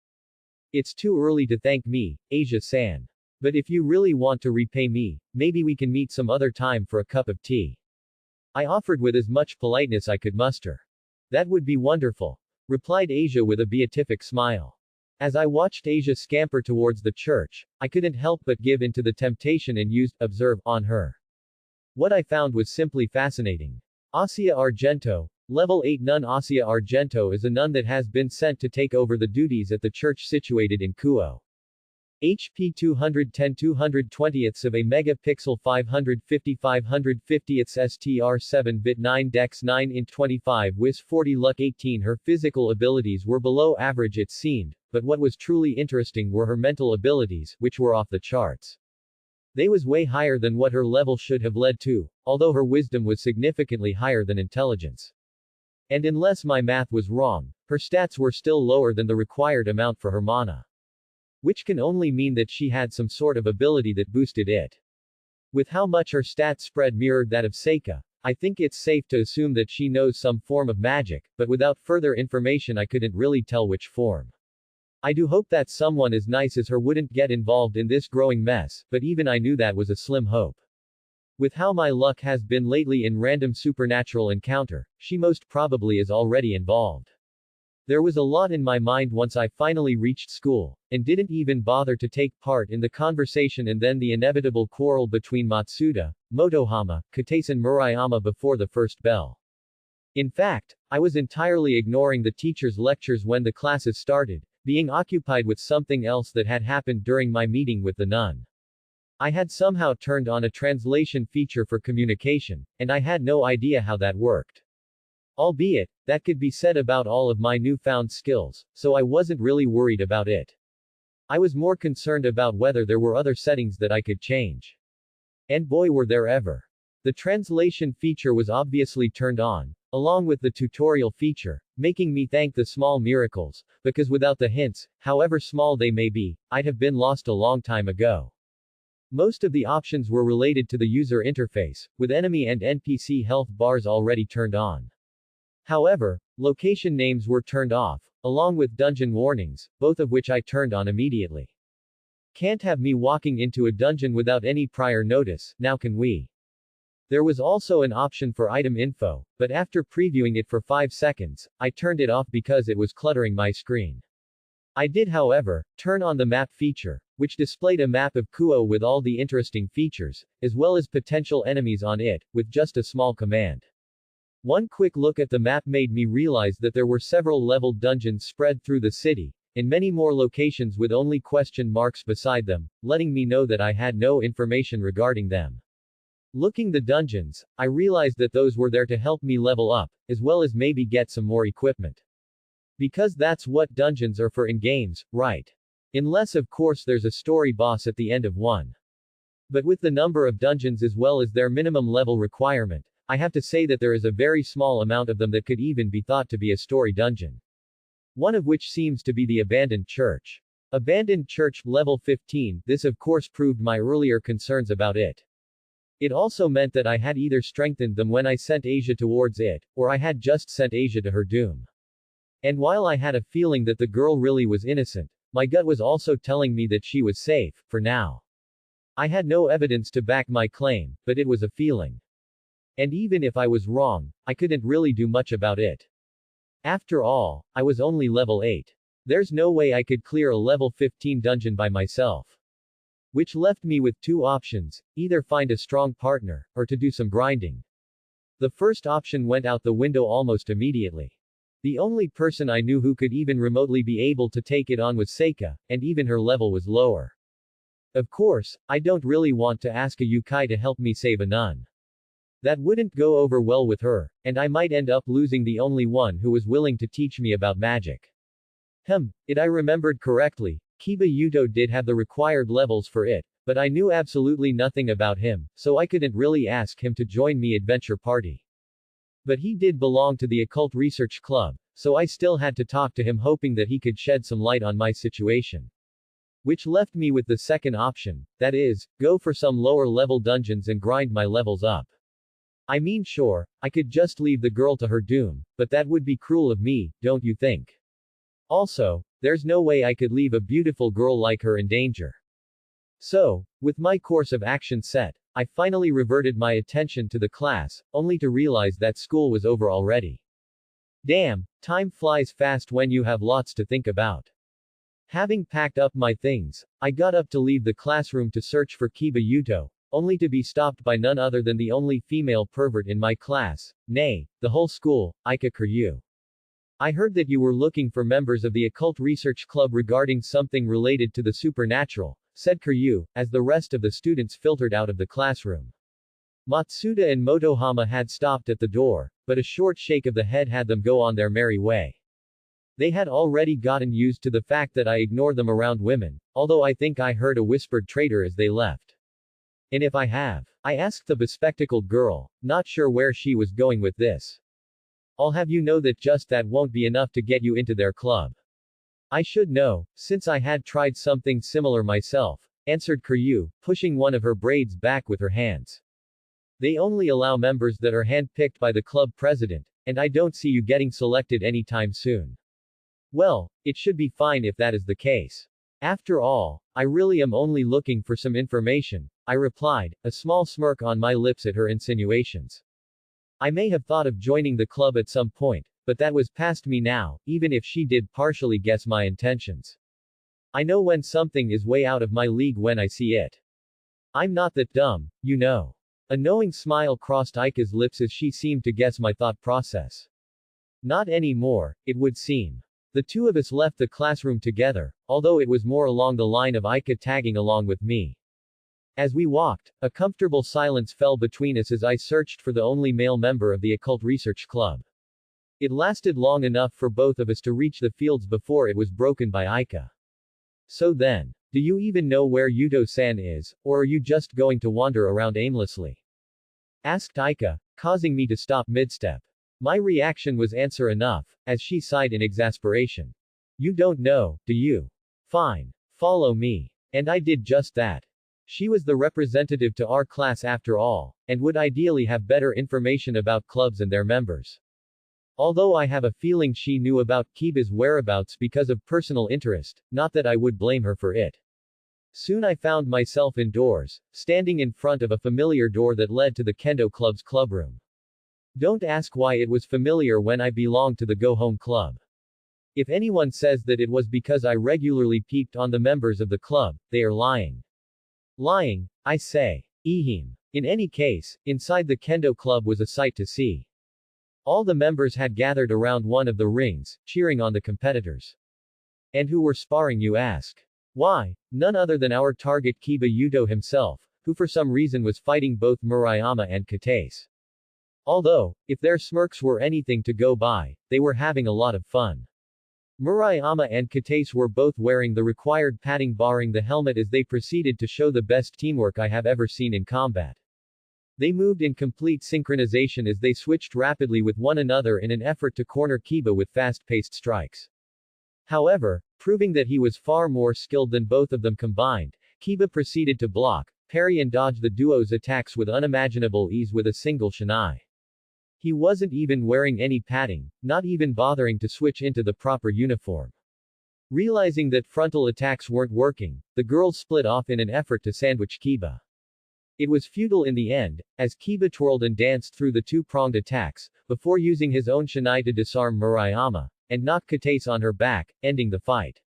It's too early to thank me, Asia-san. But if you really want to repay me, maybe we can meet some other time for a cup of tea. I offered with as much politeness I could muster. That would be wonderful, replied Asia with a beatific smile. As I watched Asia scamper towards the church, I couldn't help but give in to the temptation and used observe on her. What I found was simply fascinating. Asia Argento, Level 8 nun. Asia Argento is a nun that has been sent to take over the duties at the church situated in Kuo. HP 210 220ths of a megapixel 550 550ths STR 7-bit 9 Dex 9 int 25 Wis 40 Luck 18. Her physical abilities were below average it seemed, but what was truly interesting were her mental abilities, which were off the charts. They was way higher than what her level should have led to, although her wisdom was significantly higher than intelligence. And unless my math was wrong, her stats were still lower than the required amount for her mana. Which can only mean that she had some sort of ability that boosted it. With how much her stats spread mirrored that of Seika, I think it's safe to assume that she knows some form of magic, but without further information I couldn't really tell which form. I do hope that someone as nice as her wouldn't get involved in this growing mess, but even I knew that was a slim hope. With how my luck has been lately in random supernatural encounter, she most probably is already involved. There was a lot in my mind once I finally reached school, and didn't even bother to take part in the conversation and then the inevitable quarrel between Matsuda, Motohama, Katasen and Murayama before the first bell. In fact, I was entirely ignoring the teacher's lectures when the classes started, being occupied with something else that had happened during my meeting with the nun. I had somehow turned on a translation feature for communication, and I had no idea how that worked. Albeit, that could be said about all of my newfound skills, so I wasn't really worried about it. I was more concerned about whether there were other settings that I could change. And boy were there ever. The translation feature was obviously turned on, along with the tutorial feature, making me thank the small miracles, because without the hints, however small they may be, I'd have been lost a long time ago. Most of the options were related to the user interface, with enemy and NPC health bars already turned on. However, location names were turned off, along with dungeon warnings, both of which I turned on immediately. Can't have me walking into a dungeon without any prior notice, now can we? There was also an option for item info, but after previewing it for 5 seconds, I turned it off because it was cluttering my screen. I did however, turn on the map feature, which displayed a map of Kuo with all the interesting features, as well as potential enemies on it, with just a small command. One quick look at the map made me realize that there were several leveled dungeons spread through the city, and many more locations with only question marks beside them, letting me know that I had no information regarding them. Looking the dungeons, I realized that those were there to help me level up, as well as maybe get some more equipment. Because that's what dungeons are for in games, right? Unless of course there's a story boss at the end of one. But with the number of dungeons as well as their minimum level requirement, I have to say that there is a very small amount of them that could even be thought to be a story dungeon. One of which seems to be the abandoned church. Abandoned church, level 15, this of course proved my earlier concerns about it. It also meant that I had either strengthened them when I sent Asia towards it, or I had just sent Asia to her doom. And while I had a feeling that the girl really was innocent, my gut was also telling me that she was safe, for now. I had no evidence to back my claim, but it was a feeling. And even if I was wrong, I couldn't really do much about it. After all, I was only level 8. There's no way I could clear a level 15 dungeon by myself. Which left me with two options, either find a strong partner, or to do some grinding. The first option went out the window almost immediately. The only person I knew who could even remotely be able to take it on was Seika, and even her level was lower. Of course, I don't really want to ask a Yukai to help me save a nun. That wouldn't go over well with her, and I might end up losing the only one who was willing to teach me about magic. If I remembered correctly, Kiba Yuto did have the required levels for it, but I knew absolutely nothing about him, so I couldn't really ask him to join me adventure party. But he did belong to the Occult Research Club, so I still had to talk to him hoping that he could shed some light on my situation. Which left me with the second option, that is, go for some lower level dungeons and grind my levels up. I mean sure, I could just leave the girl to her doom, but that would be cruel of me, don't you think? Also, there's no way I could leave a beautiful girl like her in danger. So, with my course of action set, I finally reverted my attention to the class, only to realize that school was over already. Damn, time flies fast when you have lots to think about. Having packed up my things, I got up to leave the classroom to search for Kiba Yuto, only to be stopped by none other than the only female pervert in my class, nay, the whole school, Ika Kuryu. I heard that you were looking for members of the Occult Research Club regarding something related to the supernatural, said Kuryu, as the rest of the students filtered out of the classroom. Matsuda and Motohama had stopped at the door, but a short shake of the head had them go on their merry way. They had already gotten used to the fact that I ignore them around women, although I think I heard a whispered traitor as they left. And if I have? I asked the bespectacled girl, not sure where she was going with this. I'll have you know that just that won't be enough to get you into their club. I should know, since I had tried something similar myself, answered Kuryu, pushing one of her braids back with her hands. They only allow members that are handpicked by the club president, and I don't see you getting selected anytime soon. Well, it should be fine if that is the case. After all, I really am only looking for some information, I replied, a small smirk on my lips at her insinuations. I may have thought of joining the club at some point, but that was past me now, even if she did partially guess my intentions. I know when something is way out of my league when I see it. I'm not that dumb, you know. A knowing smile crossed Ika's lips as she seemed to guess my thought process. Not anymore, it would seem. The two of us left the classroom together, although it was more along the line of Ika tagging along with me. As we walked, a comfortable silence fell between us as I searched for the only male member of the Occult Research Club. It lasted long enough for both of us to reach the fields before it was broken by Ika. So then, do you even know where Yuto-san is, or are you just going to wander around aimlessly? Asked Ika, causing me to stop mid-step. My reaction was answer enough, as she sighed in exasperation. You don't know, do you? Fine. Follow me. And I did just that. She was the representative to our class after all, and would ideally have better information about clubs and their members. Although I have a feeling she knew about Kiba's whereabouts because of personal interest, not that I would blame her for it. Soon I found myself indoors, standing in front of a familiar door that led to the Kendo Club's clubroom. Don't ask why it was familiar when I belonged to the Go Home Club. If anyone says that it was because I regularly peeped on the members of the club, they are lying. Lying, I say. Ehem. In any case, inside the Kendo Club was a sight to see. All the members had gathered around one of the rings, cheering on the competitors. And who were sparring, you ask? Why, none other than our target Kiba Yuto himself, who for some reason was fighting both Murayama and Katase. Although, if their smirks were anything to go by, they were having a lot of fun. Murayama and Katase were both wearing the required padding barring the helmet as they proceeded to show the best teamwork I have ever seen in combat. They moved in complete synchronization as they switched rapidly with one another in an effort to corner Kiba with fast-paced strikes. However, proving that he was far more skilled than both of them combined, Kiba proceeded to block, parry and dodge the duo's attacks with unimaginable ease with a single shinai. He wasn't even wearing any padding, not even bothering to switch into the proper uniform. Realizing that frontal attacks weren't working, the girls split off in an effort to sandwich Kiba. It was futile in the end, as Kiba twirled and danced through the two-pronged attacks, before using his own shinai to disarm Murayama, and knock Kataise on her back, ending the fight.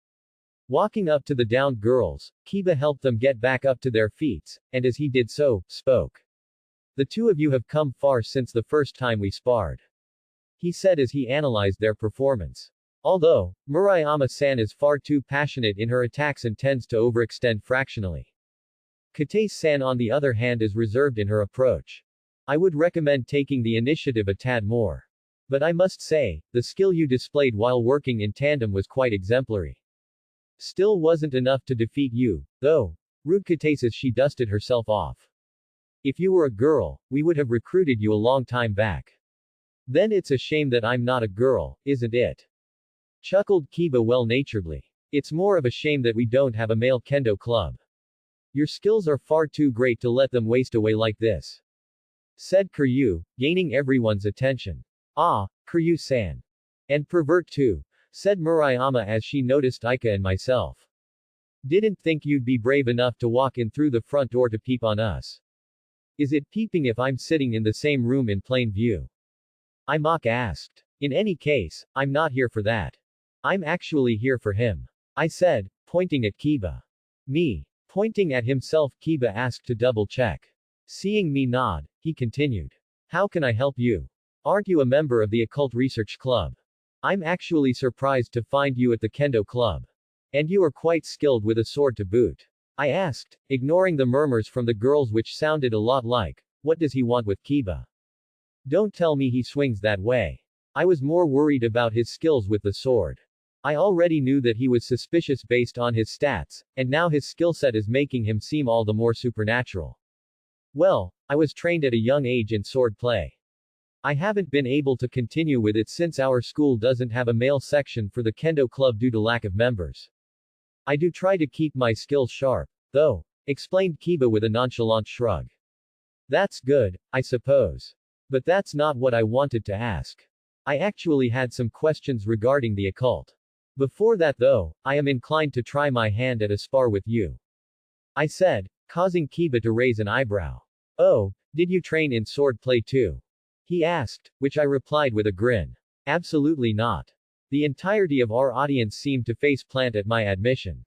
Walking up to the downed girls, Kiba helped them get back up to their feet, and as he did so, spoke. "The two of you have come far since the first time we sparred," he said as he analyzed their performance. Although, Murayama-san is far too passionate in her attacks and tends to overextend fractionally. Kataise-san on the other hand is reserved in her approach. I would recommend taking the initiative a tad more. But I must say, the skill you displayed while working in tandem was quite exemplary. Still wasn't enough to defeat you, though. Rude Kataise as she dusted herself off. If you were a girl, we would have recruited you a long time back. Then it's a shame that I'm not a girl, isn't it? Chuckled Kiba well-naturedly. It's more of a shame that we don't have a male kendo club. Your skills are far too great to let them waste away like this, said Kiryu, gaining everyone's attention. Ah, Kiryu-san. And pervert too, said Murayama as she noticed Ika and myself. Didn't think you'd be brave enough to walk in through the front door to peep on us. Is it peeping if I'm sitting in the same room in plain view? I mock asked. In any case, I'm not here for that. I'm actually here for him, I said, pointing at Kiba. Me. Pointing at himself, Kiba asked to double-check. Seeing me nod, he continued. How can I help you? Aren't you a member of the Occult Research Club? I'm actually surprised to find you at the Kendo Club. And you are quite skilled with a sword to boot. I asked, ignoring the murmurs from the girls which sounded a lot like, what does he want with Kiba? Don't tell me he swings that way. I was more worried about his skills with the sword. I already knew that he was suspicious based on his stats, and now his skill set is making him seem all the more supernatural. Well, I was trained at a young age in sword play. I haven't been able to continue with it since our school doesn't have a male section for the Kendo club due to lack of members. I do try to keep my skills sharp, though, explained Kiba with a nonchalant shrug. That's good, I suppose. But that's not what I wanted to ask. I actually had some questions regarding the occult. Before that though, I am inclined to try my hand at a spar with you, I said, causing Kiba to raise an eyebrow. Oh, did you train in sword play too? He asked, which I replied with a grin. Absolutely not. The entirety of our audience seemed to face plant at my admission.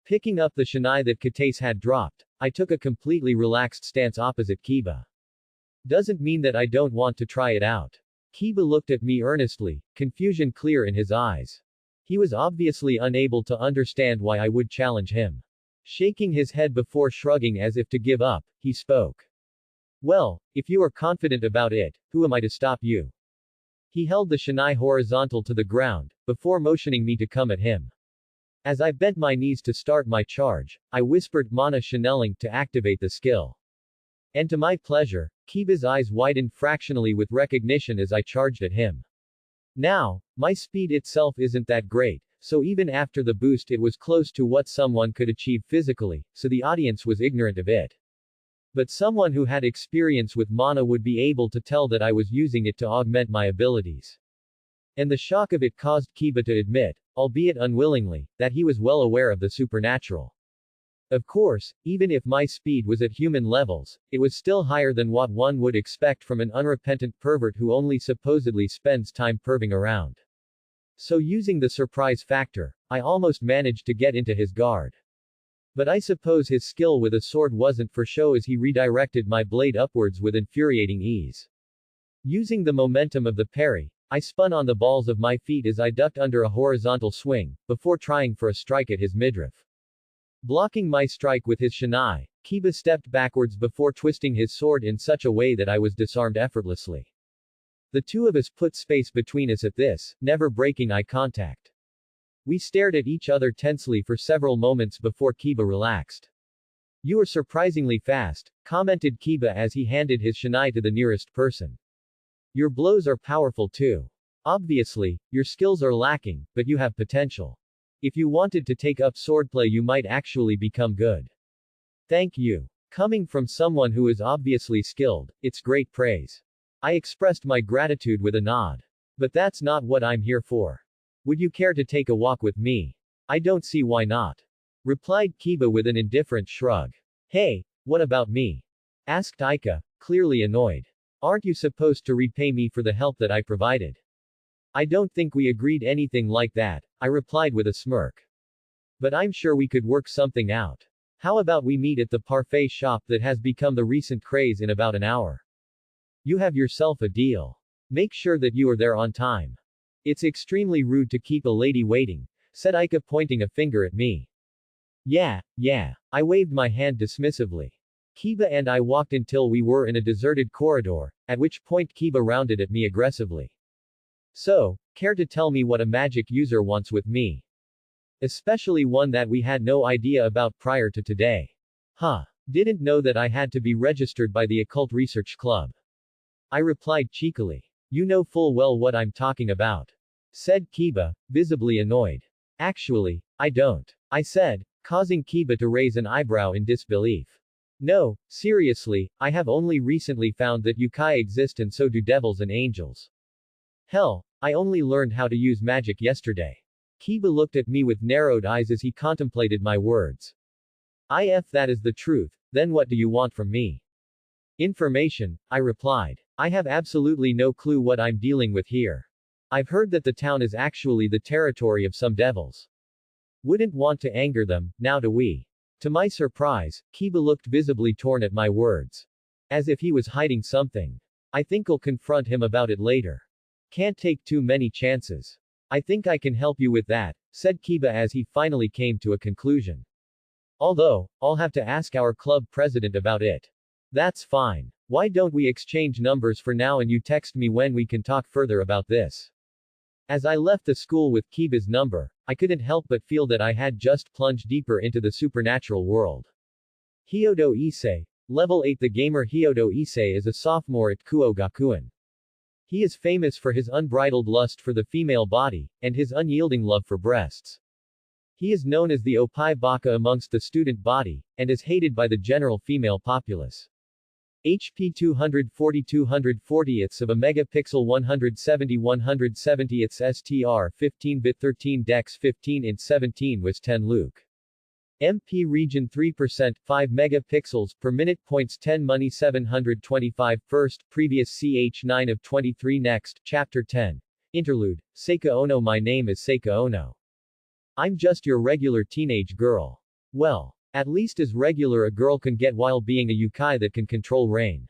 Picking up the shinai that Kataise had dropped, I took a completely relaxed stance opposite Kiba. Doesn't mean that I don't want to try it out. Kiba looked at me earnestly, confusion clear in his eyes. He was obviously unable to understand why I would challenge him. Shaking his head before shrugging as if to give up, he spoke. Well, if you are confident about it, who am I to stop you? He held the shinai horizontal to the ground, before motioning me to come at him. As I bent my knees to start my charge, I whispered mana channeling to activate the skill. And to my pleasure, Kiba's eyes widened fractionally with recognition as I charged at him. Now, my speed itself isn't that great, so even after the boost it was close to what someone could achieve physically, so the audience was ignorant of it. But someone who had experience with mana would be able to tell that I was using it to augment my abilities. And the shock of it caused Kiba to admit, albeit unwillingly, that he was well aware of the supernatural. Of course, even if my speed was at human levels, it was still higher than what one would expect from an unrepentant pervert who only supposedly spends time perving around. So using the surprise factor, I almost managed to get into his guard. But I suppose his skill with a sword wasn't for show as he redirected my blade upwards with infuriating ease. Using the momentum of the parry, I spun on the balls of my feet as I ducked under a horizontal swing, before trying for a strike at his midriff. Blocking my strike with his shinai, Kiba stepped backwards before twisting his sword in such a way that I was disarmed effortlessly. The two of us put space between us at this, never breaking eye contact. We stared at each other tensely for several moments before Kiba relaxed. You are surprisingly fast, commented Kiba as he handed his shinai to the nearest person. Your blows are powerful too. Obviously, your skills are lacking, but you have potential. If you wanted to take up swordplay, you might actually become good. Thank you. Coming from someone who is obviously skilled, it's great praise. I expressed my gratitude with a nod. But that's not what I'm here for. Would you care to take a walk with me? I don't see why not. Replied Kiba with an indifferent shrug. Hey, what about me? Asked Aika, clearly annoyed. Aren't you supposed to repay me for the help that I provided? I don't think we agreed anything like that, I replied with a smirk. But I'm sure we could work something out. How about we meet at the parfait shop that has become the recent craze in about an hour? You have yourself a deal. Make sure that you are there on time. It's extremely rude to keep a lady waiting, said Aika, pointing a finger at me. Yeah. I waved my hand dismissively. Kiba and I walked until we were in a deserted corridor, at which point Kiba rounded at me aggressively. So, care to tell me what a magic user wants with me? Especially one that we had no idea about prior to today. Huh. Didn't know that I had to be registered by the Occult Research Club. I replied cheekily. You know full well what I'm talking about. Said Kiba, visibly annoyed. Actually, I don't. I said, causing Kiba to raise an eyebrow in disbelief. No, seriously, I have only recently found that yokai exist and so do devils and angels. Hell, I only learned how to use magic yesterday. Kiba looked at me with narrowed eyes as he contemplated my words. If that is the truth, then what do you want from me? Information, I replied. I have absolutely no clue what I'm dealing with here. I've heard that the town is actually the territory of some devils. Wouldn't want to anger them, now do we? To my surprise, Kiba looked visibly torn at my words. As if he was hiding something. I think I'll confront him about it later. Can't take too many chances. I think I can help you with that, said Kiba as he finally came to a conclusion. Although, I'll have to ask our club president about it. That's fine. Why don't we exchange numbers for now and you text me when we can talk further about this? As I left the school with Kiba's number, I couldn't help but feel that I had just plunged deeper into the supernatural world. Hyodo Issei. Level 8. The gamer Hyodo Issei is a sophomore at Kuo Gakuen. He is famous for his unbridled lust for the female body, and his unyielding love for breasts. He is known as the Opai Baka amongst the student body, and is hated by the general female populace. HP 240/240ths of a megapixel 170/170ths STR 15-bit 13 Dex 15 int 17 was 10 Luke. MP region 3% 5 megapixels per minute points 10 money 725 first previous CH9 of 23 next chapter 10 interlude Seika Ono. My name is Seika Ono. I'm just your regular teenage girl. Well, at least as regular a girl can get while being a yokai that can control rain.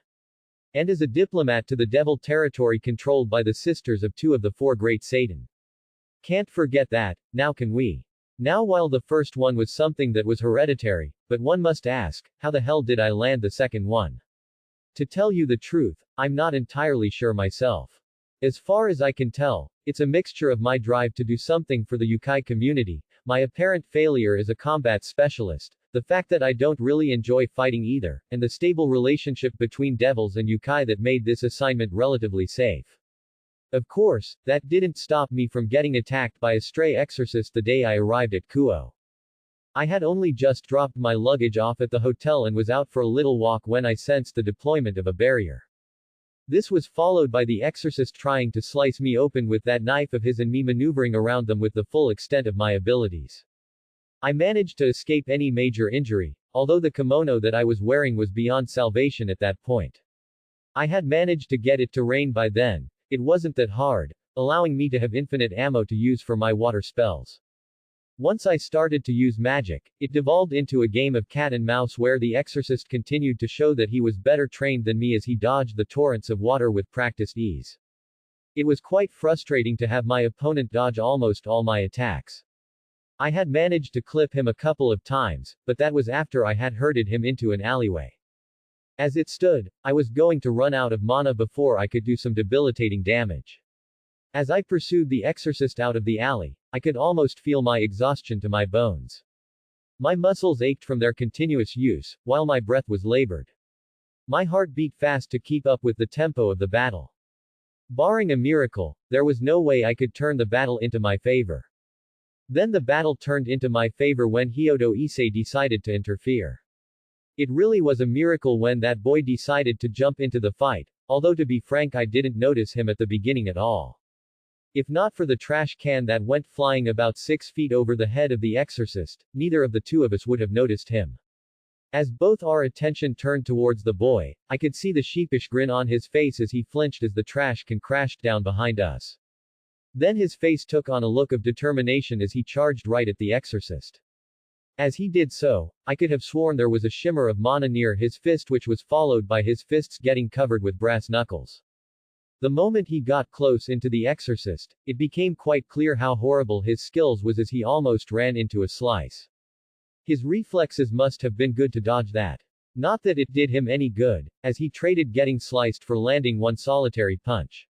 And as a diplomat to the devil territory controlled by the sisters of two of the four great Satan. Can't forget that, now can we? Now while the first one was something that was hereditary, but one must ask, how the hell did I land the second one? To tell you the truth, I'm not entirely sure myself. As far as I can tell, it's a mixture of my drive to do something for the yokai community, my apparent failure as a combat specialist, the fact that I don't really enjoy fighting either, and the stable relationship between devils and yokai that made this assignment relatively safe. Of course, that didn't stop me from getting attacked by a stray exorcist the day I arrived at Kuo. I had only just dropped my luggage off at the hotel and was out for a little walk when I sensed the deployment of a barrier. This was followed by the exorcist trying to slice me open with that knife of his and me maneuvering around them with the full extent of my abilities. I managed to escape any major injury, although the kimono that I was wearing was beyond salvation at that point. I had managed to get it to rain by then. It wasn't that hard, allowing me to have infinite ammo to use for my water spells. Once I started to use magic, it devolved into a game of cat and mouse where the exorcist continued to show that he was better trained than me as he dodged the torrents of water with practiced ease. It was quite frustrating to have my opponent dodge almost all my attacks. I had managed to clip him a couple of times, but that was after I had herded him into an alleyway. As it stood, I was going to run out of mana before I could do some debilitating damage. As I pursued the exorcist out of the alley, I could almost feel my exhaustion to my bones. My muscles ached from their continuous use, while my breath was labored. My heart beat fast to keep up with the tempo of the battle. Barring a miracle, there was no way I could turn the battle into my favor. Then the battle turned into my favor when Hyodo Issei decided to interfere. It really was a miracle when that boy decided to jump into the fight, although to be frank I didn't notice him at the beginning at all. If not for the trash can that went flying about 6 feet over the head of the exorcist, neither of the two of us would have noticed him. As both our attention turned towards the boy, I could see the sheepish grin on his face as he flinched as the trash can crashed down behind us. Then his face took on a look of determination as he charged right at the exorcist. As he did so, I could have sworn there was a shimmer of mana near his fist which was followed by his fists getting covered with brass knuckles. The moment he got close into the exorcist, it became quite clear how horrible his skills was as he almost ran into a slice. His reflexes must have been good to dodge that. Not that it did him any good, as he traded getting sliced for landing one solitary punch.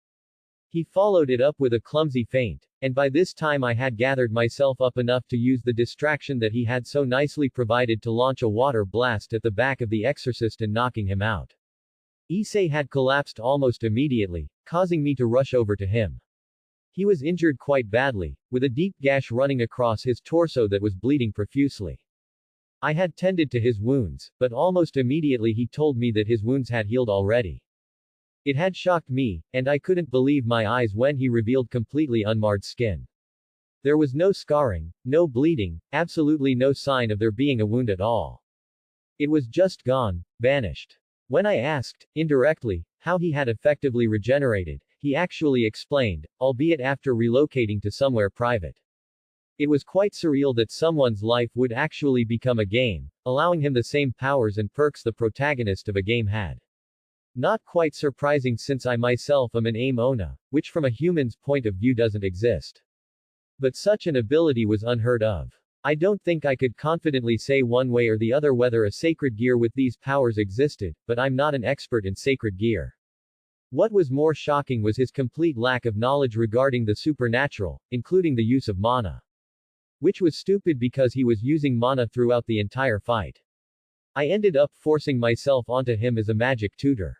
He followed it up with a clumsy feint, and by this time I had gathered myself up enough to use the distraction that he had so nicely provided to launch a water blast at the back of the exorcist and knocking him out. Issei had collapsed almost immediately, causing me to rush over to him. He was injured quite badly, with a deep gash running across his torso that was bleeding profusely. I had tended to his wounds, but almost immediately he told me that his wounds had healed already. It had shocked me, and I couldn't believe my eyes when he revealed completely unmarred skin. There was no scarring, no bleeding, absolutely no sign of there being a wound at all. It was just gone, vanished. When I asked, indirectly, how he had effectively regenerated, he actually explained, albeit after relocating to somewhere private. It was quite surreal that someone's life would actually become a game, allowing him the same powers and perks the protagonist of a game had. Not quite surprising since I myself am an aim owner, which from a human's point of view doesn't exist. But such an ability was unheard of. I don't think I could confidently say one way or the other whether a sacred gear with these powers existed, but I'm not an expert in sacred gear. What was more shocking was his complete lack of knowledge regarding the supernatural, including the use of mana. Which was stupid because he was using mana throughout the entire fight. I ended up forcing myself onto him as a magic tutor.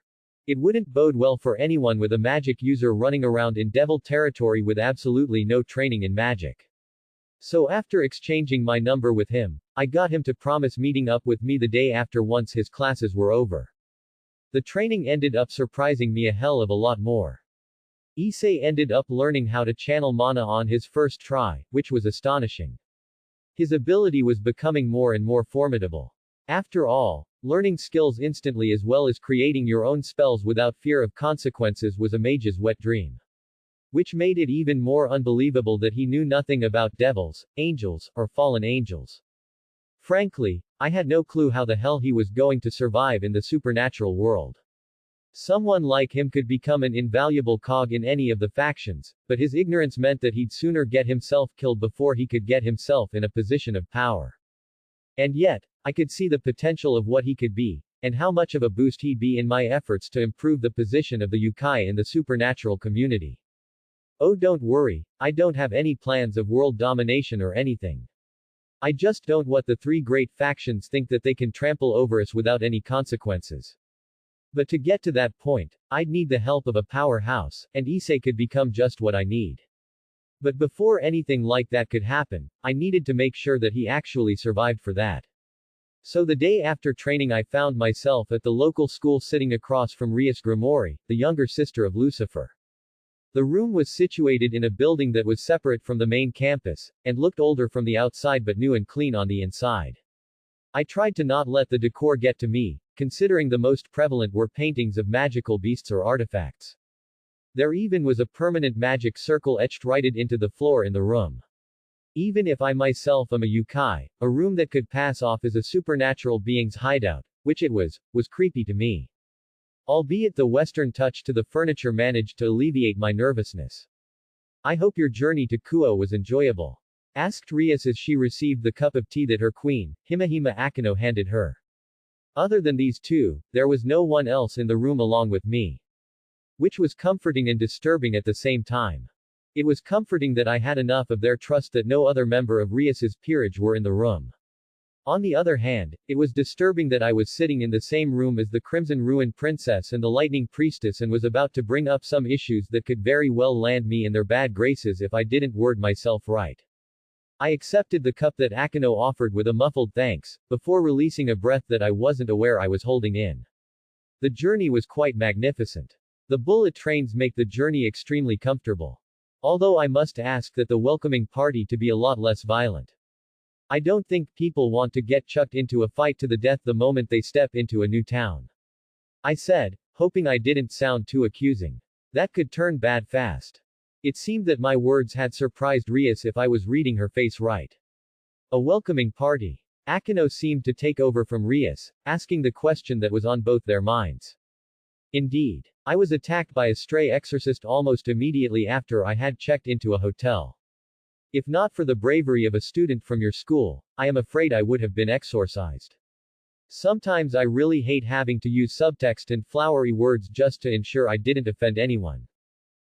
It wouldn't bode well for anyone with a magic user running around in devil territory with absolutely no training in magic. So after exchanging my number with him, I got him to promise meeting up with me the day after once his classes were over. The training ended up surprising me a hell of a lot more. Issei ended up learning how to channel mana on his first try, which was astonishing. His ability was becoming more and more formidable. After all, learning skills instantly as well as creating your own spells without fear of consequences was a mage's wet dream. Which made it even more unbelievable that he knew nothing about devils, angels, or fallen angels. Frankly, I had no clue how the hell he was going to survive in the supernatural world. Someone like him could become an invaluable cog in any of the factions, but his ignorance meant that he'd sooner get himself killed before he could get himself in a position of power. And yet, I could see the potential of what he could be, and how much of a boost he'd be in my efforts to improve the position of the yokai in the supernatural community. Oh, don't worry, I don't have any plans of world domination or anything. I just don't want the three great factions think that they can trample over us without any consequences. But to get to that point, I'd need the help of a powerhouse, and Issei could become just what I need. But before anything like that could happen, I needed to make sure that he actually survived for that. So the day after training I found myself at the local school sitting across from Rias Grimori, the younger sister of Lucifer. The room was situated in a building that was separate from the main campus, and looked older from the outside but new and clean on the inside. I tried to not let the decor get to me, considering the most prevalent were paintings of magical beasts or artifacts. There even was a permanent magic circle etched right into the floor in the room. Even if I myself am a yokai, a room that could pass off as a supernatural being's hideout, which it was creepy to me. Albeit the Western touch to the furniture managed to alleviate my nervousness. I hope your journey to Kuo was enjoyable. Asked Rias as she received the cup of tea that her queen, Himahima Akino, handed her. Other than these two, there was no one else in the room along with me. Which was comforting and disturbing at the same time. It was comforting that I had enough of their trust that no other member of Rias's peerage were in the room. On the other hand, it was disturbing that I was sitting in the same room as the Crimson Ruin Princess and the Lightning Priestess and was about to bring up some issues that could very well land me in their bad graces if I didn't word myself right. I accepted the cup that Akino offered with a muffled thanks, before releasing a breath that I wasn't aware I was holding in. The journey was quite magnificent. The bullet trains make the journey extremely comfortable. Although I must ask that the welcoming party to be a lot less violent. I don't think people want to get chucked into a fight to the death the moment they step into a new town. I said, hoping I didn't sound too accusing. That could turn bad fast. It seemed that my words had surprised Rias if I was reading her face right. A welcoming party. Akino seemed to take over from Rias, asking the question that was on both their minds. Indeed. I was attacked by a stray exorcist almost immediately after I had checked into a hotel. If not for the bravery of a student from your school, I am afraid I would have been exorcised. Sometimes I really hate having to use subtext and flowery words just to ensure I didn't offend anyone.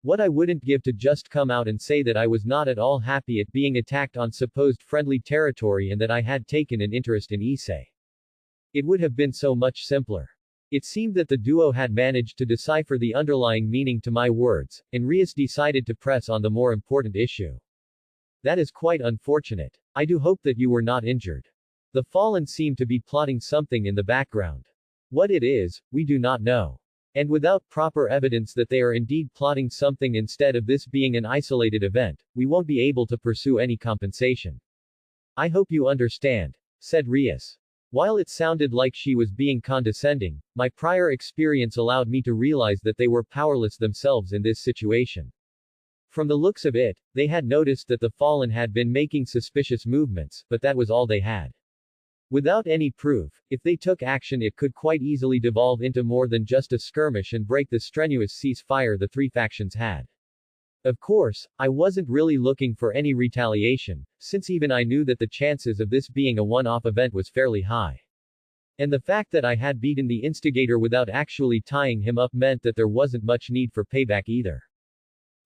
What I wouldn't give to just come out and say that I was not at all happy at being attacked on supposed friendly territory and that I had taken an interest in Issei. It would have been so much simpler. It seemed that the duo had managed to decipher the underlying meaning to my words, and Rias decided to press on the more important issue. That is quite unfortunate. I do hope that you were not injured. The fallen seem to be plotting something in the background. What it is, we do not know. And without proper evidence that they are indeed plotting something instead of this being an isolated event, we won't be able to pursue any compensation. I hope you understand, said Rias. While it sounded like she was being condescending, my prior experience allowed me to realize that they were powerless themselves in this situation. From the looks of it, they had noticed that the fallen had been making suspicious movements, but that was all they had. Without any proof, if they took action it could quite easily devolve into more than just a skirmish and break the strenuous ceasefire the three factions had. Of course, I wasn't really looking for any retaliation, since even I knew that the chances of this being a one-off event was fairly high. And the fact that I had beaten the instigator without actually tying him up meant that there wasn't much need for payback either.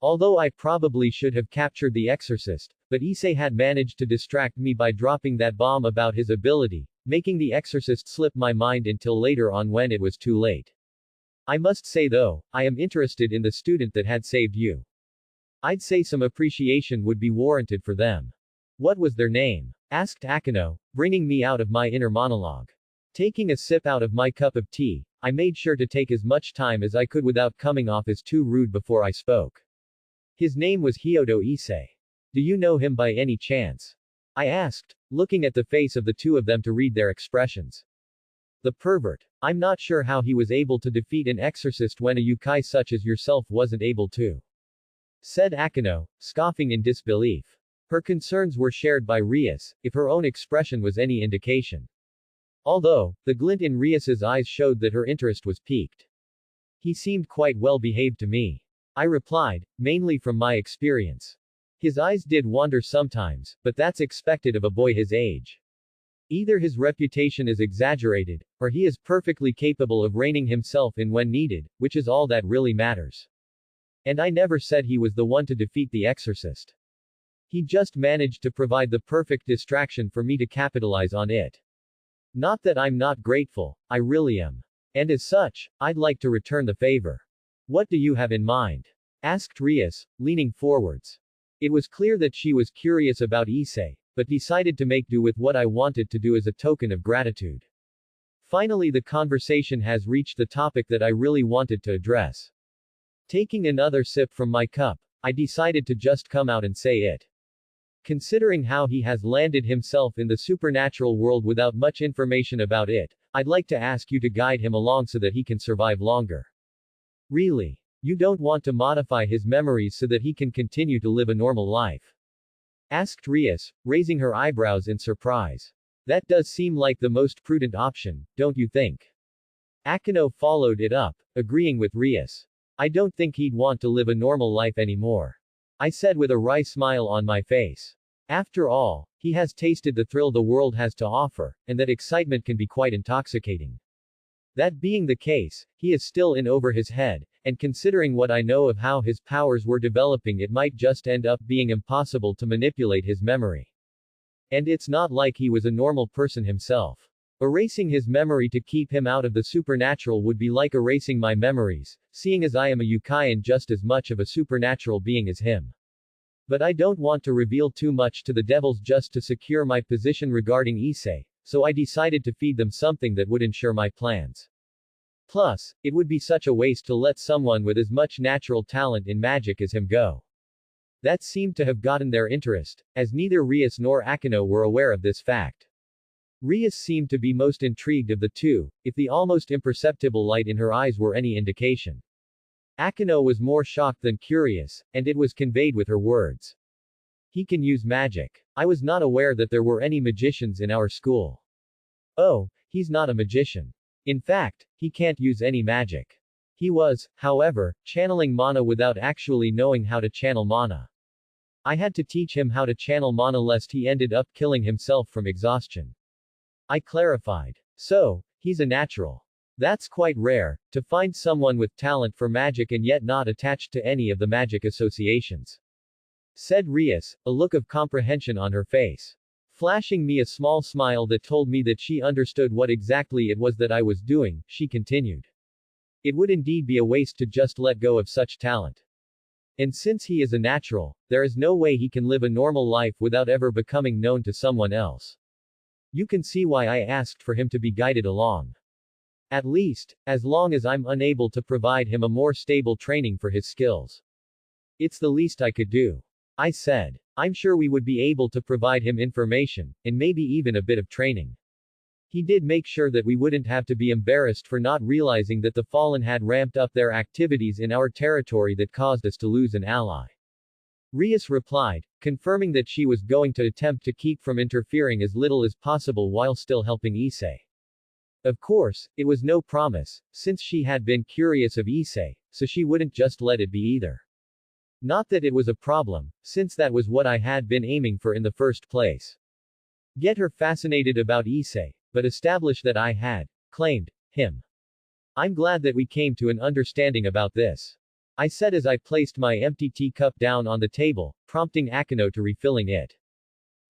Although I probably should have captured the exorcist, but Issei had managed to distract me by dropping that bomb about his ability, making the exorcist slip my mind until later on when it was too late. I must say though, I am interested in the student that had saved you. I'd say some appreciation would be warranted for them. What was their name? Asked Akino, bringing me out of my inner monologue. Taking a sip out of my cup of tea, I made sure to take as much time as I could without coming off as too rude before I spoke. His name was Hyodo Issei. Do you know him by any chance? I asked, looking at the face of the two of them to read their expressions. The pervert. I'm not sure how he was able to defeat an exorcist when a yokai such as yourself wasn't able to. Said Akino, scoffing in disbelief. Her concerns were shared by Rias, if her own expression was any indication. Although, the glint in Rias's eyes showed that her interest was piqued. He seemed quite well behaved to me. I replied, mainly from my experience. His eyes did wander sometimes, but that's expected of a boy his age. Either his reputation is exaggerated, or he is perfectly capable of reining himself in when needed, which is all that really matters. And I never said he was the one to defeat the exorcist. He just managed to provide the perfect distraction for me to capitalize on it. Not that I'm not grateful, I really am. And as such, I'd like to return the favor. What do you have in mind? Asked Rias, leaning forwards. It was clear that she was curious about Issei, but decided to make do with what I wanted to do as a token of gratitude. Finally the conversation has reached the topic that I really wanted to address. Taking another sip from my cup, I decided to just come out and say it. Considering how he has landed himself in the supernatural world without much information about it, I'd like to ask you to guide him along so that he can survive longer. Really? You don't want to modify his memories so that he can continue to live a normal life? Asked Rias, raising her eyebrows in surprise. That does seem like the most prudent option, don't you think? Akino followed it up, agreeing with Rias. I don't think he'd want to live a normal life anymore. I said with a wry smile on my face. After all, he has tasted the thrill the world has to offer, and that excitement can be quite intoxicating. That being the case, he is still in over his head, and considering what I know of how his powers were developing it might just end up being impossible to manipulate his memory. And it's not like he was a normal person himself. Erasing his memory to keep him out of the supernatural would be like erasing my memories, seeing as I am a Yukai just as much of a supernatural being as him. But I don't want to reveal too much to the devils just to secure my position regarding Issei, so I decided to feed them something that would ensure my plans. Plus, it would be such a waste to let someone with as much natural talent in magic as him go. That seemed to have gotten their interest, as neither Rias nor Akino were aware of this fact. Rias seemed to be most intrigued of the two, if the almost imperceptible light in her eyes were any indication. Akino was more shocked than curious, and it was conveyed with her words. He can use magic. I was not aware that there were any magicians in our school. Oh, he's not a magician. In fact, he can't use any magic. He was, however, channeling mana without actually knowing how to channel mana. I had to teach him how to channel mana lest he ended up killing himself from exhaustion. I clarified. So, he's a natural. That's quite rare, to find someone with talent for magic and yet not attached to any of the magic associations. Said Rias, a look of comprehension on her face. Flashing me a small smile that told me that she understood what exactly it was that I was doing, she continued. It would indeed be a waste to just let go of such talent. And since he is a natural, there is no way he can live a normal life without ever becoming known to someone else. You can see why I asked for him to be guided along. At least, as long as I'm unable to provide him a more stable training for his skills. It's the least I could do. I said. I'm sure we would be able to provide him information, and maybe even a bit of training. He did make sure that we wouldn't have to be embarrassed for not realizing that the Fallen had ramped up their activities in our territory that caused us to lose an ally. Rias replied, confirming that she was going to attempt to keep from interfering as little as possible while still helping Issei. Of course, it was no promise, since she had been curious of Issei, so she wouldn't just let it be either. Not that it was a problem, since that was what I had been aiming for in the first place. Get her fascinated about Issei, but establish that I had claimed him. I'm glad that we came to an understanding about this. I said as I placed my empty teacup down on the table, prompting Akino to refilling it.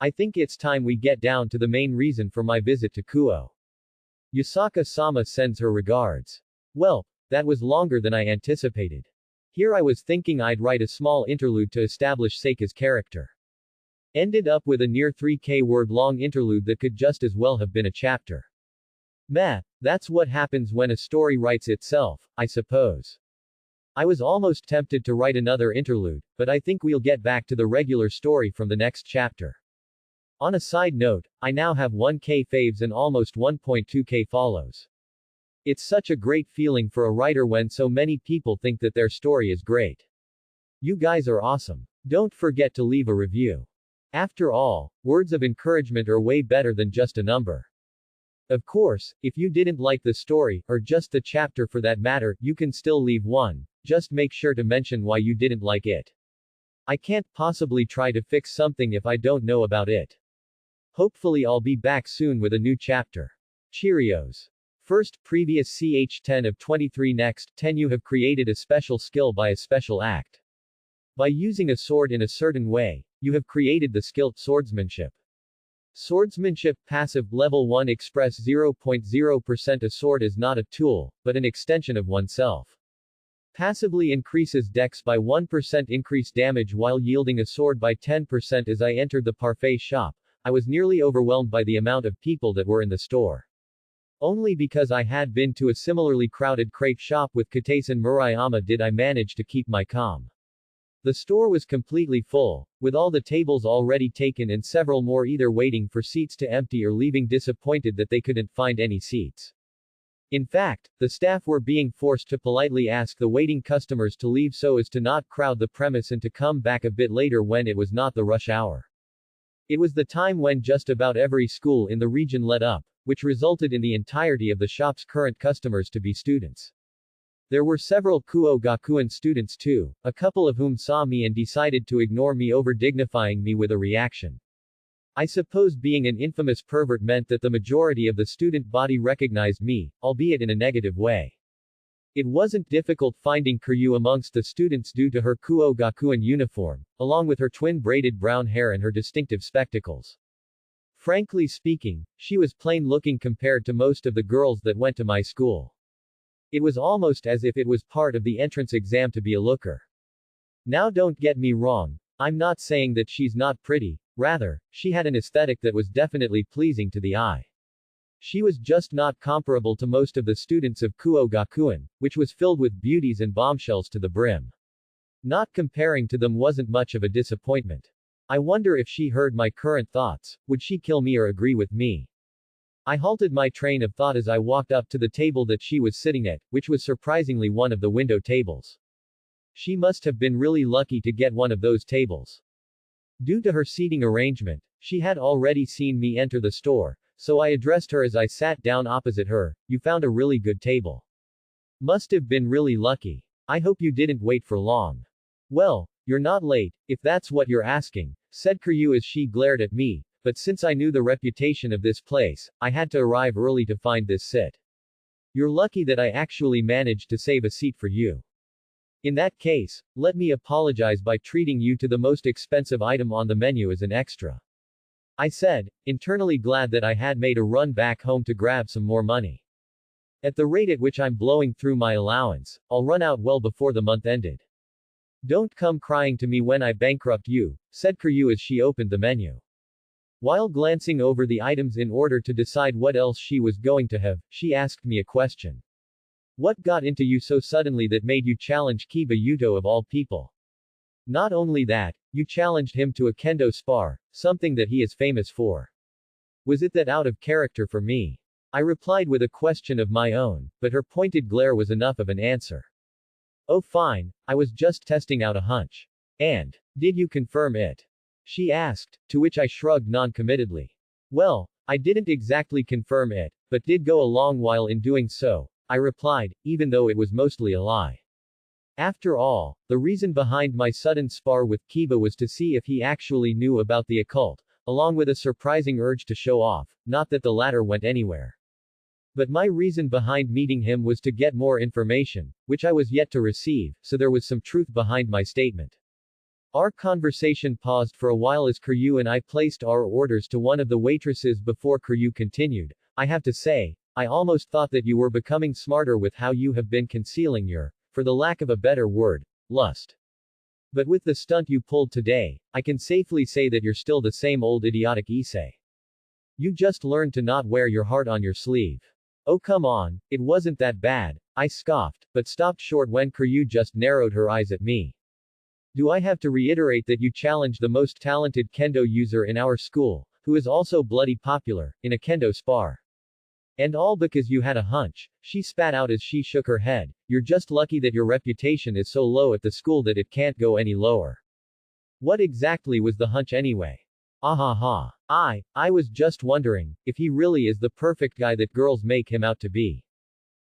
I think it's time we get down to the main reason for my visit to Kuo. Yusaka-sama sends her regards. Well, that was longer than I anticipated. Here I was thinking I'd write a small interlude to establish Seika's character. Ended up with a near 3K word long interlude that could just as well have been a chapter. Meh, that's what happens when a story writes itself, I suppose. I was almost tempted to write another interlude, but I think we'll get back to the regular story from the next chapter. On a side note, I now have 1K faves and almost 1.2K follows. It's such a great feeling for a writer when so many people think that their story is great. You guys are awesome. Don't forget to leave a review. After all, words of encouragement are way better than just a number. Of course, if you didn't like the story, or just the chapter for that matter, you can still leave one, just make sure to mention why you didn't like it. I can't possibly try to fix something if I don't know about it. Hopefully I'll be back soon with a new chapter. Cheerios. First, previous ch10 of 23 next, 10 you have created a special skill by a special act. By using a sword in a certain way, you have created the skill, Swordsmanship. Swordsmanship passive level 1 express 0.0% A sword is not a tool, but an extension of oneself. Passively increases dex by 1% increase damage while yielding a sword by 10% As I entered the parfait shop, I was nearly overwhelmed by the amount of people that were in the store. Only because I had been to a similarly crowded crepe shop with Katasen Murayama did I manage to keep my calm. The store was completely full, with all the tables already taken and several more either waiting for seats to empty or leaving disappointed that they couldn't find any seats. In fact, the staff were being forced to politely ask the waiting customers to leave so as to not crowd the premise and to come back a bit later when it was not the rush hour. It was the time when just about every school in the region let up, which resulted in the entirety of the shop's current customers to be students. There were several Kuo Gakuen students too, a couple of whom saw me and decided to ignore me over dignifying me with a reaction. I suppose being an infamous pervert meant that the majority of the student body recognized me, albeit in a negative way. It wasn't difficult finding Kiryu amongst the students due to her Kuo Gakuen uniform, along with her twin braided brown hair and her distinctive spectacles. Frankly speaking, she was plain looking compared to most of the girls that went to my school. It was almost as if it was part of the entrance exam to be a looker. Now don't get me wrong, I'm not saying that she's not pretty, rather, she had an aesthetic that was definitely pleasing to the eye. She was just not comparable to most of the students of Kuo Gakuen, which was filled with beauties and bombshells to the brim. Not comparing to them wasn't much of a disappointment. I wonder if she heard my current thoughts, would she kill me or agree with me? I halted my train of thought as I walked up to the table that she was sitting at, which was surprisingly one of the window tables. She must have been really lucky to get one of those tables. Due to her seating arrangement, she had already seen me enter the store, so I addressed her as I sat down opposite her. You found a really good table. Must have been really lucky. I hope you didn't wait for long. Well, you're not late, if that's what you're asking, said Kuryu as she glared at me, but since I knew the reputation of this place, I had to arrive early to find this sit. You're lucky that I actually managed to save a seat for you. In that case, let me apologize by treating you to the most expensive item on the menu as an extra. I said, internally glad that I had made a run back home to grab some more money. At the rate at which I'm blowing through my allowance, I'll run out well before the month ended. Don't come crying to me when I bankrupt you, said Kuryu as she opened the menu. While glancing over the items in order to decide what else she was going to have, she asked me a question. What got into you so suddenly that made you challenge Kiba Yuto of all people? Not only that, you challenged him to a Kendo spar, something that he is famous for. Was it that out of character for me? I replied with a question of my own, but her pointed glare was enough of an answer. Oh fine, I was just testing out a hunch. And, did you confirm it? She asked, to which I shrugged non-committedly. Well, I didn't exactly confirm it, but did go a long while in doing so, I replied, even though it was mostly a lie. After all, the reason behind my sudden spar with Kiba was to see if he actually knew about the occult, along with a surprising urge to show off, not that the latter went anywhere. But my reason behind meeting him was to get more information, which I was yet to receive, so there was some truth behind my statement. Our conversation paused for a while as Kuryu and I placed our orders to one of the waitresses before Kuryu continued. I have to say, I almost thought that you were becoming smarter with how you have been concealing your, for the lack of a better word, lust. But with the stunt you pulled today, I can safely say that you're still the same old idiotic Issei. You just learned to not wear your heart on your sleeve. Oh come on, it wasn't that bad, I scoffed, but stopped short when Kuryu just narrowed her eyes at me. Do I have to reiterate that you challenged the most talented Kendo user in our school, who is also bloody popular, in a Kendo spar? And all because you had a hunch, she spat out as she shook her head. You're just lucky that your reputation is so low at the school that it can't go any lower. What exactly was the hunch anyway? Ahaha. I was just wondering, if he really is the perfect guy that girls make him out to be.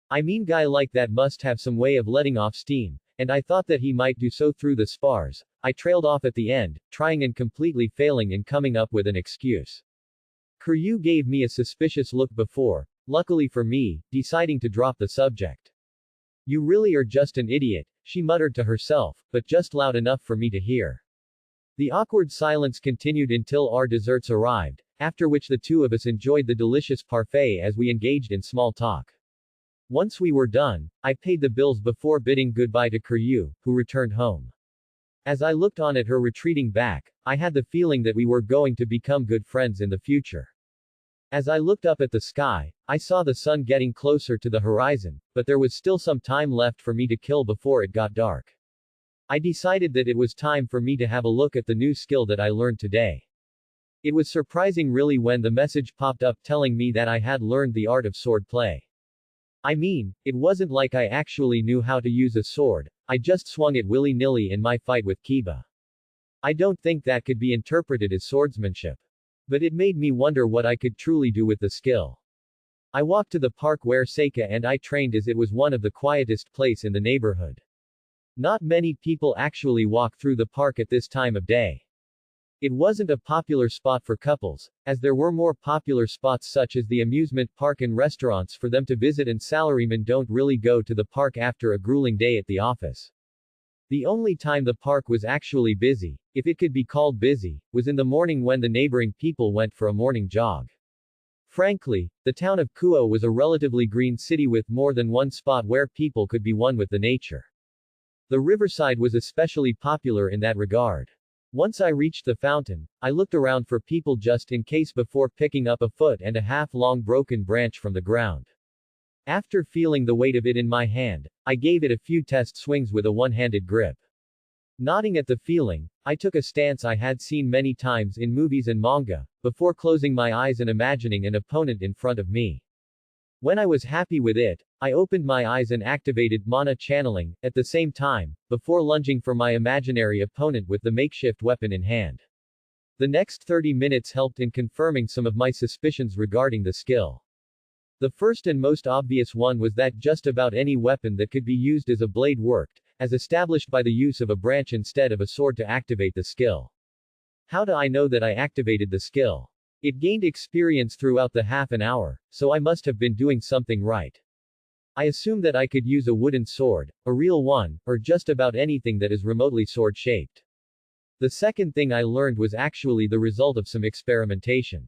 I mean, guy like that must have some way of letting off steam, and I thought that he might do so through the spars. I trailed off at the end, trying and completely failing in coming up with an excuse. Kuryu gave me a suspicious look before, luckily for me, deciding to drop the subject. You really are just an idiot, she muttered to herself, but just loud enough for me to hear. The awkward silence continued until our desserts arrived, after which the two of us enjoyed the delicious parfait as we engaged in small talk. Once we were done, I paid the bills before bidding goodbye to Kuryu, who returned home. As I looked on at her retreating back, I had the feeling that we were going to become good friends in the future. As I looked up at the sky, I saw the sun getting closer to the horizon, but there was still some time left for me to kill before it got dark. I decided that it was time for me to have a look at the new skill that I learned today. It was surprising really when the message popped up telling me that I had learned the art of sword play. I mean, it wasn't like I actually knew how to use a sword, I just swung it willy-nilly in my fight with Kiba. I don't think that could be interpreted as swordsmanship. But it made me wonder what I could truly do with the skill. I walked to the park where Seika and I trained as it was one of the quietest place in the neighborhood. Not many people actually walk through the park at this time of day. It wasn't a popular spot for couples, as there were more popular spots such as the amusement park and restaurants for them to visit, and salarymen don't really go to the park after a grueling day at the office. The only time the park was actually busy, if it could be called busy, was in the morning when the neighboring people went for a morning jog. Frankly, the town of Kuo was a relatively green city with more than one spot where people could be one with the nature. The riverside was especially popular in that regard. Once I reached the fountain, I looked around for people just in case before picking up a 1.5 foot long broken branch from the ground. After feeling the weight of it in my hand, I gave it a few test swings with a one-handed grip. Nodding at the feeling, I took a stance I had seen many times in movies and manga, before closing my eyes and imagining an opponent in front of me. When I was happy with it, I opened my eyes and activated mana channeling, at the same time, before lunging for my imaginary opponent with the makeshift weapon in hand. The next 30 minutes helped in confirming some of my suspicions regarding the skill. The first and most obvious one was that just about any weapon that could be used as a blade worked, as established by the use of a branch instead of a sword to activate the skill. How do I know that I activated the skill? It gained experience throughout the half an hour, so I must have been doing something right. I assume that I could use a wooden sword, a real one, or just about anything that is remotely sword-shaped. The second thing I learned was actually the result of some experimentation.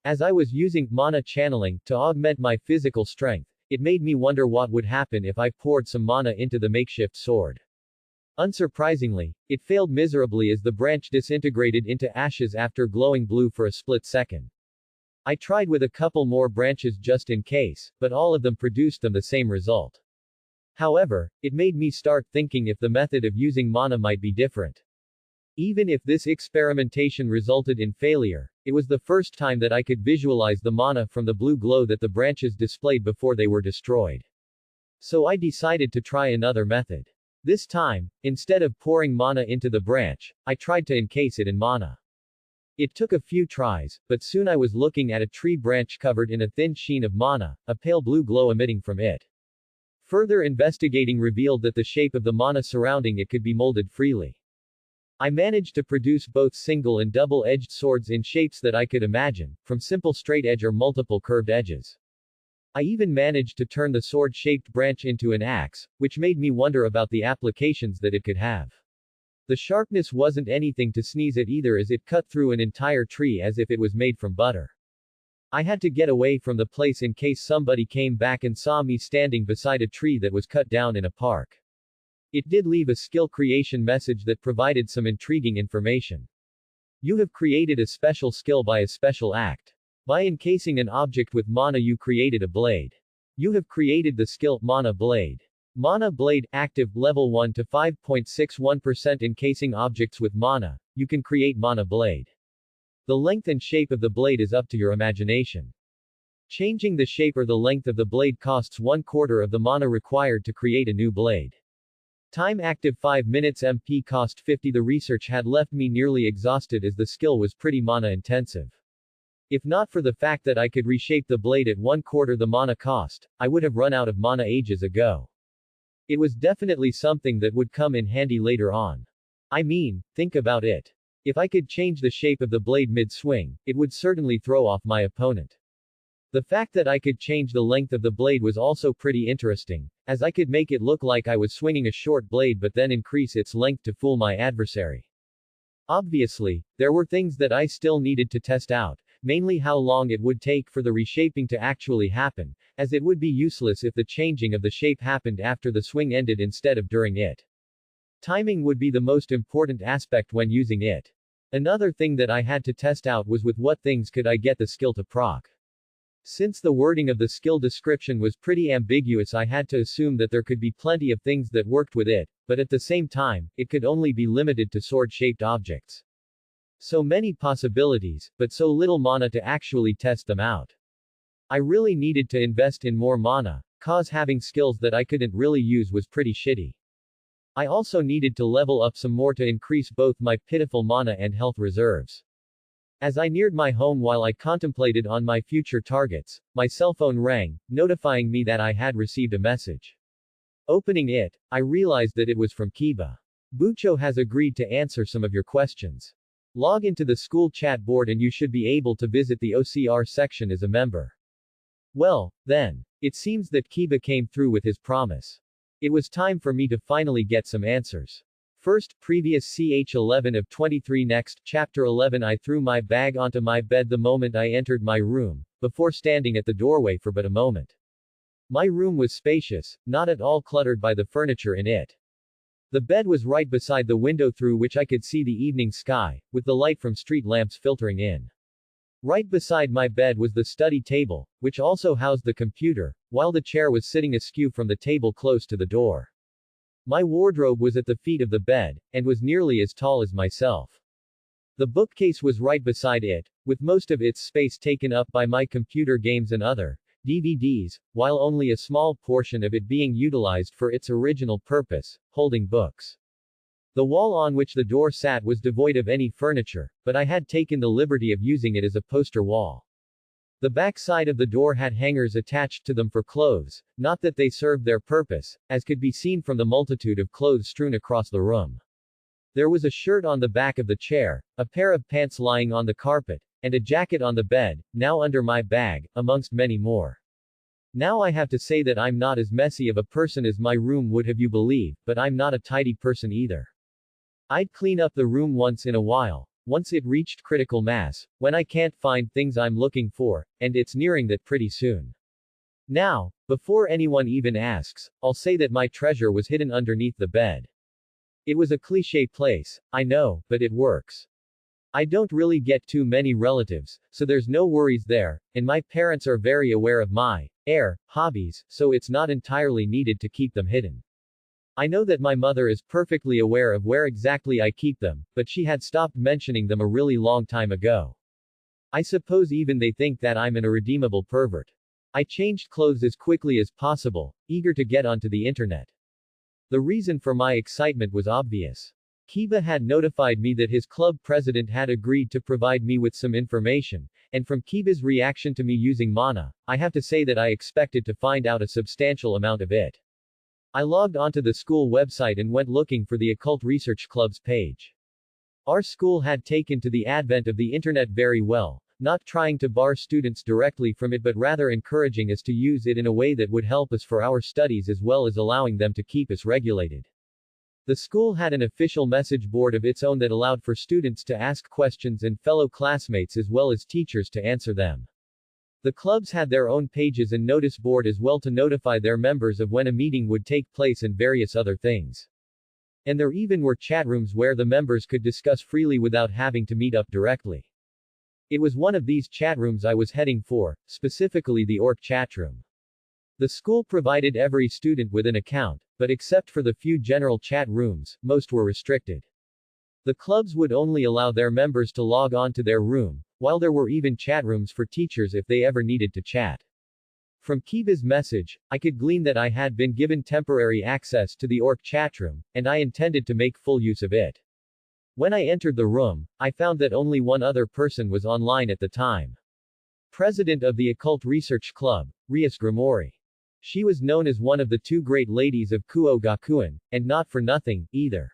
As I was using mana channeling to augment my physical strength, it made me wonder what would happen if I poured some mana into the makeshift sword. Unsurprisingly, it failed miserably as the branch disintegrated into ashes after glowing blue for a split second. I tried with a couple more branches just in case, but all of them produced the same result. However, it made me start thinking if the method of using mana might be different. Even if this experimentation resulted in failure, it was the first time that I could visualize the mana from the blue glow that the branches displayed before they were destroyed. So I decided to try another method. This time, instead of pouring mana into the branch, I tried to encase it in mana. It took a few tries, but soon I was looking at a tree branch covered in a thin sheen of mana, a pale blue glow emitting from it. Further investigating revealed that the shape of the mana surrounding it could be molded freely. I managed to produce both single and double-edged swords in shapes that I could imagine, from simple straight edge or multiple curved edges. I even managed to turn the sword-shaped branch into an axe, which made me wonder about the applications that it could have. The sharpness wasn't anything to sneeze at either, as it cut through an entire tree as if it was made from butter. I had to get away from the place in case somebody came back and saw me standing beside a tree that was cut down in a park. It did leave a skill creation message that provided some intriguing information. You have created a special skill by a special act. By encasing an object with mana, you created a blade. You have created the skill Mana Blade. Mana Blade, active, level 1 to 5.61%. Encasing objects with mana, you can create Mana Blade. The length and shape of the blade is up to your imagination. Changing the shape or the length of the blade costs 1/4 of the mana required to create a new blade. Time active 5 minutes. MP cost 50. The research had left me nearly exhausted as the skill was pretty mana intensive. If not for the fact that I could reshape the blade at 1/4 the mana cost, I would have run out of mana ages ago. It was definitely something that would come in handy later on. I mean, think about it. If I could change the shape of the blade mid-swing, it would certainly throw off my opponent. The fact that I could change the length of the blade was also pretty interesting, as I could make it look like I was swinging a short blade but then increase its length to fool my adversary. Obviously, there were things that I still needed to test out, mainly how long it would take for the reshaping to actually happen, as it would be useless if the changing of the shape happened after the swing ended instead of during it. Timing would be the most important aspect when using it. Another thing that I had to test out was with what things could I get the skill to proc. Since the wording of the skill description was pretty ambiguous, I had to assume that there could be plenty of things that worked with it, but at the same time, it could only be limited to sword-shaped objects. So many possibilities, but so little mana to actually test them out. I really needed to invest in more mana, cause having skills that I couldn't really use was pretty shitty. I also needed to level up some more to increase both my pitiful mana and health reserves. As I neared my home while I contemplated on my future targets, my cell phone rang, notifying me that I had received a message. Opening it, I realized that it was from Kiba. Bucho has agreed to answer some of your questions. Log into the school chat board and you should be able to visit the OCR section as a member. Well, then. It seems that Kiba came through with his promise. It was time for me to finally get some answers. First, previous ch11 of 23. Next, chapter 11. I threw my bag onto my bed the moment I entered my room, before standing at the doorway for but a moment. My room was spacious, not at all cluttered by the furniture in it. The bed was right beside the window through which I could see the evening sky, with the light from street lamps filtering in. Right beside my bed was the study table, which also housed the computer, while the chair was sitting askew from the table close to the door. My wardrobe was at the feet of the bed, and was nearly as tall as myself. The bookcase was right beside it, with most of its space taken up by my computer games and other DVDs, while only a small portion of it being utilized for its original purpose, holding books. The wall on which the door sat was devoid of any furniture, but I had taken the liberty of using it as a poster wall. The back side of the door had hangers attached to them for clothes, not that they served their purpose, as could be seen from the multitude of clothes strewn across the room. There was a shirt on the back of the chair, a pair of pants lying on the carpet, and a jacket on the bed, now under my bag, amongst many more. Now I have to say that I'm not as messy of a person as my room would have you believe, but I'm not a tidy person either. I'd clean up the room once in a while, once it reached critical mass, when I can't find things I'm looking for, and it's nearing that pretty soon. Now, before anyone even asks, I'll say that my treasure was hidden underneath the bed. It was a cliché place, I know, but it works. I don't really get too many relatives, so there's no worries there, and my parents are very aware of my hobbies, so it's not entirely needed to keep them hidden. I know that my mother is perfectly aware of where exactly I keep them, but she had stopped mentioning them a really long time ago. I suppose even they think that I'm an irredeemable pervert. I changed clothes as quickly as possible, eager to get onto the internet. The reason for my excitement was obvious. Kiba had notified me that his club president had agreed to provide me with some information, and from Kiba's reaction to me using mana, I have to say that I expected to find out a substantial amount of it. I logged onto the school website and went looking for the Occult Research Club's page. Our school had taken to the advent of the internet very well, not trying to bar students directly from it but rather encouraging us to use it in a way that would help us for our studies as well as allowing them to keep us regulated. The school had an official message board of its own that allowed for students to ask questions and fellow classmates as well as teachers to answer them. The clubs had their own pages and notice board as well to notify their members of when a meeting would take place and various other things. And there even were chat rooms where the members could discuss freely without having to meet up directly. It was one of these chat rooms I was heading for, specifically the orc chat room. The school provided every student with an account, but except for the few general chat rooms, most were restricted. The clubs would only allow their members to log on to their room, while there were even chat rooms for teachers if they ever needed to chat. From Kiba's message, I could glean that I had been given temporary access to the orc chat room, and I intended to make full use of it. When I entered the room, I found that only one other person was online at the time. President of the Occult Research Club, Rias Grimori. She was known as one of the two great ladies of Kuo Gakuen, and not for nothing, either.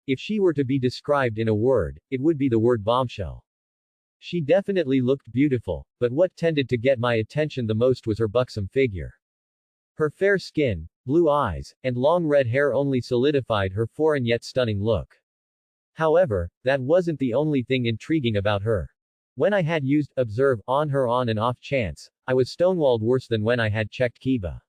If she were to be described in a word, it would be the word bombshell. She definitely looked beautiful, but what tended to get my attention the most was her buxom figure. Her fair skin, blue eyes, and long red hair only solidified her foreign yet stunning look. However, that wasn't the only thing intriguing about her. When I had used observe on her on and off chance, I was stonewalled worse than when I had checked Kiba.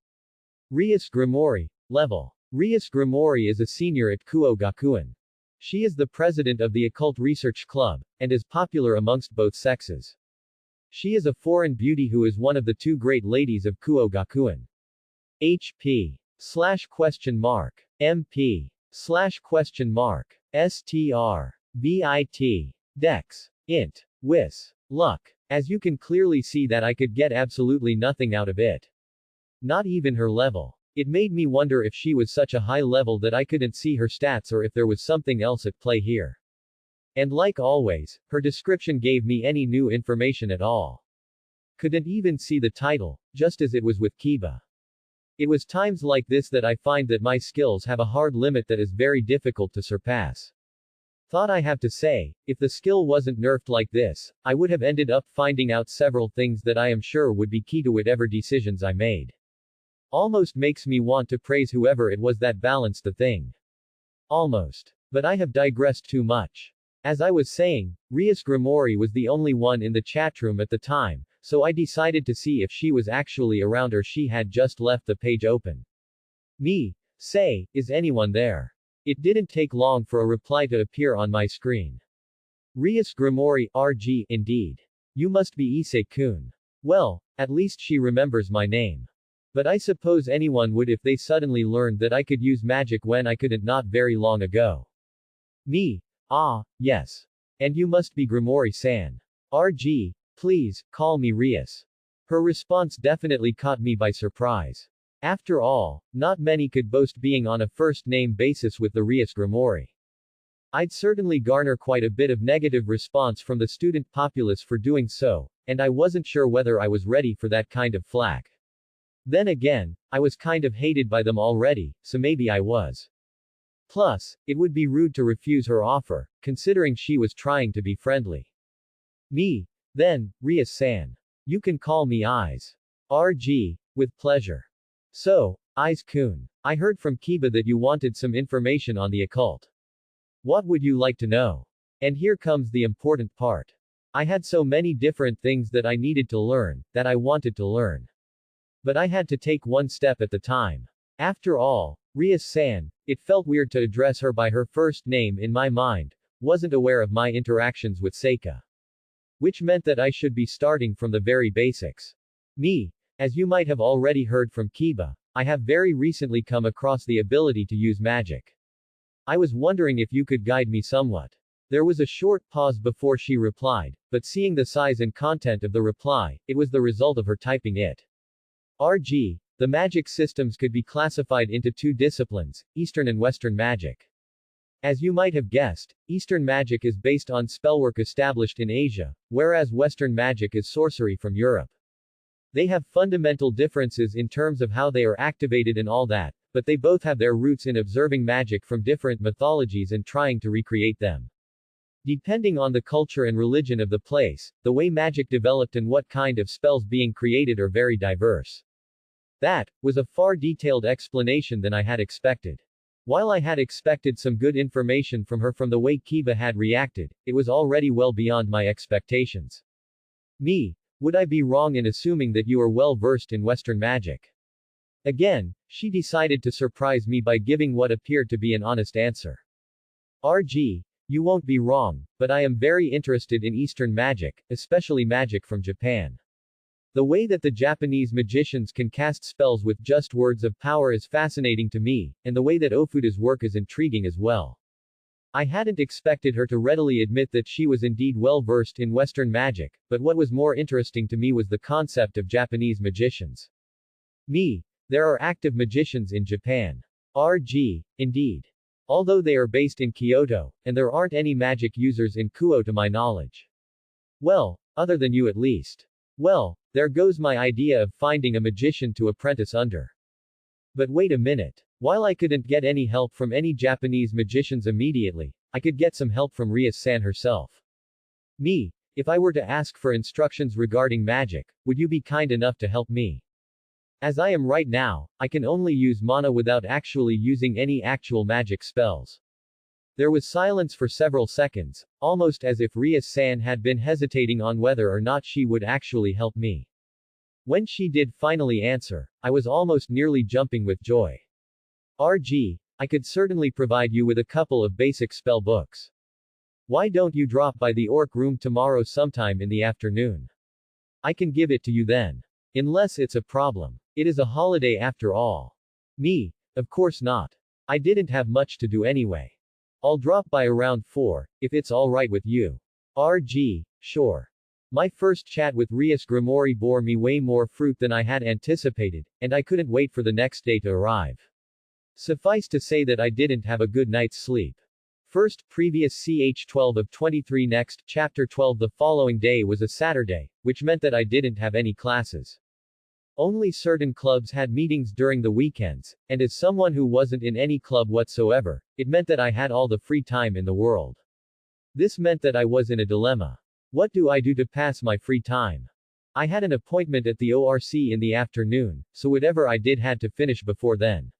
Rias Grimori. Level. Rias Grimori is a senior at Kuo Gakuen. She is the president of the Occult Research Club, and is popular amongst both sexes. She is a foreign beauty who is one of the two great ladies of Kuo Gakuen. HP. MP. STR. VIT. Dex. Int. Wis. Luck. As you can clearly see that I could get absolutely nothing out of it. Not even her level. It made me wonder if she was such a high level that I couldn't see her stats or if there was something else at play here. And like always, her description gave me any new information at all. Couldn't even see the title, just as it was with Kiba. It was times like this that I find that my skills have a hard limit that is very difficult to surpass. Thought I have to say, if the skill wasn't nerfed like this, I would have ended up finding out several things that I am sure would be key to whatever decisions I made. Almost makes me want to praise whoever it was that balanced the thing. Almost. But I have digressed too much. As I was saying, Rias Grimoire was the only one in the chatroom at the time, so I decided to see if she was actually around or she had just left the page open. Me. Say, is anyone there? It didn't take long for a reply to appear on my screen. Rias Grimoire, RG, indeed. You must be Issei-kun. Well, at least she remembers my name. But I suppose anyone would if they suddenly learned that I could use magic when I couldn't not very long ago. Me. Ah, yes. And you must be Grimoire-san. RG, please, call me Rias. Her response definitely caught me by surprise. After all, not many could boast being on a first-name basis with the Rias Grimoire. I'd certainly garner quite a bit of negative response from the student populace for doing so, and I wasn't sure whether I was ready for that kind of flack. Then again, I was kind of hated by them already, so maybe I was. Plus, it would be rude to refuse her offer, considering she was trying to be friendly. Me. Then, Rias-san. You can call me Eyes. RG, with pleasure. So, Eyes-kun. I heard from Kiba that you wanted some information on the occult. What would you like to know? And here comes the important part. I had so many different things that I needed to learn, that I wanted to learn. But I had to take one step at the time. After all, Rias-san, it felt weird to address her by her first name in my mind, wasn't aware of my interactions with Seika. Which meant that I should be starting from the very basics. Me. As you might have already heard from Kiba, I have very recently come across the ability to use magic. I was wondering if you could guide me somewhat. There was a short pause before she replied, but seeing the size and content of the reply, it was the result of her typing it. RG. The magic systems could be classified into two disciplines, Eastern and Western magic. As you might have guessed, Eastern magic is based on spellwork established in Asia, whereas Western magic is sorcery from Europe. They have fundamental differences in terms of how they are activated and all that, but they both have their roots in observing magic from different mythologies and trying to recreate them. Depending on the culture and religion of the place, the way magic developed and what kind of spells being created are very diverse. That was a far detailed explanation than I had expected. While I had expected some good information from her from the way Kiba had reacted, it was already well beyond my expectations. Me. Would I be wrong in assuming that you are well versed in Western magic? Again, she decided to surprise me by giving what appeared to be an honest answer. RG. You won't be wrong, but I am very interested in Eastern magic, especially magic from Japan. The way that the Japanese magicians can cast spells with just words of power is fascinating to me, and the way that Ofuda's work is intriguing as well. I hadn't expected her to readily admit that she was indeed well versed in Western magic, but what was more interesting to me was the concept of Japanese magicians. Me. There are active magicians in Japan. RG. Indeed. Although they are based in Kyoto, and there aren't any magic users in Kuo to my knowledge. Well, other than you at least. Well, there goes my idea of finding a magician to apprentice under. But wait a minute. While I couldn't get any help from any Japanese magicians immediately, I could get some help from Rias-san herself. Me. If I were to ask for instructions regarding magic, would you be kind enough to help me? As I am right now, I can only use mana without actually using any actual magic spells. There was silence for several seconds, almost as if Rias-san had been hesitating on whether or not she would actually help me. When she did finally answer, I was almost nearly jumping with joy. RG, I could certainly provide you with a couple of basic spell books. Why don't you drop by the orc room tomorrow sometime in the afternoon? I can give it to you then. Unless it's a problem. It is a holiday after all. Me. Of course not. I didn't have much to do anyway. I'll drop by around 4, if it's alright with you. RG, sure. My first chat with Rias Grimoire bore me way more fruit than I had anticipated, and I couldn't wait for the next day to arrive. Suffice to say that I didn't have a good night's sleep. First, previous ch12 of 23 next, chapter 12 the following day was a Saturday, which meant that I didn't have any classes. Only certain clubs had meetings during the weekends, and as someone who wasn't in any club whatsoever, it meant that I had all the free time in the world. This meant that I was in a dilemma. What do I do to pass my free time? I had an appointment at the ORC in the afternoon, so whatever I did had to finish before then.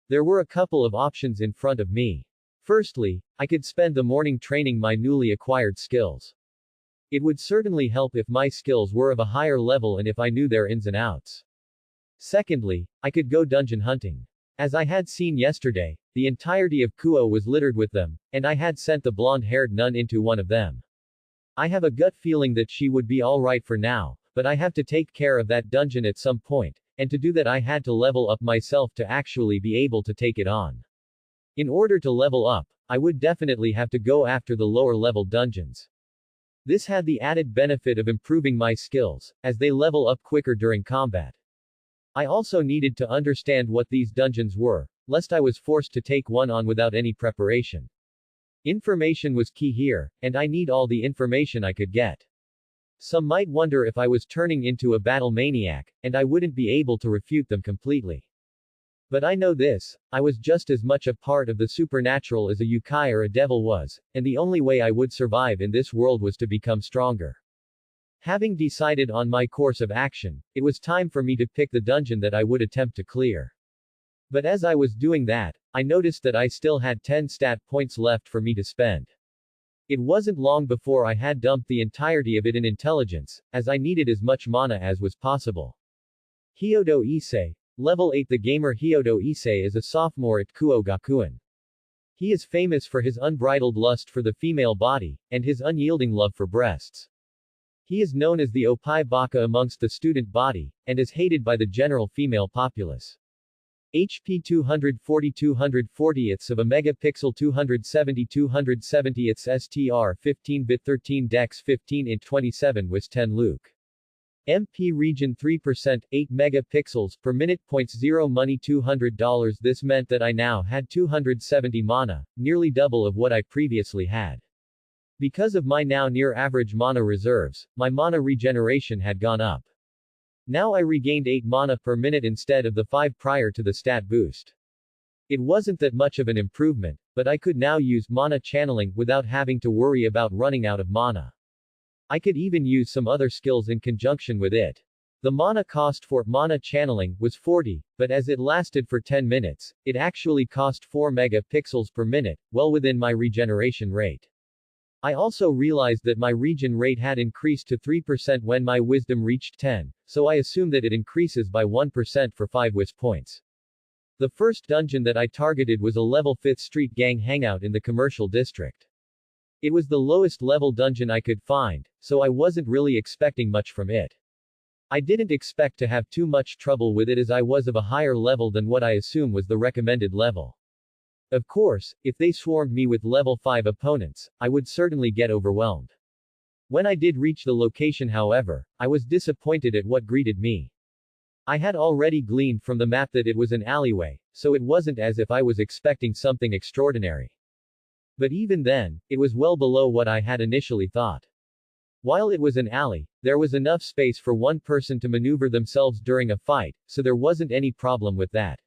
There were a couple of options in front of me. Firstly, I could spend the morning training my newly acquired skills. It would certainly help if my skills were of a higher level and if I knew their ins and outs. Secondly, I could go dungeon hunting. As I had seen yesterday, the entirety of Kuo was littered with them, and I had sent the blonde-haired nun into one of them. I have a gut feeling that she would be alright for now, but I have to take care of that dungeon at some point, and to do that I had to level up myself to actually be able to take it on. In order to level up, I would definitely have to go after the lower level dungeons. This had the added benefit of improving my skills, as they level up quicker during combat. I also needed to understand what these dungeons were, lest I was forced to take one on without any preparation. Information was key here, and I need all the information I could get. Some might wonder if I was turning into a battle maniac, and I wouldn't be able to refute them completely. But I know this, I was just as much a part of the supernatural as a yokai or a devil was, and the only way I would survive in this world was to become stronger. Having decided on my course of action, it was time for me to pick the dungeon that I would attempt to clear. But as I was doing that, I noticed that I still had 10 stat points left for me to spend. It wasn't long before I had dumped the entirety of it in intelligence, as I needed as much mana as was possible. Hyodo Issei. Level 8. The gamer Hyodo Issei is a sophomore at Kuo Gakuen. He is famous for his unbridled lust for the female body, and his unyielding love for breasts. He is known as the Opai Baka amongst the student body, and is hated by the general female populace. HP 240 of a megapixel 270 STR 15-bit 13 Dex 15 int 27 Wis 10 Luke. MP region 3%, 8 megapixels per minute. 0 money $200. This meant that I now had 270 mana, nearly double of what I previously had. Because of my now near average mana reserves, my mana regeneration had gone up. Now I regained 8 mana per minute instead of the 5 prior to the stat boost. It wasn't that much of an improvement, but I could now use mana channeling without having to worry about running out of mana. I could even use some other skills in conjunction with it. The mana cost for mana channeling was 40, but as it lasted for 10 minutes, it actually cost 4 megapixels per minute, well within my regeneration rate. I also realized that my regen rate had increased to 3% when my wisdom reached 10, so I assume that it increases by 1% for 5 wis points. The first dungeon that I targeted was a level 5th street gang hangout in the commercial district. It was the lowest level dungeon I could find, so I wasn't really expecting much from it. I didn't expect to have too much trouble with it as I was of a higher level than what I assume was the recommended level. Of course, if they swarmed me with level 5 opponents, I would certainly get overwhelmed. When I did reach the location however, I was disappointed at what greeted me. I had already gleaned from the map that it was an alleyway, so it wasn't as if I was expecting something extraordinary. But even then, it was well below what I had initially thought. While it was an alley, there was enough space for one person to maneuver themselves during a fight, so there wasn't any problem with that.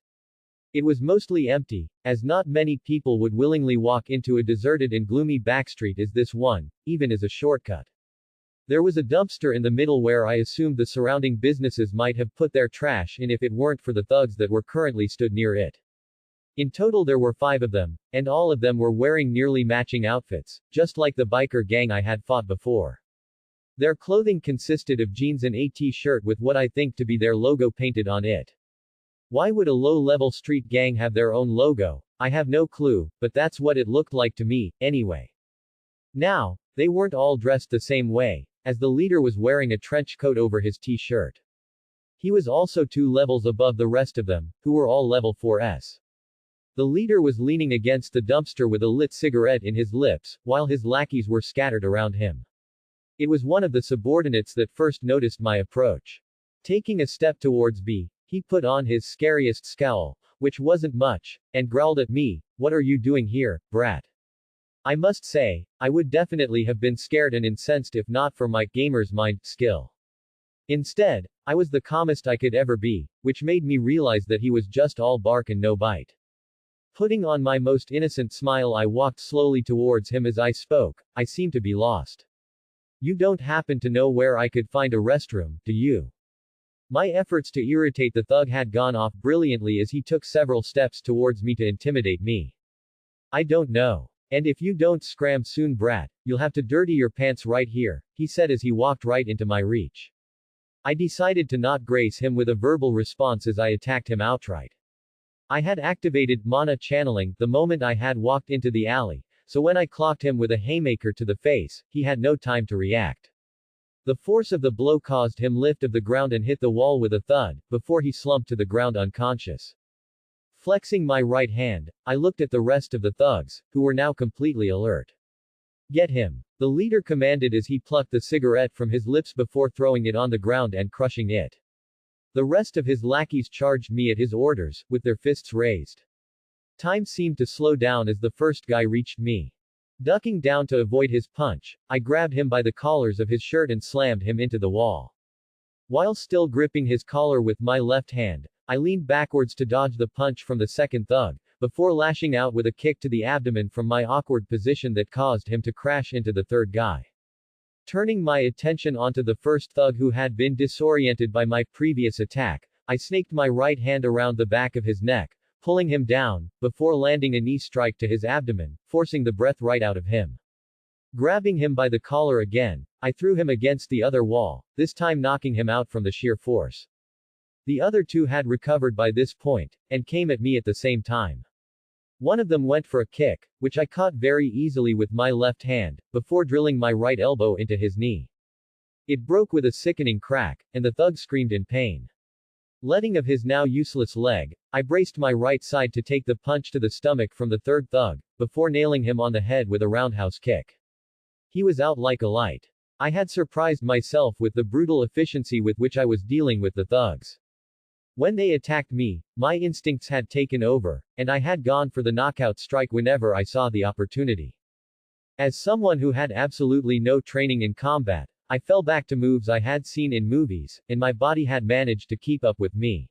It was mostly empty, as not many people would willingly walk into a deserted and gloomy backstreet as this one, even as a shortcut. There was a dumpster in the middle where I assumed the surrounding businesses might have put their trash in if it weren't for the thugs that were currently stood near it. In total there were 5 of them, and all of them were wearing nearly matching outfits, just like the biker gang I had fought before. Their clothing consisted of jeans and a t-shirt with what I think to be their logo painted on it. Why would a low-level street gang have their own logo? I have no clue, but that's what it looked like to me, anyway. Now, they weren't all dressed the same way, as the leader was wearing a trench coat over his t-shirt. He was also 2 levels above the rest of them, who were all level 4s. The leader was leaning against the dumpster with a lit cigarette in his lips, while his lackeys were scattered around him. It was one of the subordinates that first noticed my approach. Taking a step towards me, he put on his scariest scowl, which wasn't much, and growled at me, "What are you doing here, brat?" I must say, I would definitely have been scared and incensed if not for my gamer's mind skill. Instead, I was the calmest I could ever be, which made me realize that he was just all bark and no bite. Putting on my most innocent smile I walked slowly towards him as I spoke. I seemed to be lost. You don't happen to know where I could find a restroom, do you? My efforts to irritate the thug had gone off brilliantly as he took several steps towards me to intimidate me. I don't know. And if you don't scram soon, brat, you'll have to dirty your pants right here, he said as he walked right into my reach. I decided to not grace him with a verbal response as I attacked him outright. I had activated mana channeling the moment I had walked into the alley, so when I clocked him with a haymaker to the face, he had no time to react. The force of the blow caused him lift of the ground and hit the wall with a thud, before he slumped to the ground unconscious. Flexing my right hand, I looked at the rest of the thugs, who were now completely alert. Get him, the leader commanded as he plucked the cigarette from his lips before throwing it on the ground and crushing it. The rest of his lackeys charged me at his orders, with their fists raised. Time seemed to slow down as the first guy reached me. Ducking down to avoid his punch, I grabbed him by the collars of his shirt and slammed him into the wall. While still gripping his collar with my left hand, I leaned backwards to dodge the punch from the second thug, before lashing out with a kick to the abdomen from my awkward position that caused him to crash into the third guy. Turning my attention onto the first thug who had been disoriented by my previous attack, I snaked my right hand around the back of his neck, pulling him down, before landing a knee strike to his abdomen, forcing the breath right out of him. Grabbing him by the collar again, I threw him against the other wall, this time knocking him out from the sheer force. The other two had recovered by this point, and came at me at the same time. One of them went for a kick, which I caught very easily with my left hand, before drilling my right elbow into his knee. It broke with a sickening crack, and the thug screamed in pain. Letting of his now useless leg, I braced my right side to take the punch to the stomach from the third thug, before nailing him on the head with a roundhouse kick. He was out like a light. I had surprised myself with the brutal efficiency with which I was dealing with the thugs. When they attacked me, my instincts had taken over, and I had gone for the knockout strike whenever I saw the opportunity. As someone who had absolutely no training in combat, I fell back to moves I had seen in movies, and my body had managed to keep up with me.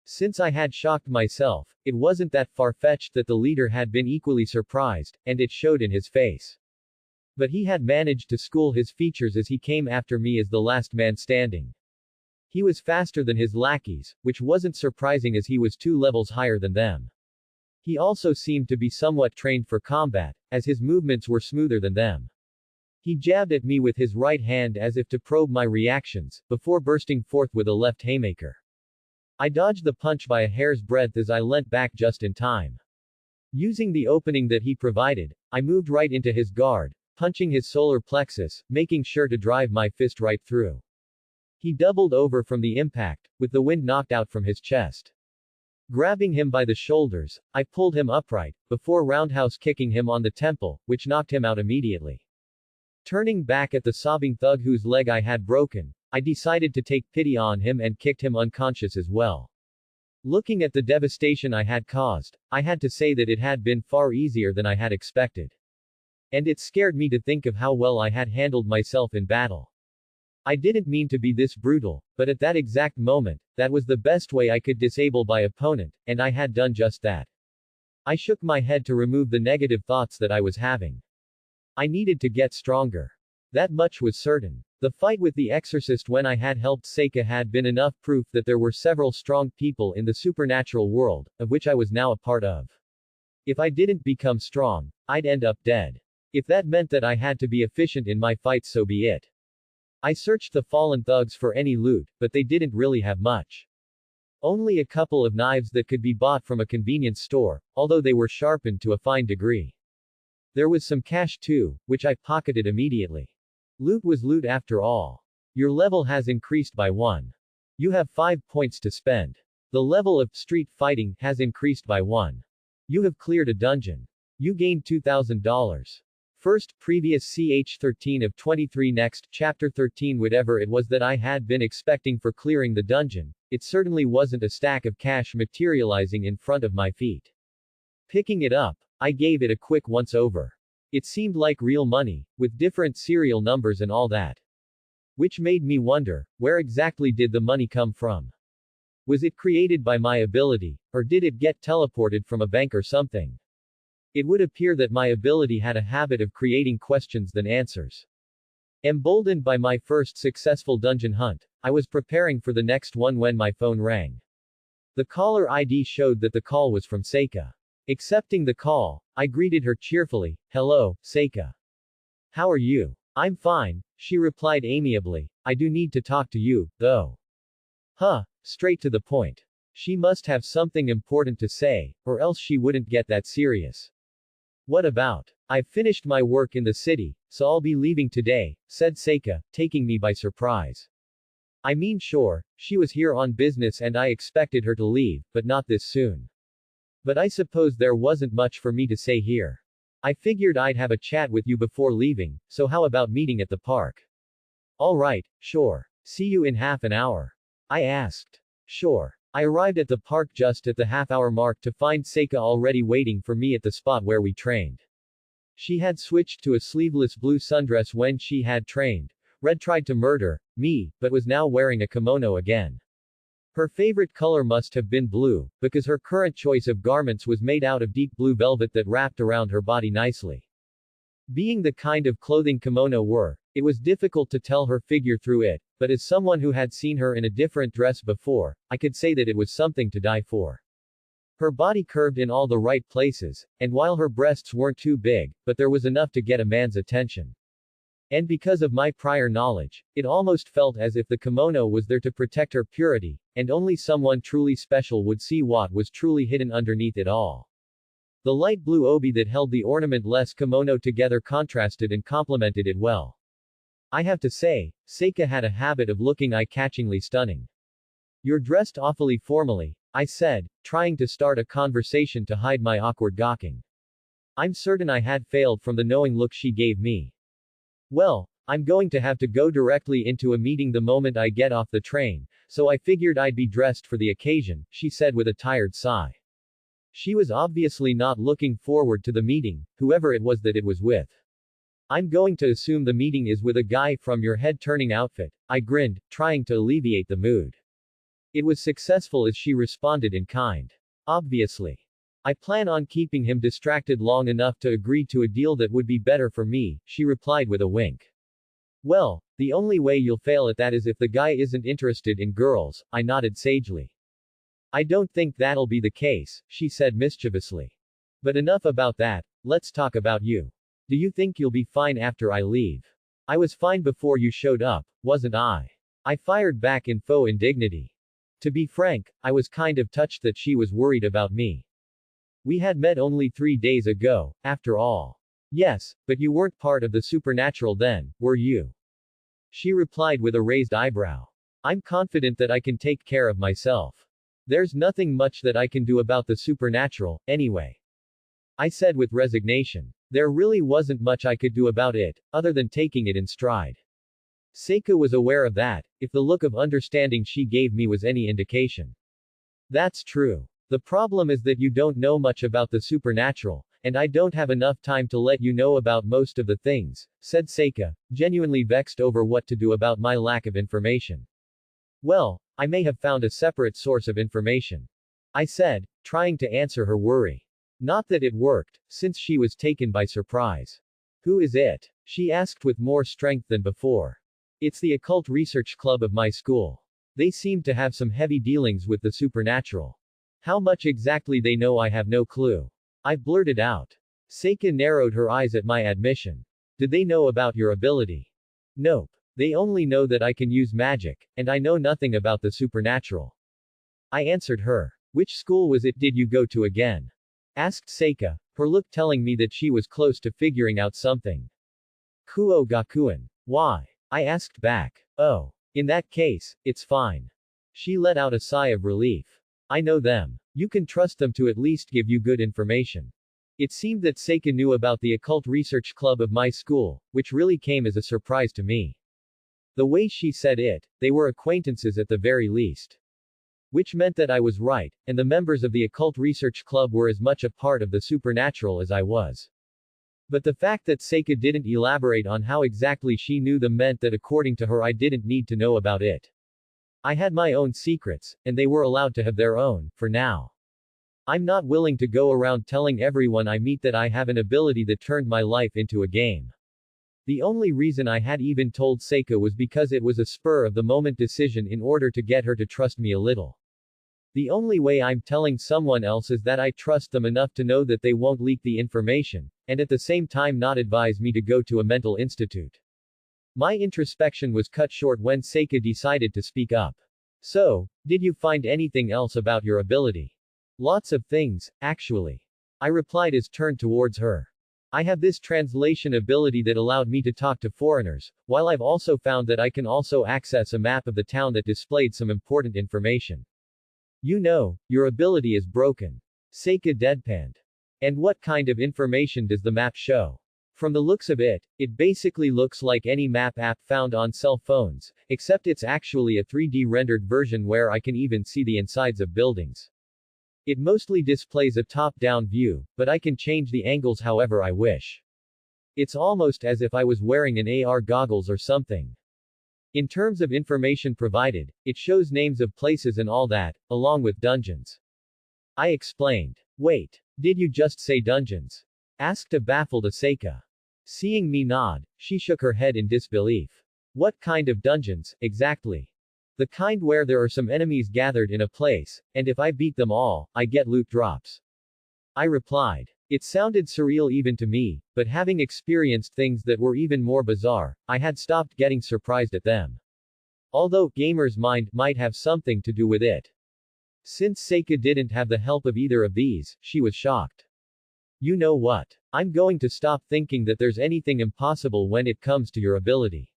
Since I had shocked myself, it wasn't that far-fetched that the leader had been equally surprised, and it showed in his face. But he had managed to school his features as he came after me as the last man standing. He was faster than his lackeys, which wasn't surprising as he was 2 levels higher than them. He also seemed to be somewhat trained for combat, as his movements were smoother than them. He jabbed at me with his right hand as if to probe my reactions, before bursting forth with a left haymaker. I dodged the punch by a hair's breadth as I leant back just in time. Using the opening that he provided, I moved right into his guard, punching his solar plexus, making sure to drive my fist right through. He doubled over from the impact, with the wind knocked out from his chest. Grabbing him by the shoulders, I pulled him upright, before roundhouse kicking him on the temple, which knocked him out immediately. Turning back at the sobbing thug whose leg I had broken, I decided to take pity on him and kicked him unconscious as well. Looking at the devastation I had caused, I had to say that it had been far easier than I had expected. And it scared me to think of how well I had handled myself in battle. I didn't mean to be this brutal, but at that exact moment, that was the best way I could disable my opponent, and I had done just that. I shook my head to remove the negative thoughts that I was having. I needed to get stronger. That much was certain. The fight with the exorcist when I had helped Seika had been enough proof that there were several strong people in the supernatural world, of which I was now a part of. If I didn't become strong, I'd end up dead. If that meant that I had to be efficient in my fights, so be it. I searched the fallen thugs for any loot, but they didn't really have much. Only a couple of knives that could be bought from a convenience store, although they were sharpened to a fine degree. There was some cash too, which I pocketed immediately. Loot was loot after all. Your level has increased by 1. You have 5 points to spend. The level of street fighting has increased by 1. You have cleared a dungeon. You gained $2,000. First, previous ch13 of 23. Next, chapter 13. Whatever it was that I had been expecting for clearing the dungeon, it certainly wasn't a stack of cash materializing in front of my feet. Picking it up, I gave it a quick once-over. It seemed like real money, with different serial numbers and all that. Which made me wonder, where exactly did the money come from? Was it created by my ability, or did it get teleported from a bank or something? It would appear that my ability had a habit of creating questions than answers. Emboldened by my first successful dungeon hunt, I was preparing for the next one when my phone rang. The caller ID showed that the call was from Seika. Accepting the call, I greeted her cheerfully. Hello, Seika. How are you? I'm fine, she replied amiably. I do need to talk to you, though. Huh, straight to the point. She must have something important to say, or else she wouldn't get that serious. What about? I've finished my work in the city, so I'll be leaving today, said Seika, taking me by surprise. I mean sure, she was here on business and I expected her to leave, but not this soon. But I suppose there wasn't much for me to say here. I figured I'd have a chat with you before leaving, so how about meeting at the park? Alright, sure. See you in half an hour. I asked. Sure. I arrived at the park just at the half-hour mark to find Seika already waiting for me at the spot where we trained. She had switched to a sleeveless blue sundress when she had trained. Red tried to murder me, but was now wearing a kimono again. Her favorite color must have been blue, because her current choice of garments was made out of deep blue velvet that wrapped around her body nicely. Being the kind of clothing kimono were, it was difficult to tell her figure through it, but as someone who had seen her in a different dress before, I could say that it was something to die for. Her body curved in all the right places, and while her breasts weren't too big, but there was enough to get a man's attention. And because of my prior knowledge, it almost felt as if the kimono was there to protect her purity, and only someone truly special would see what was truly hidden underneath it all. The light blue obi that held the ornament-less kimono together contrasted and complemented it well. I have to say, Seika had a habit of looking eye-catchingly stunning. You're dressed awfully formally, I said, trying to start a conversation to hide my awkward gawking. I'm certain I had failed from the knowing look she gave me. Well, I'm going to have to go directly into a meeting the moment I get off the train, so I figured I'd be dressed for the occasion, she said with a tired sigh. She was obviously not looking forward to the meeting, whoever it was that it was with. I'm going to assume the meeting is with a guy from your head-turning outfit, I grinned, trying to alleviate the mood. It was successful as she responded in kind. Obviously. I plan on keeping him distracted long enough to agree to a deal that would be better for me, she replied with a wink. Well, the only way you'll fail at that is if the guy isn't interested in girls, I nodded sagely. I don't think that'll be the case, she said mischievously. But enough about that, let's talk about you. Do you think you'll be fine after I leave? I was fine before you showed up, wasn't I? I fired back in faux indignity. To be frank, I was kind of touched that she was worried about me. We had met only 3 days ago, after all. Yes, but you weren't part of the supernatural then, were you? She replied with a raised eyebrow. I'm confident that I can take care of myself. There's nothing much that I can do about the supernatural, anyway. I said with resignation. There really wasn't much I could do about it, other than taking it in stride. Seika was aware of that, if the look of understanding she gave me was any indication. That's true. The problem is that you don't know much about the supernatural, and I don't have enough time to let you know about most of the things, said Seika, genuinely vexed over what to do about my lack of information. Well, I may have found a separate source of information. I said, trying to answer her worry. Not that it worked, since she was taken by surprise. Who is it? She asked with more strength than before. It's the occult research club of my school. They seem to have some heavy dealings with the supernatural. How much exactly they know I have no clue. I blurted out. Seika narrowed her eyes at my admission. Did they know about your ability? Nope. They only know that I can use magic, and I know nothing about the supernatural. I answered her. Which school was it did you go to again? Asked Seika, her look telling me that she was close to figuring out something. Kuo Gakuen. Why? I asked back. Oh. In that case, it's fine. She let out a sigh of relief. I know them. You can trust them to at least give you good information. It seemed that Seika knew about the occult research club of my school, which really came as a surprise to me. The way she said it, they were acquaintances at the very least. Which meant that I was right, and the members of the occult research club were as much a part of the supernatural as I was. But the fact that Seika didn't elaborate on how exactly she knew them meant that according to her I didn't need to know about it. I had my own secrets, and they were allowed to have their own, for now. I'm not willing to go around telling everyone I meet that I have an ability that turned my life into a game. The only reason I had even told Seika was because it was a spur-of-the-moment decision in order to get her to trust me a little. The only way I'm telling someone else is that I trust them enough to know that they won't leak the information, and at the same time not advise me to go to a mental institute. My introspection was cut short when Seika decided to speak up. So, did you find anything else about your ability? Lots of things, actually. I replied as turned towards her. I have this translation ability that allowed me to talk to foreigners, while I've also found that I can also access a map of the town that displayed some important information. You know, your ability is broken. Seika deadpanned. And what kind of information does the map show? From the looks of it, it basically looks like any map app found on cell phones, except it's actually a 3D rendered version where I can even see the insides of buildings. It mostly displays a top-down view, but I can change the angles however I wish. It's almost as if I was wearing an AR goggles or something. In terms of information provided, it shows names of places and all that, along with dungeons. I explained. Wait, did you just say dungeons? Asked a baffled Seika. Seeing me nod, she shook her head in disbelief. What kind of dungeons, exactly? The kind where there are some enemies gathered in a place, and if I beat them all, I get loot drops. I replied. It sounded surreal even to me, but having experienced things that were even more bizarre, I had stopped getting surprised at them. Although, Gamer's mind might have something to do with it. Since Seika didn't have the help of either of these, she was shocked. You know what? I'm going to stop thinking that there's anything impossible when it comes to your ability.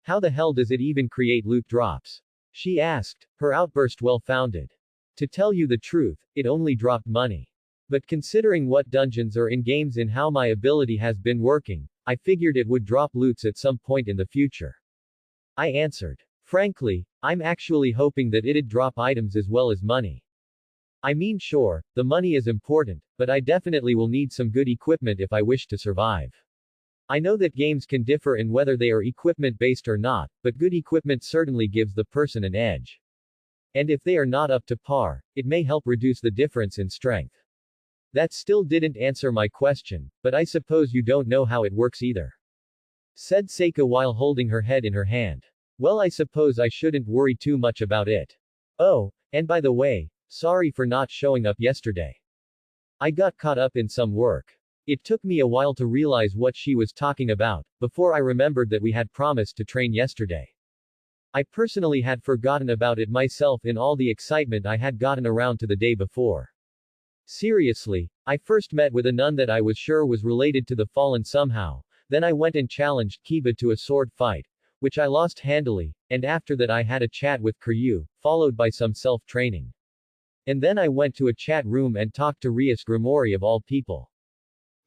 How the hell does it even create loot drops? She asked, her outburst well-founded. To tell you the truth, it only dropped money. But considering what dungeons are in games and how my ability has been working, I figured it would drop loots at some point in the future. I answered. Frankly, I'm actually hoping that it'd drop items as well as money. I mean sure, the money is important, but I definitely will need some good equipment if I wish to survive. I know that games can differ in whether they are equipment-based or not, but good equipment certainly gives the person an edge. And if they are not up to par, it may help reduce the difference in strength. That still didn't answer my question, but I suppose you don't know how it works either. Said Seika while holding her head in her hand. Well, I suppose I shouldn't worry too much about it. Oh, and by the way, sorry for not showing up yesterday. I got caught up in some work. It took me a while to realize what she was talking about, before I remembered that we had promised to train yesterday. I personally had forgotten about it myself in all the excitement I had gotten around to the day before. Seriously, I first met with a nun that I was sure was related to the fallen somehow, then I went and challenged Kiba to a sword fight, which I lost handily, and after that I had a chat with Kiryu, followed by some self-training. And then I went to a chat room and talked to Rias Grimori of all people.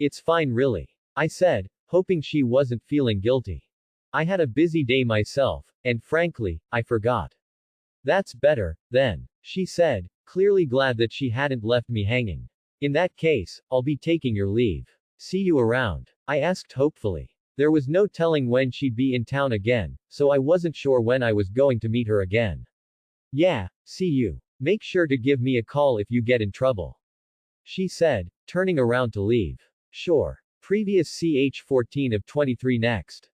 It's fine really. I said, hoping she wasn't feeling guilty. I had a busy day myself, and frankly, I forgot. That's better, then, she said, clearly glad that she hadn't left me hanging. In that case, I'll be taking your leave. See you around. I asked hopefully. There was no telling when she'd be in town again, so I wasn't sure when I was going to meet her again. Yeah, see you. Make sure to give me a call if you get in trouble. She said, turning around to leave. Sure. Previous ch 14 of 23 next.